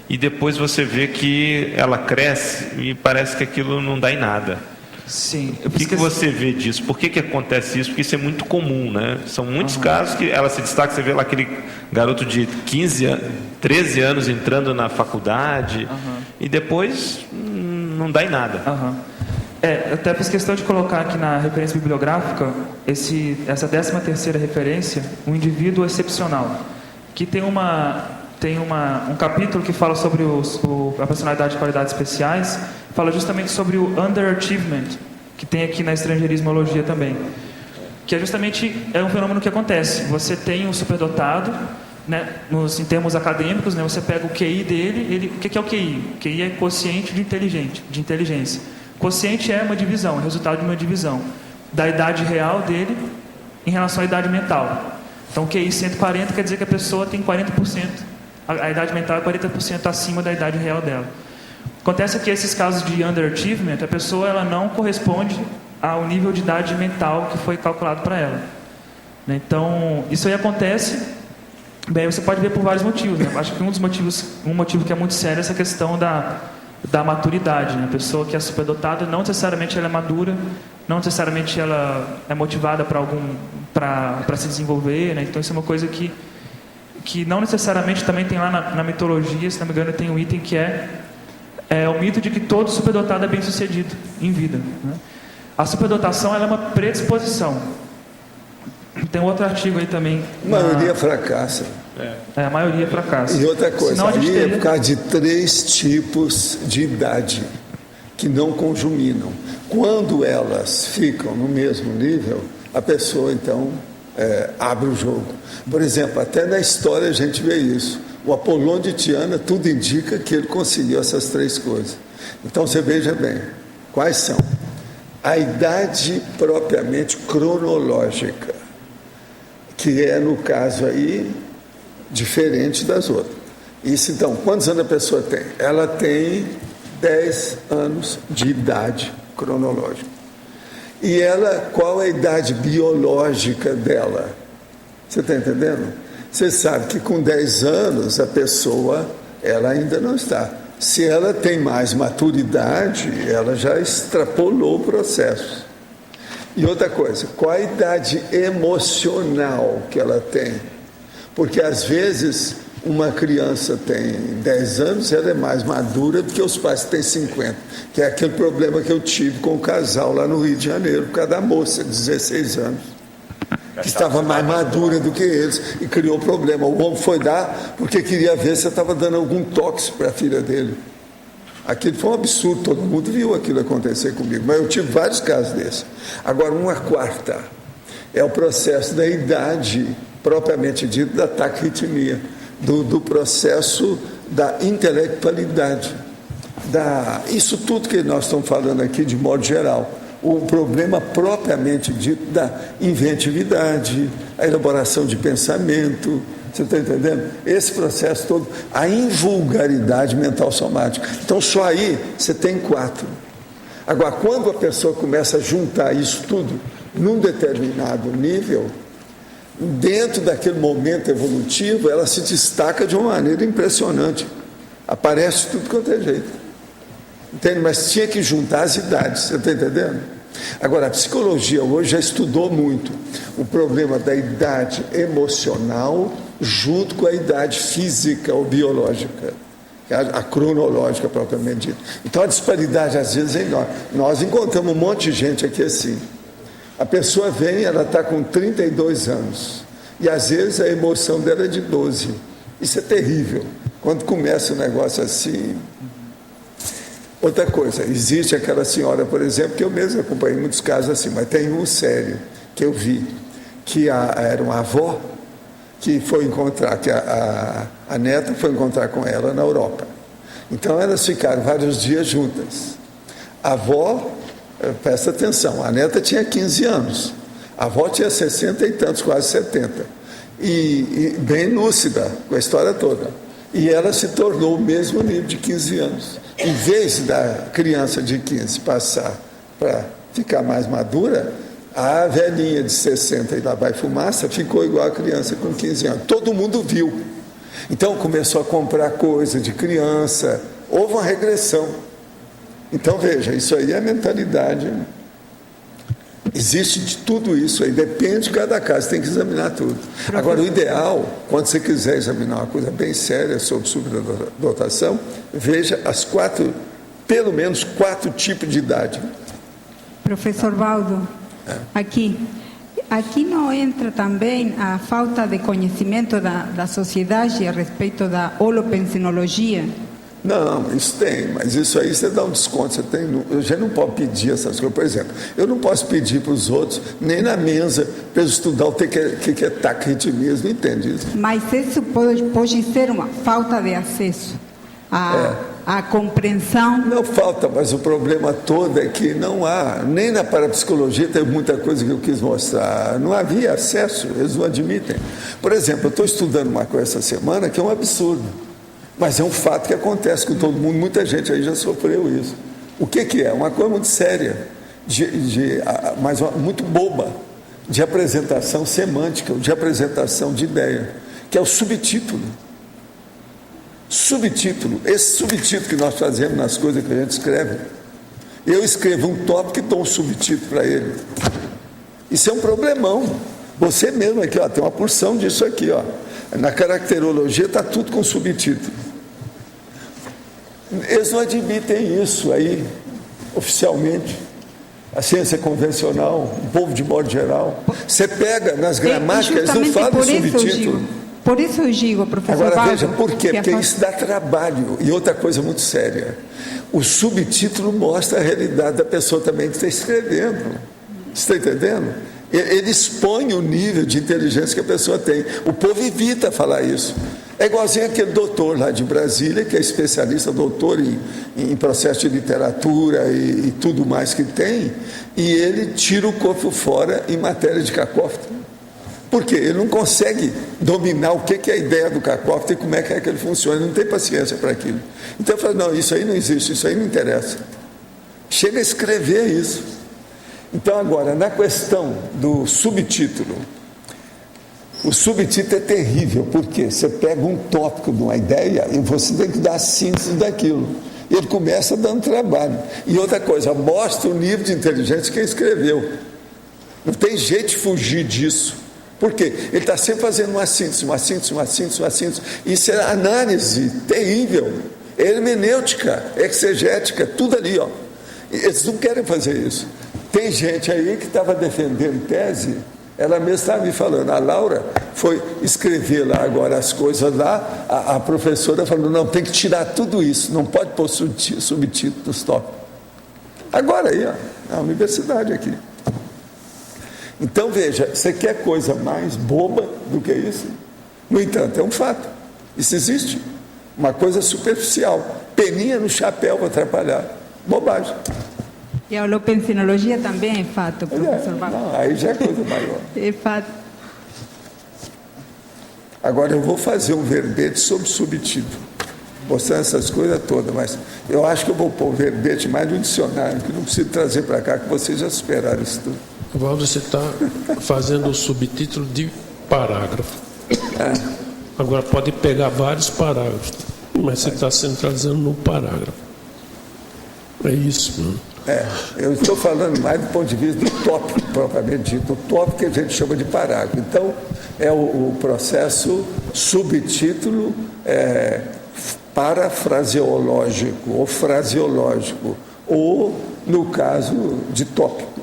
e depois você vê que ela cresce e parece que aquilo não dá em nada. Sim. O que você vê disso? Por que acontece isso? Porque isso é muito comum, né? São muitos casos que ela se destaca, você vê lá aquele garoto de 13 anos entrando na faculdade e depois não dá em nada. Até fiz questão de colocar aqui na referência bibliográfica essa 13ª referência, um indivíduo excepcional, que tem um capítulo que fala sobre a personalidade de qualidades especiais, fala justamente sobre o underachievement, que tem aqui na estrangeirismologia também, que é justamente um fenômeno que acontece. Você tem um superdotado, né, em termos acadêmicos, né, você pega o QI dele, o que é o QI? O QI é quociente de inteligência. Quociente é uma divisão, resultado de uma divisão da idade real dele em relação à idade mental. Então, QI 140 quer dizer que a pessoa tem 40%, a idade mental é 40% acima da idade real dela. Acontece que esses casos de underachievement, a pessoa ela não corresponde ao nível de idade mental que foi calculado para ela. Então, isso aí acontece, bem, você pode ver por vários motivos, né? Acho que um motivo que é muito sério é essa questão da maturidade, né? A pessoa que é superdotada, não necessariamente ela é madura, não necessariamente ela é motivada para se desenvolver, né? Então, isso é uma coisa que não necessariamente também tem lá na mitologia, se não me engano, tem um item que é o mito de que todo superdotado é bem sucedido em vida, né? A superdotação ela é uma predisposição. Tem outro artigo aí também. A maioria fracassa. A maioria fracassa. E outra coisa, senão, aí é por causa de 3 tipos de idade que não conjuminam. Quando elas ficam no mesmo nível, a pessoa então abre o jogo. Por exemplo, até na história a gente vê isso. O Apolônio de Tiana, tudo indica que ele conseguiu essas 3 coisas. Então você veja bem, quais são? A idade propriamente cronológica, que é, no caso aí, diferente das outras. Isso, então, quantos anos a pessoa tem? Ela tem 10 anos de idade cronológica. E ela, qual é a idade biológica dela? Você está entendendo? Você sabe que com 10 anos a pessoa, ela ainda não está. Se ela tem mais maturidade, ela já extrapolou o processo. E outra coisa, qual a idade emocional que ela tem? Porque às vezes uma criança tem 10 anos, ela é mais madura do que os pais que têm 50, que é aquele problema que eu tive com o casal lá no Rio de Janeiro, por causa da moça de 16 anos, que estava mais madura do que eles e criou problema. O homem foi dar porque queria ver se estava dando algum tóxico para a filha dele. Aquilo foi um absurdo, todo mundo viu aquilo acontecer comigo, mas eu tive vários casos desses. Agora, uma quarta é o processo da idade propriamente dito da taquirritmia, do processo da intelectualidade, isso tudo que nós estamos falando aqui de modo geral. O problema propriamente dito da inventividade, a elaboração de pensamento, você está entendendo? Esse processo todo, a invulgaridade mental somática. Então, só aí você tem 4. Agora, quando a pessoa começa a juntar isso tudo num determinado nível, dentro daquele momento evolutivo, ela se destaca de uma maneira impressionante. Aparece tudo quanto é jeito. Entende? Mas tinha que juntar as idades, você está entendendo? Agora, a psicologia hoje já estudou muito o problema da idade emocional junto com a idade física ou biológica, a cronológica propriamente dita. Então, a disparidade às vezes é enorme. Nós encontramos um monte de gente aqui assim. A pessoa vem, ela está com 32 anos e às vezes a emoção dela é de 12. Isso é terrível. Quando começa um negócio assim... Outra coisa, existe aquela senhora, por exemplo, que eu mesmo acompanhei muitos casos assim, mas tem um sério que eu vi, que era uma avó que foi encontrar, que a neta foi encontrar com ela na Europa. Então elas ficaram vários dias juntas. A avó, presta atenção, a neta tinha 15 anos, a avó tinha 60 e tantos, quase 70, e bem lúcida com a história toda. E ela se tornou o mesmo nível de 15 anos. Em vez da criança de 15 passar para ficar mais madura, a velhinha de 60 e lá vai fumaça ficou igual a criança com 15 anos. Todo mundo viu. Então começou a comprar coisa de criança, houve uma regressão. Então veja, isso aí é a mentalidade. Existe de tudo isso aí, depende de cada caso, tem que examinar tudo. Agora, o ideal, quando você quiser examinar uma coisa bem séria sobre superdotação, veja pelo menos 4 tipos de idade. Professor Valdo, aqui não entra também a falta de conhecimento da sociedade a respeito da holopensinologia? Não, isso tem, mas isso aí você dá um desconto. Eu já não posso pedir essas coisas. Por exemplo, eu não posso pedir para os outros, nem na mesa, para eles estudar o que é taquiritmismo, entende isso? Mas isso pode ser uma falta de acesso à compreensão. Não falta, mas o problema todo é que não há, nem na parapsicologia teve muita coisa que eu quis mostrar, não havia acesso, eles não admitem. Por exemplo, eu estou estudando uma coisa essa semana que é um absurdo. Mas é um fato que acontece com todo mundo, muita gente aí já sofreu isso. O que é? Uma coisa muito séria, mas muito boba, de apresentação semântica, de apresentação de ideia, que é o subtítulo. Subtítulo, esse subtítulo que nós fazemos nas coisas que a gente escreve, eu escrevo um tópico e dou um subtítulo para ele. Isso é um problemão. Você mesmo aqui, tem uma porção disso aqui, na caracterologia está tudo com subtítulo. Eles não admitem isso aí, oficialmente. A ciência convencional, o povo de modo geral. Você pega nas gramáticas, eles não falam subtítulo. Por isso eu digo, professor Agora Valdo, veja, por quê? Porque isso dá trabalho. E outra coisa muito séria, o subtítulo mostra a realidade da pessoa também que está escrevendo. Você está entendendo? Ele expõe o nível de inteligência que a pessoa tem. O povo evita falar isso. É igualzinho aquele doutor lá de Brasília, que é especialista, doutor em processo de literatura e tudo mais que tem, e ele tira o corpo fora em matéria de cacófito. Por quê? Ele não consegue dominar o que é a ideia do cacófito e como é que ele funciona, ele não tem paciência para aquilo. Então eu falo, não, isso aí não existe, isso aí não interessa. Chega a escrever isso. Então agora, na questão do subtítulo, o subtítulo é terrível, porque você pega um tópico de uma ideia e você tem que dar a síntese daquilo. Ele começa dando trabalho. E outra coisa, mostra o nível de inteligência que quem escreveu. Não tem jeito de fugir disso. Por quê? Ele está sempre fazendo uma síntese. Isso é análise terrível. É hermenêutica, exegética, tudo ali. Eles não querem fazer isso. Tem gente aí que estava defendendo tese, ela mesma estava me falando, a Laura foi escrever lá agora as coisas lá, a professora falou, não, tem que tirar tudo isso, não pode pôr subtítulo dos tópicos. Agora aí, na universidade aqui. Então veja, você quer coisa mais boba do que isso? No entanto, é um fato, isso existe, uma coisa superficial, peninha no chapéu para atrapalhar, bobagem. E a holopensinologia também é fato, professor Valdo. Não, aí já é coisa maior. É fato. Agora eu vou fazer um verbete sobre subtítulo, mostrando essas coisas todas, mas eu acho que eu vou pôr o verbete mais no dicionário, que não preciso trazer para cá, que vocês já superaram isso tudo. Valdo, você está fazendo o subtítulo de parágrafo. Agora pode pegar vários parágrafos, mas você está centralizando no parágrafo. É isso, né? Eu estou falando mais do ponto de vista do tópico, propriamente dito, o tópico que a gente chama de parágrafo. Então, é o processo subtítulo parafraseológico ou fraseológico, ou, no caso, de tópico.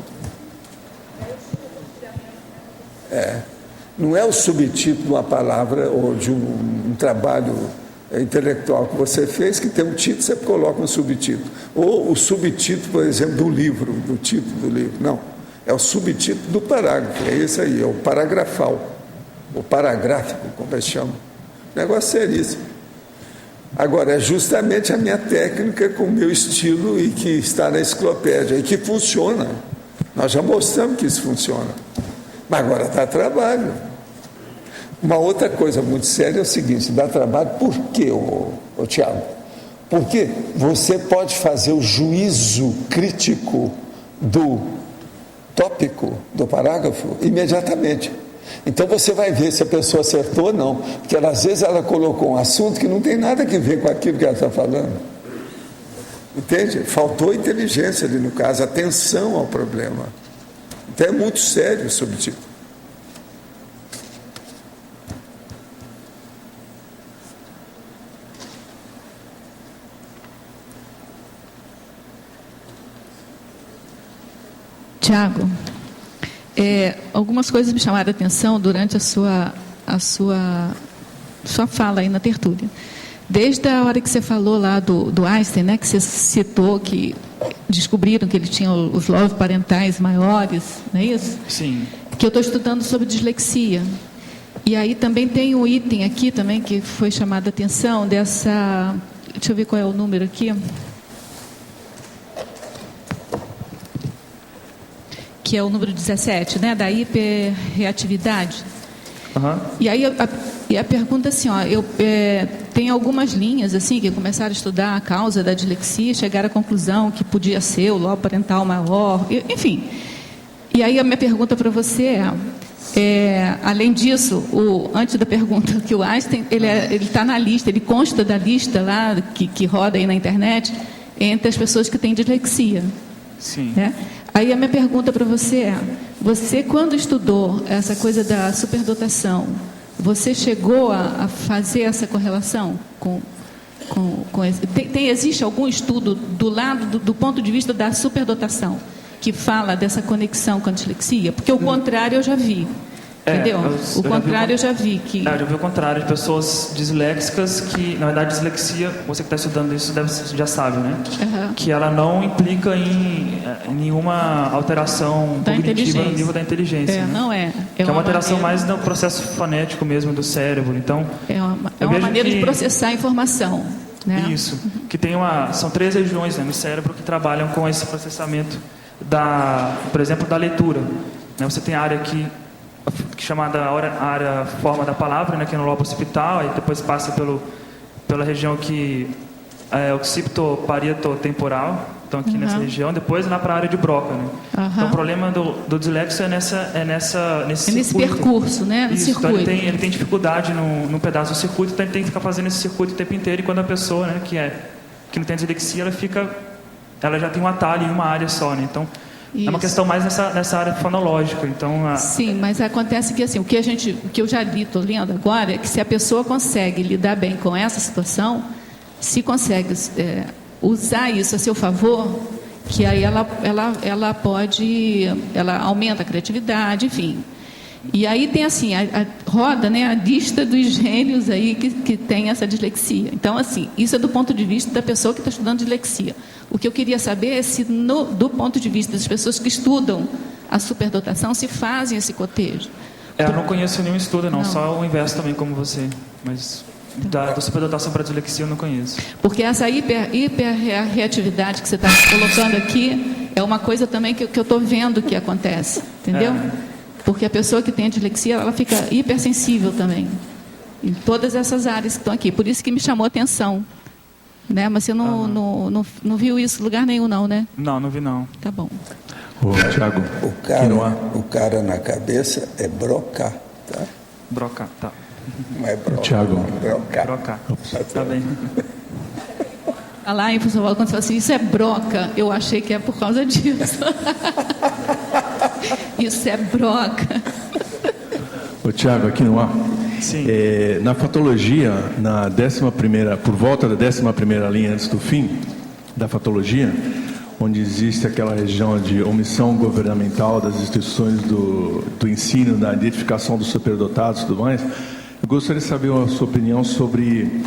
Não é o subtítulo de uma palavra ou de um trabalho intelectual que você fez, que tem um título, você coloca um subtítulo. Ou o subtítulo, por exemplo, do livro, do título do livro. Não, é o subtítulo do parágrafo, é esse aí, é o paragrafal, o paragráfico, como eles chamam. Negócio seríssimo. Agora, é justamente a minha técnica com o meu estilo e que está na enciclopédia, e que funciona. Nós já mostramos que isso funciona. Mas agora dá trabalho. Uma outra coisa muito séria é o seguinte, dá trabalho por quê, Tiago? Porque você pode fazer o juízo crítico do tópico, do parágrafo, imediatamente. Então você vai ver se a pessoa acertou ou não, porque às vezes ela colocou um assunto que não tem nada a ver com aquilo que ela está falando. Entende? Faltou inteligência ali no caso, atenção ao problema. Então é muito sério o subtítulo. Tiago, algumas coisas me chamaram a atenção durante a sua fala aí na tertúlia. Desde a hora que você falou lá do Einstein, né, que você citou que descobriram que ele tinha os lobos parentais maiores, não é isso? Sim. Que eu estou estudando sobre dislexia. E aí também tem um item aqui também que foi chamado a atenção dessa... Deixa eu ver qual é o número aqui. Que é o número 17, né, da hiperreatividade. Uhum. E aí a pergunta assim, ó, tem algumas linhas assim que começaram a estudar a causa da dislexia, chegaram à conclusão que podia ser o lobo parental maior, enfim. E aí a minha pergunta para você além disso, antes da pergunta, que o Einstein ele está na lista, ele consta da lista lá que roda aí na internet entre as pessoas que têm dislexia. Sim. Né? Aí a minha pergunta para você você quando estudou essa coisa da superdotação, você chegou a fazer essa correlação com existe algum estudo do ponto de vista da superdotação que fala dessa conexão com a dislexia? Porque o contrário eu já vi. Entendeu? O contrário eu já vi. Eu já vi o contrário, de pessoas disléxicas que, na verdade, dislexia, você que está estudando isso já sabe, né? Uhum. Que ela não implica em nenhuma alteração cognitiva no nível da inteligência. Né? Não é. Que é uma alteração mais no processo fonético mesmo do cérebro. Então, é uma maneira de processar a informação. Né? Isso. Que tem são 3 regiões, né, no cérebro que trabalham com esse processamento, por exemplo, da leitura. Né? Você tem a área chamada área forma da palavra, né, que é no lobo occipital, aí depois passa pela região que é occipito-parieto-temporal, então aqui nessa região, depois lá para a área de Broca, né? Então o problema do dislexo nesse percurso, né? No Isso, circuito. Então ele tem dificuldade num pedaço do circuito, então ele tem que ficar fazendo esse circuito o tempo inteiro, e quando a pessoa, né, que não tem dislexia, ela já tem um atalho em uma área só, né? Então isso. É uma questão mais nessa área fonológica. Então, sim, mas acontece que assim, o que eu já estou lendo agora é que se a pessoa consegue lidar bem com essa situação, se consegue usar isso a seu favor, que aí ela aumenta a criatividade, enfim. E aí tem assim, roda, né, a lista dos gênios aí que tem essa dislexia. Então, assim, isso é do ponto de vista da pessoa que está estudando dislexia. O que eu queria saber é se, do ponto de vista das pessoas que estudam a superdotação, se fazem esse cotejo. Eu não conheço nenhum estudo, não. Só o inverso também, como você. Mas da superdotação para dislexia eu não conheço. Porque essa hiperreatividade que você está colocando aqui é uma coisa também que eu estou vendo que acontece, entendeu? Porque a pessoa que tem a dislexia, ela fica hipersensível também. Em todas essas áreas que estão aqui. Por isso que me chamou a atenção. Né? Mas você não viu isso em lugar nenhum, não, né? Não vi, não. Tá bom. Tiago, o cara na cabeça é Broca, tá? Broca, tá. Não é Broca. Tiago. Broca. Tá bem. Lá em São Paulo, quando você fala assim, isso é broca, eu achei que é por causa disso. Isso é broca. Tiago, aqui no ar. Sim. Na fatologia, por volta da 11ª linha antes do fim da fatologia, onde existe aquela região de omissão governamental das instituições do ensino, da identificação dos superdotados e tudo mais, eu gostaria de saber a sua opinião sobre...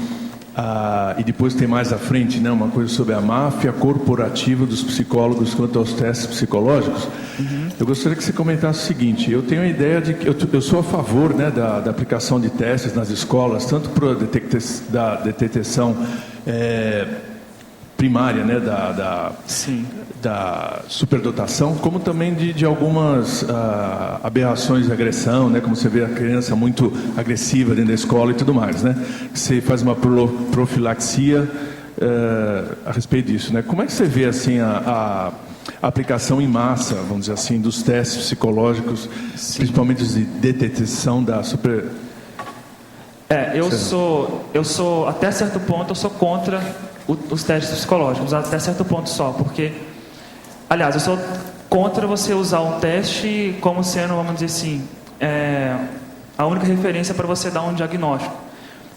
e depois tem mais à frente, né, uma coisa sobre a máfia corporativa dos psicólogos quanto aos testes psicológicos. Uhum. Eu gostaria que você comentasse o seguinte: eu tenho a ideia de que eu sou a favor, né, da aplicação de testes nas escolas, tanto para a detecção primária, né, da superdotação, como também de algumas aberrações de agressão, né, como você vê a criança muito agressiva dentro da escola e tudo mais, né? Você faz uma profilaxia a respeito disso, né? Como é que você vê assim aplicação em massa, vamos dizer assim, dos testes psicológicos, principalmente de detecção da super... Eu sou, até certo ponto, eu sou contra os testes psicológicos, até certo ponto só, porque, aliás, eu sou contra você usar um teste como sendo, vamos dizer assim, a única referência para você dar um diagnóstico.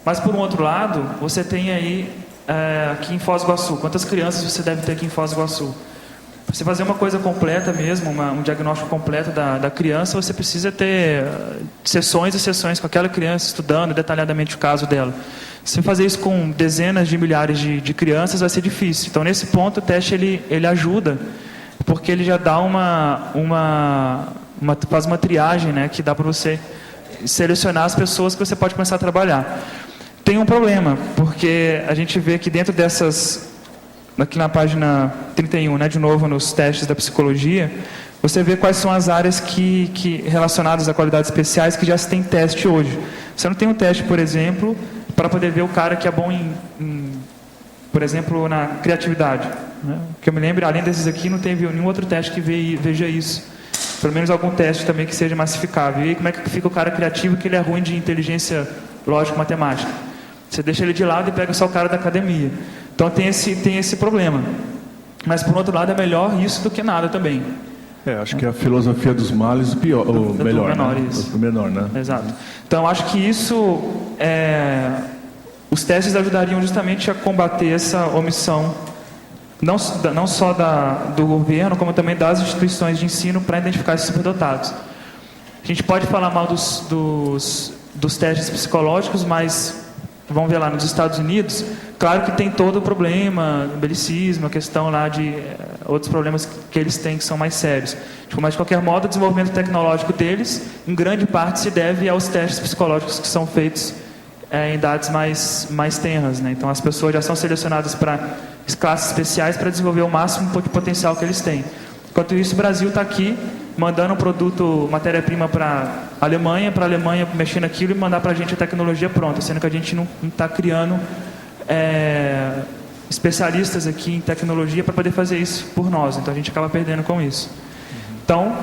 Mas, por um outro lado, você tem aí, aqui em Foz do Iguaçu, quantas crianças você deve ter aqui em Foz do Iguaçu? Para você fazer uma coisa completa mesmo, um diagnóstico completo da criança, você precisa ter sessões e sessões com aquela criança, estudando detalhadamente o caso dela. Se você fazer isso com dezenas de milhares de crianças, vai ser difícil. Então, nesse ponto, o teste ele ajuda, porque ele já dá faz uma triagem, né, que dá para você selecionar as pessoas que você pode começar a trabalhar. Tem um problema, porque a gente vê que dentro dessas, aqui na página 31, né, de novo nos testes da psicologia, você vê quais são as áreas que relacionadas a qualidades especiais que já se tem teste hoje. Você não tem um teste, por exemplo, para poder ver o cara que é bom por exemplo, na criatividade, né? Que eu me lembro, além desses aqui, não teve nenhum outro teste que veja isso. Pelo menos algum teste também que seja massificável. E aí, como é que fica o cara criativo que ele é ruim de inteligência lógico-matemática? Você deixa ele de lado e pega só o cara da academia. Então tem esse problema. Mas, por outro lado, é melhor isso do que nada também. Acho que é a filosofia dos males o melhor, menor, né? Isso. O menor, né? Exato. Então, acho que isso, os testes ajudariam justamente a combater essa omissão, não só do governo, como também das instituições de ensino para identificar esses superdotados. A gente pode falar mal dos testes psicológicos, mas vamos ver lá nos Estados Unidos, claro que tem todo o problema, o belicismo, a questão lá de outros problemas que eles têm que são mais sérios. Mas, de qualquer modo, o desenvolvimento tecnológico deles, em grande parte, se deve aos testes psicológicos que são feitos em idades mais tenras, né? Então, as pessoas já são selecionadas para classes especiais para desenvolver o máximo de potencial que eles têm. Enquanto isso, o Brasil está aqui mandando um produto, matéria-prima para a Alemanha mexer naquilo e mandar para a gente a tecnologia pronta, sendo que a gente não está criando especialistas aqui em tecnologia para poder fazer isso por nós. Então, a gente acaba perdendo com isso. Então,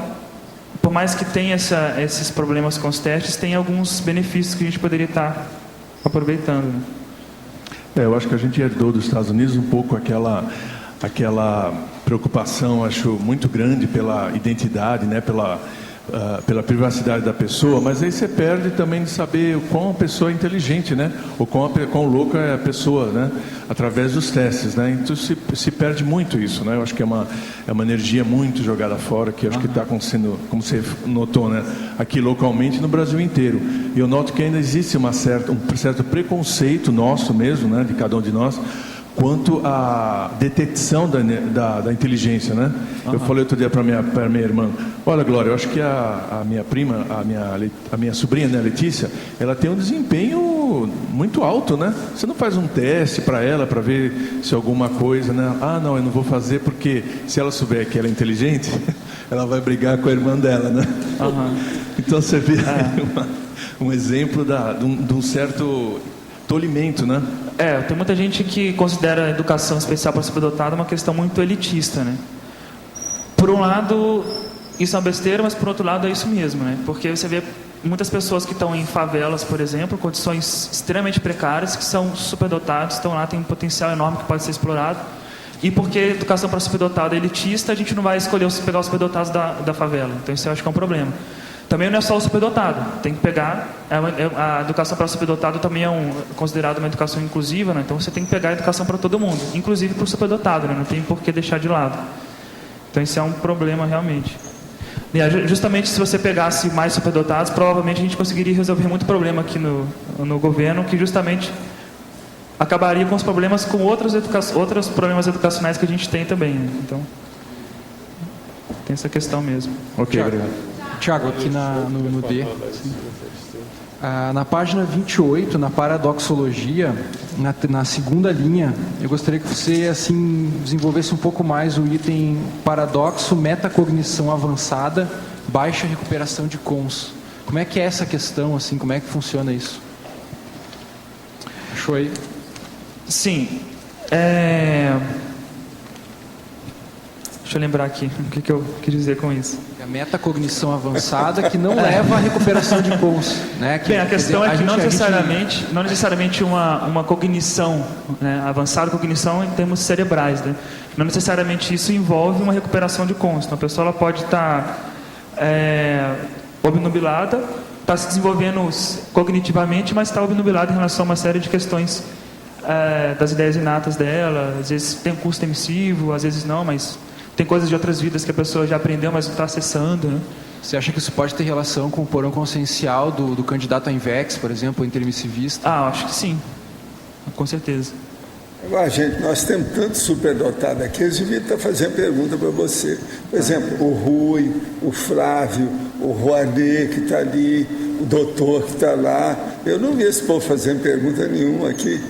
por mais que tenha esses problemas com os testes, tem alguns benefícios que a gente poderia estar aproveitando, né? Eu acho que a gente herdou dos Estados Unidos um pouco aquela preocupação, acho, muito grande pela identidade, né, pela privacidade da pessoa, mas aí você perde também de saber o quão a pessoa é inteligente, né, ou quão louca é a pessoa, né, através dos testes, né, então se perde muito isso, né, eu acho que é uma energia muito jogada fora, que eu acho que está acontecendo, como você notou, né, aqui localmente no Brasil inteiro, e eu noto que ainda existe um certo preconceito nosso mesmo, né, de cada um de nós, quanto à detecção da inteligência, né? Eu falei outro dia para minha irmã, olha, Glória, eu acho que a minha prima, a minha sobrinha, né, Letícia, ela tem um desempenho muito alto, né? Você não faz um teste para ela, para ver se alguma coisa, né? Ah, não, eu não vou fazer porque se ela souber que ela é inteligente, ela vai brigar com a irmã dela, né? Então você vê um exemplo de um certo tolimento, né? Tem muita gente que considera a educação especial para superdotado uma questão muito elitista, né? Por um lado, isso é uma besteira, mas por outro lado é isso mesmo, né? Porque você vê muitas pessoas que estão em favelas, por exemplo, condições extremamente precárias, que são superdotados, estão lá, tem um potencial enorme que pode ser explorado. E porque a educação para superdotado é elitista, a gente não vai escolher pegar os superdotados da favela. Então isso eu acho que é um problema. Também não é só o superdotado, tem que pegar, a educação para o superdotado também é considerada uma educação inclusiva, né? Então você tem que pegar a educação para todo mundo, inclusive para o superdotado, né? Não tem por que deixar de lado. Então isso é um problema realmente. E justamente se você pegasse mais superdotados, provavelmente a gente conseguiria resolver muito problema aqui no governo, que justamente acabaria com os problemas, com outros problemas educacionais que a gente tem também, né? Então tem essa questão mesmo. Ok, obrigado. Tiago, aqui no D, na página 28, na paradoxologia, na segunda linha, eu gostaria que você assim desenvolvesse um pouco mais o item paradoxo, metacognição avançada, baixa recuperação de cons. Como é que é essa questão, assim, como é que funciona isso? Achou aí? Sim. Deixa eu lembrar aqui o que eu quis dizer com isso. A metacognição avançada que não leva à recuperação de consciência. Né? Bem, a questão é que não necessariamente uma cognição, né? Avançada cognição em termos cerebrais. Né? Não necessariamente isso envolve uma recuperação de consciência. Então, a pessoa ela pode estar obnubilada, está se desenvolvendo cognitivamente, mas está obnubilada em relação a uma série de questões das ideias inatas dela. Às vezes tem um curso emissivo, às vezes não, mas tem coisas de outras vidas que a pessoa já aprendeu, mas não está acessando. Né? Você acha que isso pode ter relação com o porão consciencial do candidato a INVEX, por exemplo, intermissivista? Acho que sim, com certeza. Agora, gente, nós temos tanto superdotado aqui, eles deviam estar fazendo pergunta para você. Por exemplo, o Rui, o Flávio, o Rouanet que está ali, o doutor que está lá. Eu não vi esse povo fazendo pergunta nenhuma aqui.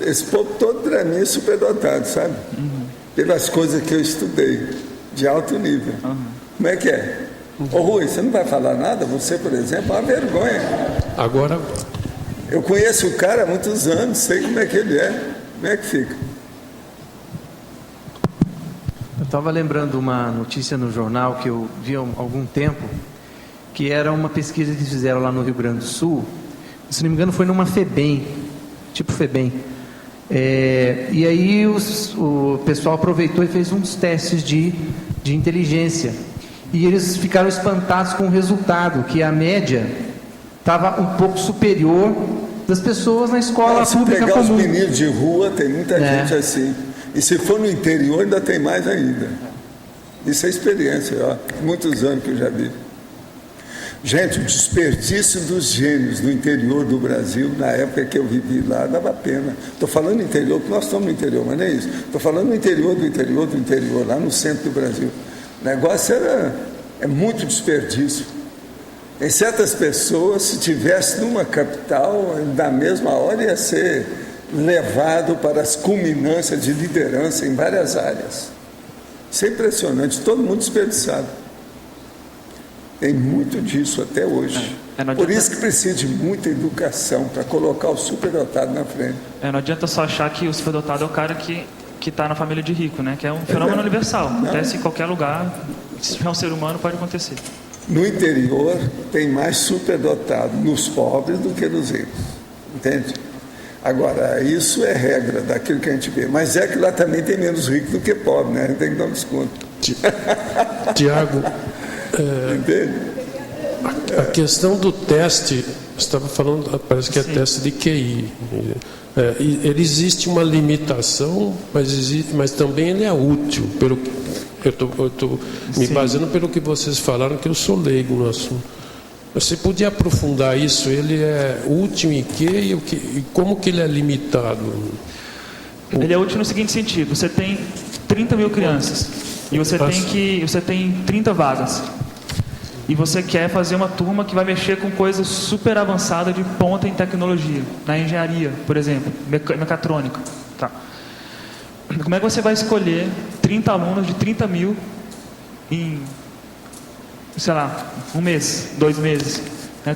Esse povo todo, para mim, é superdotado, sabe? Pelas coisas que eu estudei, de alto nível. Como é que é? Ô Rui, você não vai falar nada? Você, por exemplo, é uma vergonha. Agora... Eu conheço o cara há muitos anos, sei como é que ele é. Como é que fica? Eu estava lembrando uma notícia no jornal que eu vi há algum tempo, que era uma pesquisa que fizeram lá no Rio Grande do Sul, se não me engano foi numa FEBEM, tipo FEBEM. E aí o pessoal aproveitou e fez uns testes de inteligência. E eles ficaram espantados com o resultado, que a média estava um pouco superior das pessoas na escola pública pegar comum. Os meninos de rua, tem muita gente assim. E se for no interior, ainda tem mais ainda. Isso é experiência, ó. Muitos anos que eu já vi. Gente, o desperdício dos gênios no interior do Brasil, na época que eu vivi lá, dava pena. Estou falando no interior, porque nós estamos no interior, mas não é isso. Estou falando no interior do interior do interior, lá no centro do Brasil. O negócio é muito desperdício. Tem certas pessoas, se tivesse numa capital, na mesma hora ia ser levado para as culminâncias de liderança em várias áreas. Isso é impressionante, todo mundo desperdiçado. Tem muito disso até hoje. Por isso que precisa de muita educação para colocar o superdotado na frente. Não adianta só achar que o superdotado é o cara que está na família de rico, né? Que é um fenômeno universal. Acontece em qualquer lugar. Se tiver um ser humano, pode acontecer. No interior, tem mais superdotado nos pobres do que nos ricos. Entende? Agora, isso é regra daquilo que a gente vê. Mas é que lá também tem menos rico do que pobre, né? A gente tem que dar um desconto. Tiago, entende? A questão do teste, você estava falando, parece que é teste de QI. Ele existe uma limitação, mas também ele é útil. Eu estou me baseando pelo que vocês falaram, que eu sou leigo no assunto. Você podia aprofundar isso? Ele é útil em quê e como que ele é limitado? Ele é útil no seguinte sentido: você tem 30 mil crianças e você tem 30 vagas. E você quer fazer uma turma que vai mexer com coisas super avançadas de ponta em tecnologia, na engenharia, por exemplo, mecatrônica. Tá. Como é que você vai escolher 30 alunos de 30 mil em, sei lá, um mês, 2 meses?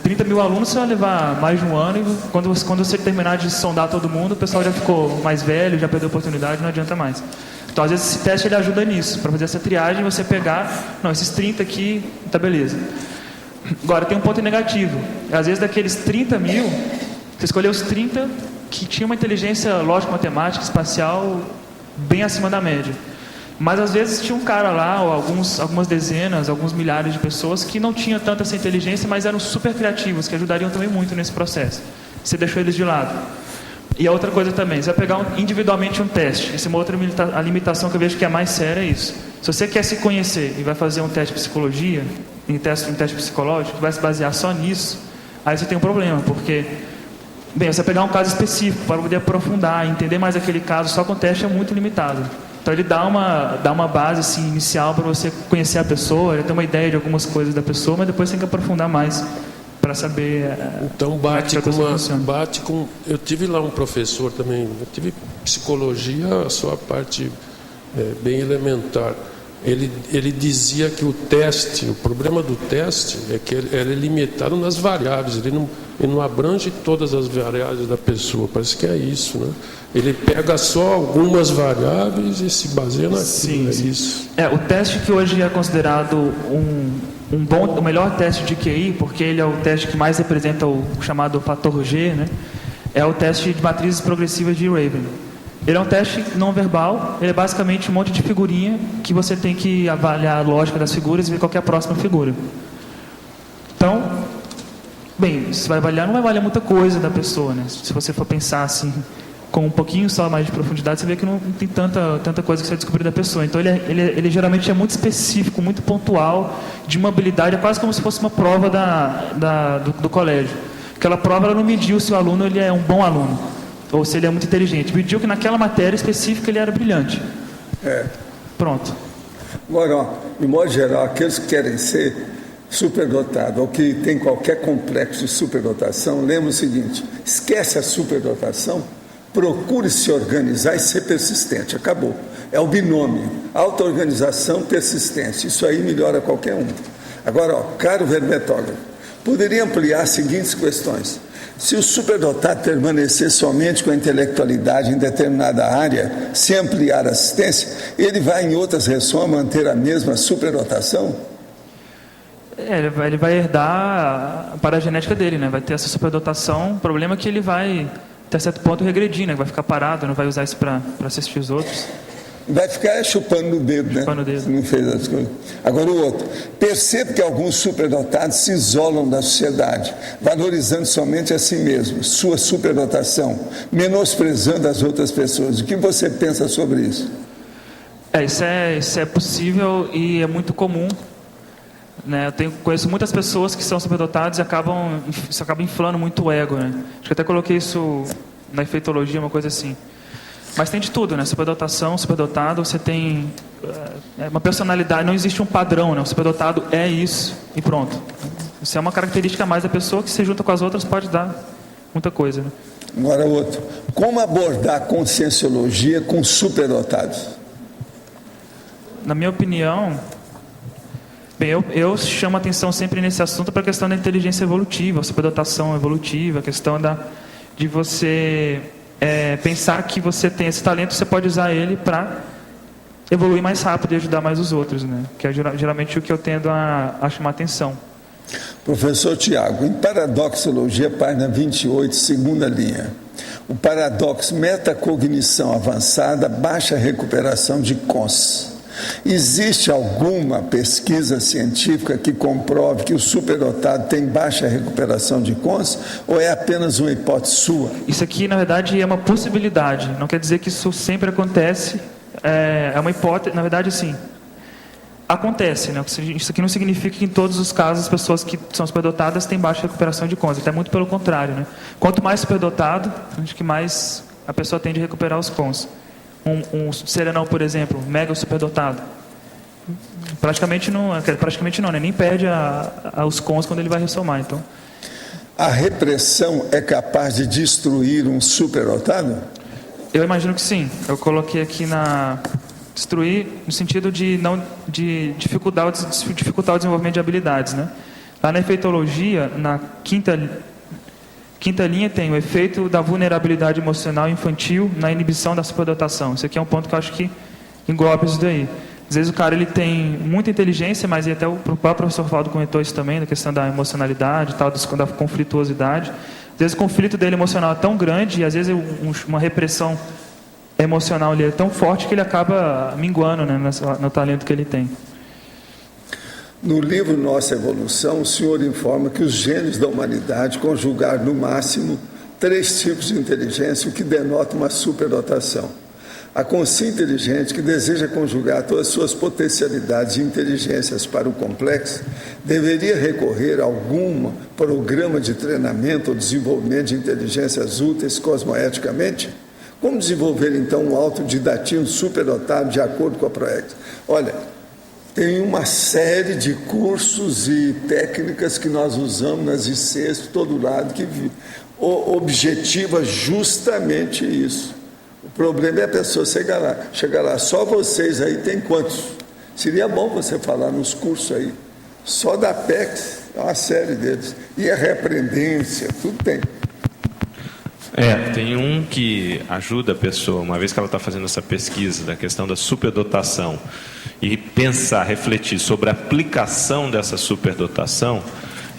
30 mil alunos você vai levar mais de um ano, e quando você terminar de sondar todo mundo, o pessoal já ficou mais velho, já perdeu oportunidade, não adianta mais. Então, às vezes, esse teste ele ajuda nisso, para fazer essa triagem, você pegar, não, esses 30 aqui, tá beleza. Agora, tem um ponto negativo. Às vezes, daqueles 30 mil, você escolheu os 30 que tinham uma inteligência lógico-matemática, espacial, bem acima da média. Mas, às vezes, tinha um cara lá, ou algumas dezenas, alguns milhares de pessoas que não tinham tanta essa inteligência, mas eram super criativos, que ajudariam também muito nesse processo. Você deixou eles de lado. E a outra coisa também, você vai pegar individualmente um teste. Essa é uma outra limitação que eu vejo que é mais séria, é isso. Se você quer se conhecer e vai fazer um teste de psicologia, um teste psicológico, que vai se basear só nisso, aí você tem um problema, porque, bem, você vai pegar um caso específico para poder aprofundar, entender mais aquele caso, só com o teste é muito limitado. Então ele dá uma base assim, inicial para você conhecer a pessoa, ele tem uma ideia de algumas coisas da pessoa, mas depois tem que aprofundar mais para saber. Então bate com. Eu tive lá um professor também, eu tive psicologia, só a parte bem elementar. ele dizia que o problema do teste é que ele é limitado nas variáveis, ele não abrange todas as variáveis da pessoa, parece que é isso, né? Ele pega só algumas variáveis e se baseia naquilo. Sim, isso. O teste que hoje é considerado o melhor teste de QI, porque ele é o teste que mais representa o chamado fator G, né? É o teste de matrizes progressivas de Raven. Ele é um teste não verbal, ele é basicamente um monte de figurinha que você tem que avaliar a lógica das figuras e ver qual que é a próxima figura. Então, bem, se vai avaliar, não vai avaliar muita coisa da pessoa, né? Se você for pensar assim, com um pouquinho só mais de profundidade, você vê que não tem tanta coisa que você vai descobrir da pessoa. Então, ele geralmente é muito específico, muito pontual, de uma habilidade, é quase como se fosse uma prova do colégio. Aquela prova ela não mediu se o aluno ele é um bom aluno, ou se ele é muito inteligente. Mediu que naquela matéria específica ele era brilhante. Pronto. Agora, de modo geral, aqueles que querem ser superdotados ou que tem qualquer complexo de superdotação, lembra o seguinte: esquece a superdotação, procure se organizar e ser persistente. Acabou. É o binômio. Auto-organização, persistência. Isso aí melhora qualquer um. Agora, caro verbetógrafo, poderia ampliar as seguintes questões. Se o superdotado permanecer somente com a intelectualidade em determinada área, sem ampliar a assistência, ele vai em outras regiões manter a mesma superdotação? Ele vai herdar a paragenética dele, né? Vai ter essa superdotação. O problema é que ele vai, até certo ponto, regredir, né? Vai ficar parado, não vai usar isso para assistir os outros. Vai ficar chupando o dedo, né? Chupando o dedo. Não fez as coisas. Agora o outro. Percebo que alguns superdotados se isolam da sociedade, valorizando somente a si mesmos, sua superdotação, menosprezando as outras pessoas. O que você pensa sobre isso? Isso é possível e é muito comum. Né? Conheço muitas pessoas que são superdotadas e acabam inflando muito o ego. Né? Acho que até coloquei isso na efeitologia, uma coisa assim. Mas tem de tudo, né? Superdotação, superdotado, você tem uma personalidade, não existe um padrão, né? O superdotado é isso e pronto. Isso é uma característica a mais da pessoa que se junta com as outras pode dar muita coisa. Né? Agora outro. Como abordar a conscienciologia com superdotados? Na minha opinião, bem, eu chamo a atenção sempre nesse assunto para a questão da inteligência evolutiva, a superdotação evolutiva, a questão de você... pensar que você tem esse talento, você pode usar ele para evoluir mais rápido e ajudar mais os outros, né? Que é geralmente o que eu tendo a chamar atenção. Professor Tiago, em Paradoxologia, página 28, segunda linha, o paradoxo metacognição avançada, baixa recuperação de cons. Existe alguma pesquisa científica que comprove que o superdotado tem baixa recuperação de cons ou é apenas uma hipótese sua? Isso aqui, na verdade, é uma possibilidade. Não quer dizer que isso sempre acontece. É uma hipótese, na verdade, sim. Acontece, né? Isso aqui não significa que em todos os casos as pessoas que são superdotadas têm baixa recuperação de cons. Até muito pelo contrário, né? Quanto mais superdotado, acho que mais a pessoa tende a recuperar os cons. Um serenão, por exemplo, mega superdotado, praticamente não, né? Nem perde os cons quando ele vai ressomar. Então, a repressão é capaz de destruir um superdotado? Eu imagino que sim. Eu coloquei aqui destruir no sentido de dificultar o desenvolvimento de habilidades, né? Lá na efeitologia, na quinta linha tem o efeito da vulnerabilidade emocional infantil na inibição da superdotação. Isso aqui é um ponto que eu acho que engloba isso daí. Às vezes o cara ele tem muita inteligência, mas até o próprio professor Valdo comentou isso também, na questão da emocionalidade, tal, da conflituosidade. Às vezes o conflito dele emocional é tão grande e às vezes uma repressão emocional ali é tão forte que ele acaba minguando, né, no talento que ele tem. No livro Nossa Evolução, o senhor informa que os gênios da humanidade conjugaram no máximo 3 tipos de inteligência, o que denota uma superdotação. A consciência inteligente, que deseja conjugar todas as suas potencialidades e inteligências para o complexo, deveria recorrer a algum programa de treinamento ou desenvolvimento de inteligências úteis cosmoeticamente? Como desenvolver, então, um autodidatismo superdotado de acordo com a ProEx? Olha, tem uma série de cursos e técnicas que nós usamos nas ICs de todo lado que objetiva justamente isso. O problema é a pessoa chegar lá. Só vocês aí tem quantos? Seria bom você falar nos cursos aí. Só da PEX, é uma série deles. E a repreendência, tudo tem. Tem um que ajuda a pessoa, uma vez que ela está fazendo essa pesquisa da questão da superdotação, e pensar, refletir sobre a aplicação dessa superdotação,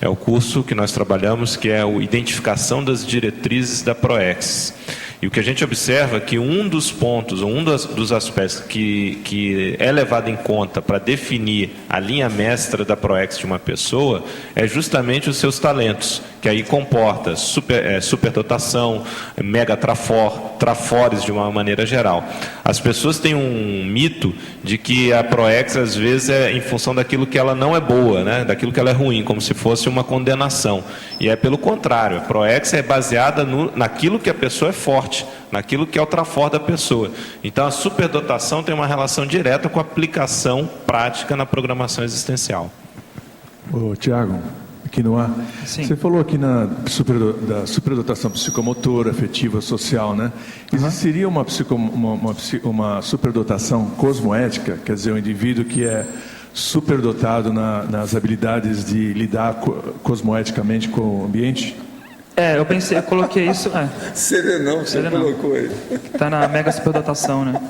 é o curso que nós trabalhamos, que é a Identificação das Diretrizes da PROEX. E o que a gente observa é que um dos pontos, dos aspectos que é levado em conta para definir a linha mestra da PROEX de uma pessoa é justamente os seus talentos, que aí comporta superdotação, mega trafores de uma maneira geral. As pessoas têm um mito de que a PROEX às vezes é em função daquilo que ela não é boa, né? Daquilo que ela é ruim, como se fosse uma condenação. E é pelo contrário, a PROEX é baseada naquilo que a pessoa é forte, naquilo que é o trafor da pessoa. Então a superdotação tem uma relação direta com a aplicação prática na programação existencial. Ô, Tiago, aqui no ar, você falou aqui da superdotação psicomotora, afetiva, social, né? Existiria uma superdotação cosmoética, quer dizer, um indivíduo que é superdotado nas habilidades de lidar cosmoeticamente com o ambiente? Eu coloquei isso. Serenão, você colocou aí. Está na mega superdotação, né?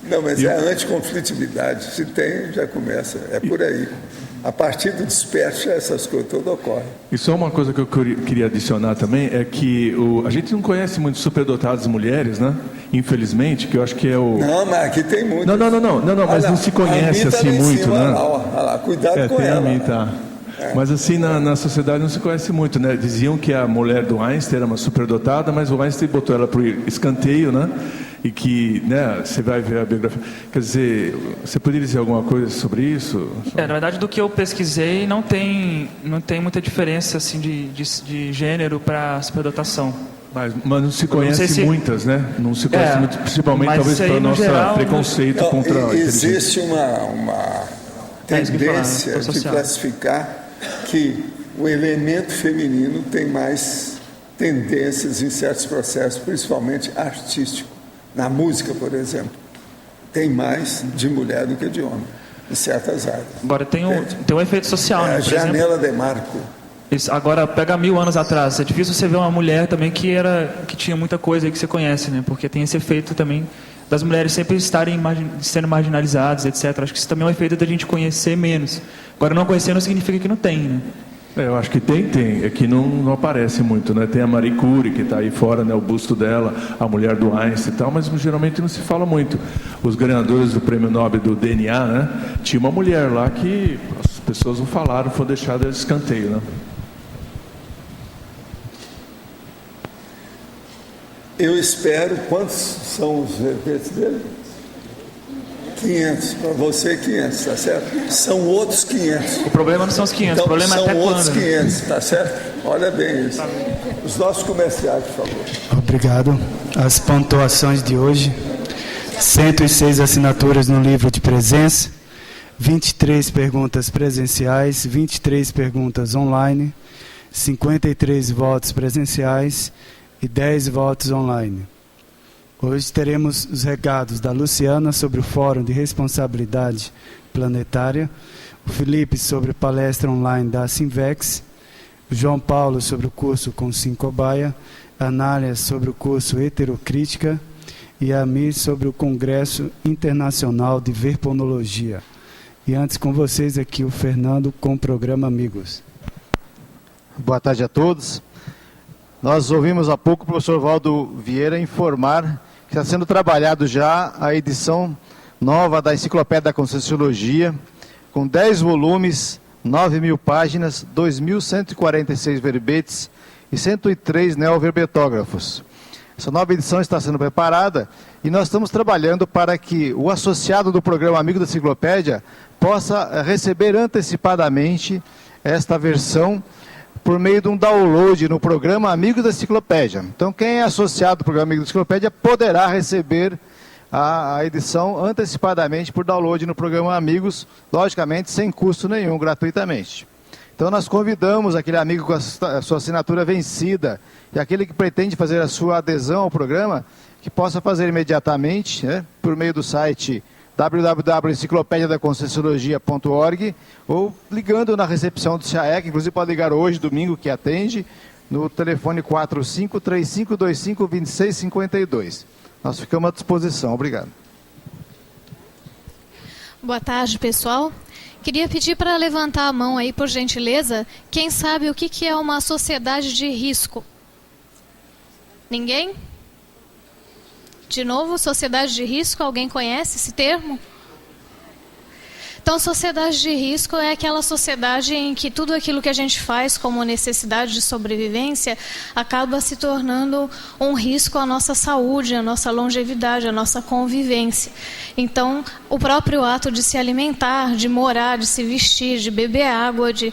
Não, mas é a anticonflitividade. Se tem, já começa. É por aí. A partir do desperto, essas coisas todas ocorrem. E só uma coisa que eu queria adicionar também é que a gente não conhece muito superdotadas mulheres, né? Infelizmente, que eu acho que é o... Não, mas aqui tem muito. Não, mas não se conhece assim muito, né? Olha lá, cuidado com ela. Tem a Mita. Mas assim, na sociedade não se conhece muito, né? Diziam que a mulher do Einstein era uma superdotada, mas o Einstein botou ela para o escanteio, né? E que, né, você vai ver a biografia. Quer dizer, você poderia dizer alguma coisa sobre isso? Na verdade, do que eu pesquisei, não tem muita diferença assim, de gênero para superdotação. Mas não se conhece muitas, né? Não se conhece muito, principalmente talvez para nosso preconceito contra a existe uma tendência de classificar que o elemento feminino tem mais tendências em certos processos, principalmente artístico. Na música, por exemplo, tem mais de mulher do que de homem, em certas áreas. Agora, tem um efeito social, né? A janela de Marco. Isso, agora, pega 1000 anos atrás. É difícil você ver uma mulher também que tinha muita coisa aí que você conhece, né? Porque tem esse efeito também das mulheres sempre estarem sendo marginalizadas, etc. Acho que isso também é um efeito da gente conhecer menos. Agora, não conhecer não significa que não tem, né? Eu acho que tem. É que não aparece muito, né? Tem a Marie Curie, que está aí fora, né? O busto dela, a mulher do Einstein e tal, mas geralmente não se fala muito. Os ganhadores do Prêmio Nobel do DNA, né? Tinha uma mulher lá que as pessoas não falaram, foi deixada de escanteio, né? Eu espero, quantos são os verbetes dele? 500, para você 500, tá certo? São outros 500. O problema não são os 500, então, o problema é até quando. São outros 500, tá certo? Olha bem isso. Os nossos comerciais, por favor. Obrigado. As pontuações de hoje: 106 assinaturas no livro de presença, 23 perguntas presenciais, 23 perguntas online, 53 votos presenciais e 10 votos online. Hoje teremos os recados da Luciana sobre o Fórum de Responsabilidade Planetária, o Felipe sobre palestra online da Simvex, o João Paulo sobre o curso com Sincobaia, a Anália sobre o curso Heterocrítica e a Amir sobre o Congresso Internacional de Verponologia. E antes com vocês aqui o Fernando com o programa Amigos. Boa tarde a todos. Nós ouvimos há pouco o professor Valdo Vieira informar que está sendo trabalhado já a edição nova da Enciclopédia da Conscienciologia, com 10 volumes, 9.000 páginas, 2.146 verbetes e 103 neoverbetógrafos. Essa nova edição está sendo preparada e nós estamos trabalhando para que o associado do programa Amigo da Enciclopédia possa receber antecipadamente esta versão por meio de um download no programa Amigo da Enciclopédia. Então, quem é associado ao programa Amigo da Enciclopédia poderá receber a edição antecipadamente por download no programa Amigos, logicamente sem custo nenhum, gratuitamente. Então, nós convidamos aquele amigo com a sua assinatura vencida e aquele que pretende fazer a sua adesão ao programa, que possa fazer imediatamente, né, por meio do site www.enciclopediadaconscienciologia.org ou ligando na recepção do SEAEC, inclusive pode ligar hoje, domingo, que atende, no telefone 45-3525-2652. Nós ficamos à disposição. Obrigado. Boa tarde, pessoal. Queria pedir para levantar a mão aí, por gentileza, quem sabe o que é uma sociedade de risco? Ninguém? De novo, sociedade de risco, alguém conhece esse termo? Então, sociedade de risco é aquela sociedade em que tudo aquilo que a gente faz como necessidade de sobrevivência acaba se tornando um risco à nossa saúde, à nossa longevidade, à nossa convivência. Então, o próprio ato de se alimentar, de morar, de se vestir, de beber água, de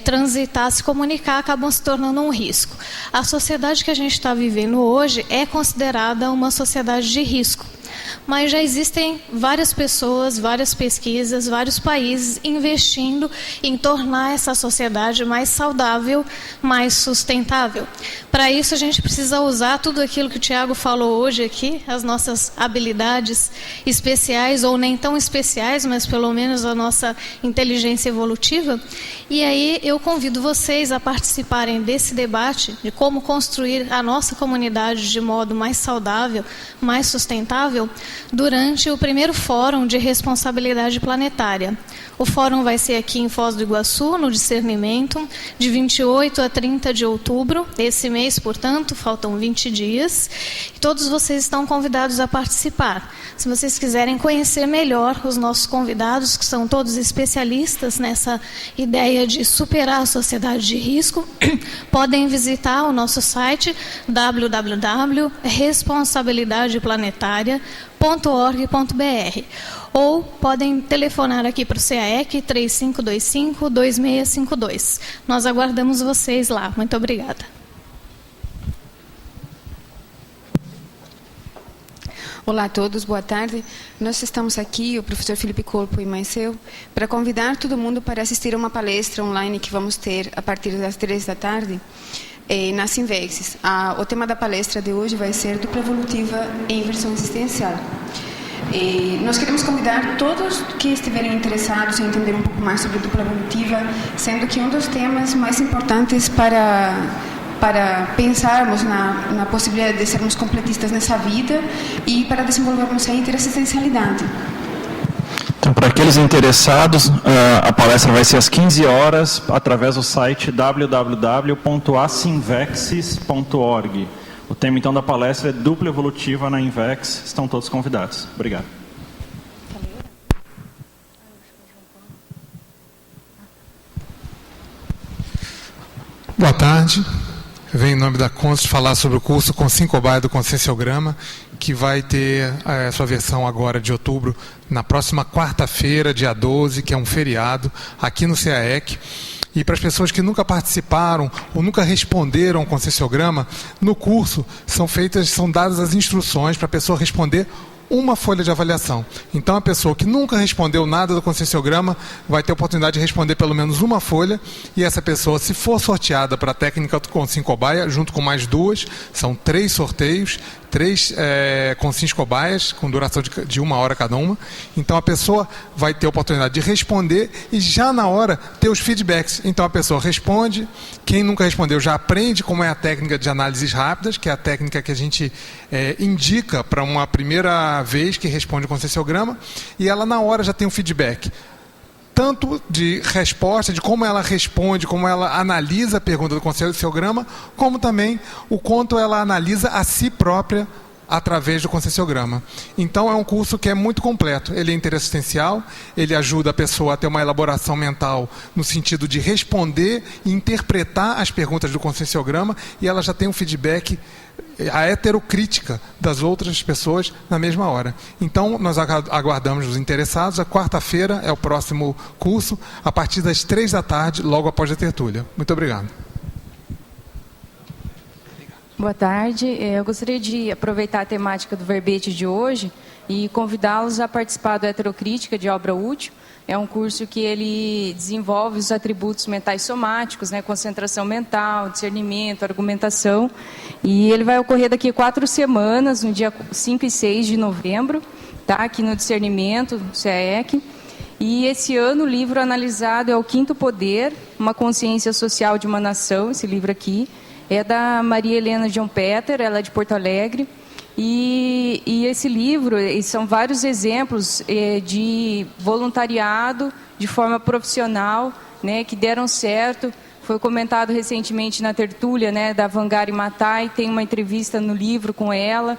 transitar, se comunicar, acabam se tornando um risco. A sociedade que a gente está vivendo hoje é considerada uma sociedade de risco. Mas já existem várias pessoas, várias pesquisas, vários países investindo em tornar essa sociedade mais saudável, mais sustentável. Para isso, a gente precisa usar tudo aquilo que o Tiago falou hoje aqui, as nossas habilidades especiais, ou nem tão especiais, mas pelo menos a nossa inteligência evolutiva. E aí eu convido vocês a participarem desse debate de como construir a nossa comunidade de modo mais saudável, mais sustentável, durante o primeiro Fórum de Responsabilidade Planetária. O fórum vai ser aqui em Foz do Iguaçu, no Discernimento, de 28 a 30 de outubro. Esse mês, portanto, faltam 20 dias. E todos vocês estão convidados a participar. Se vocês quiserem conhecer melhor os nossos convidados, que são todos especialistas nessa ideia de superar a sociedade de risco, podem visitar o nosso site www.responsabilidadeplanetaria.org.br ou podem telefonar aqui para o SEAEC 3525-2652. Nós aguardamos vocês lá. Muito obrigada. Olá a todos, boa tarde. Nós estamos aqui, o professor Felipe Corpo e mais eu, para convidar todo mundo para assistir a uma palestra online que vamos ter a partir das 3 da tarde na Sinvex. O tema da palestra de hoje vai ser dupla evolutiva em inversão existencial. Nós queremos convidar todos que estiverem interessados em entender um pouco mais sobre dupla evolutiva, sendo que um dos temas mais importantes para pensarmos na possibilidade de sermos completistas nessa vida e para desenvolvermos a interassistencialidade. Então, para aqueles interessados, a palestra vai ser às 15 horas através do site www.asinvexis.org. O tema, então, da palestra é dupla evolutiva na Invex. Estão todos convidados. Obrigado. Boa tarde. Eu venho em nome da Consciência falar sobre o curso Consciência do Conscienciograma, que vai ter a sua versão agora de outubro, na próxima quarta-feira, dia 12, que é um feriado, aqui no SEAEC. E para as pessoas que nunca participaram ou nunca responderam ao conscienciograma, no curso são dadas as instruções para a pessoa responder uma folha de avaliação. Então, a pessoa que nunca respondeu nada do conscienciograma vai ter a oportunidade de responder pelo menos uma folha, e essa pessoa, se for sorteada para a técnica do Consciência Cobaia, junto com mais 2, são 3 sorteios, 3 consciências cobaias, com duração de 1 hora cada uma. Então, a pessoa vai ter a oportunidade de responder e já na hora ter os feedbacks. Então, a pessoa responde, quem nunca respondeu já aprende como é a técnica de análises rápidas, que é a técnica que a gente indica para uma primeira vez que responde o conscienciograma, e ela na hora já tem um feedback, tanto de resposta, de como ela responde, como ela analisa a pergunta do conscienciograma, como também o quanto ela analisa a si própria através do conscienciograma. Então, é um curso que é muito completo. Ele é interassistencial, ele ajuda a pessoa a ter uma elaboração mental no sentido de responder e interpretar as perguntas do conscienciograma, e ela já tem um feedback, a heterocrítica das outras pessoas na mesma hora. Então, nós aguardamos os interessados. A quarta-feira é o próximo curso, a partir das 3 da tarde, logo após a tertúlia. Muito obrigado. Boa tarde. Eu gostaria de aproveitar a temática do verbete de hoje e convidá-los a participar do Heterocrítica de Obra Útil, É um curso que ele desenvolve os atributos mentais somáticos, né, concentração mental, discernimento, argumentação. E ele vai ocorrer daqui a 4 semanas, no dia 5 e 6 de novembro, tá, aqui no Discernimento, no CAEC. E esse ano o livro analisado é O Quinto Poder, uma consciência social de uma nação. Esse livro aqui é da Maria Helena John Peter, ela é de Porto Alegre. E esse livro, são vários exemplos de voluntariado de forma profissional, né, que deram certo. Foi comentado recentemente na tertúlia, né, da Wangari Maathai, tem uma entrevista no livro com ela,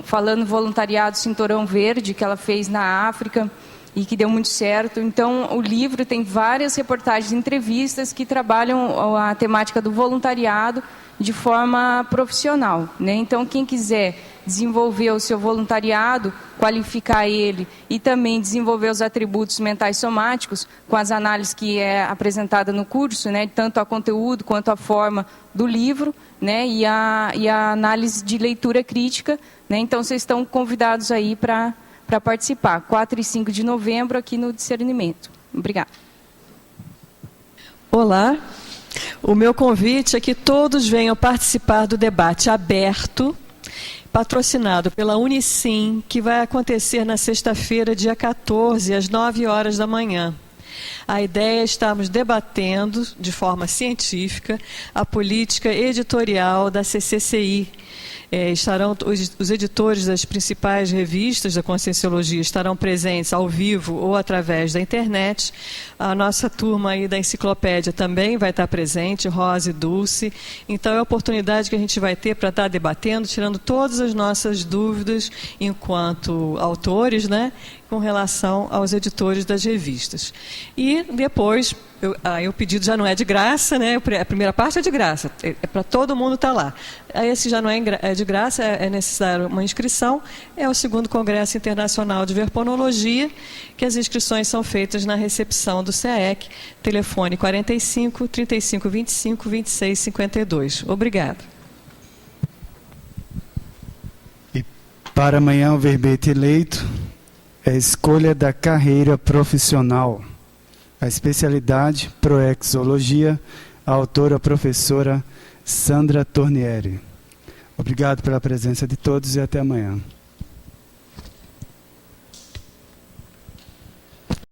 falando voluntariado Cinturão Verde, que ela fez na África e que deu muito certo. Então, o livro tem várias reportagens e entrevistas que trabalham a temática do voluntariado de forma profissional, né? Então, quem quiser desenvolver o seu voluntariado, qualificar ele e também desenvolver os atributos mentais somáticos com as análises que é apresentada no curso, né? Tanto a conteúdo quanto a forma do livro, né? E a análise de leitura crítica, né? Então, vocês estão convidados aí para participar, 4 e 5 de novembro aqui no Discernimento. Obrigada. Olá. O meu convite é que todos venham participar do debate aberto, patrocinado pela Unicim, que vai acontecer na sexta-feira, dia 14, às 9 horas da manhã. A ideia é estarmos debatendo, de forma científica, a política editorial da CCCI. Estarão os editores das principais revistas da Conscienciologia estarão presentes ao vivo ou através da internet. A nossa turma aí da enciclopédia também vai estar presente, Rosa e Dulce. Então é a oportunidade que a gente vai ter para estar debatendo, tirando todas as nossas dúvidas enquanto autores, né, com relação aos editores das revistas. E depois, o pedido já não é de graça, né? A primeira parte é de graça, é para todo mundo estar lá. Esse já não é de graça, é necessário uma inscrição. É o 2º Congresso Internacional de Verponologia, que as inscrições são feitas na recepção do CAEC, telefone 45 35 25 26 52. Obrigada. E para amanhã o verbete eleito é a escolha da carreira profissional. A especialidade Proexologia, a autora professora Sandra Tornieri. Obrigado pela presença de todos e até amanhã.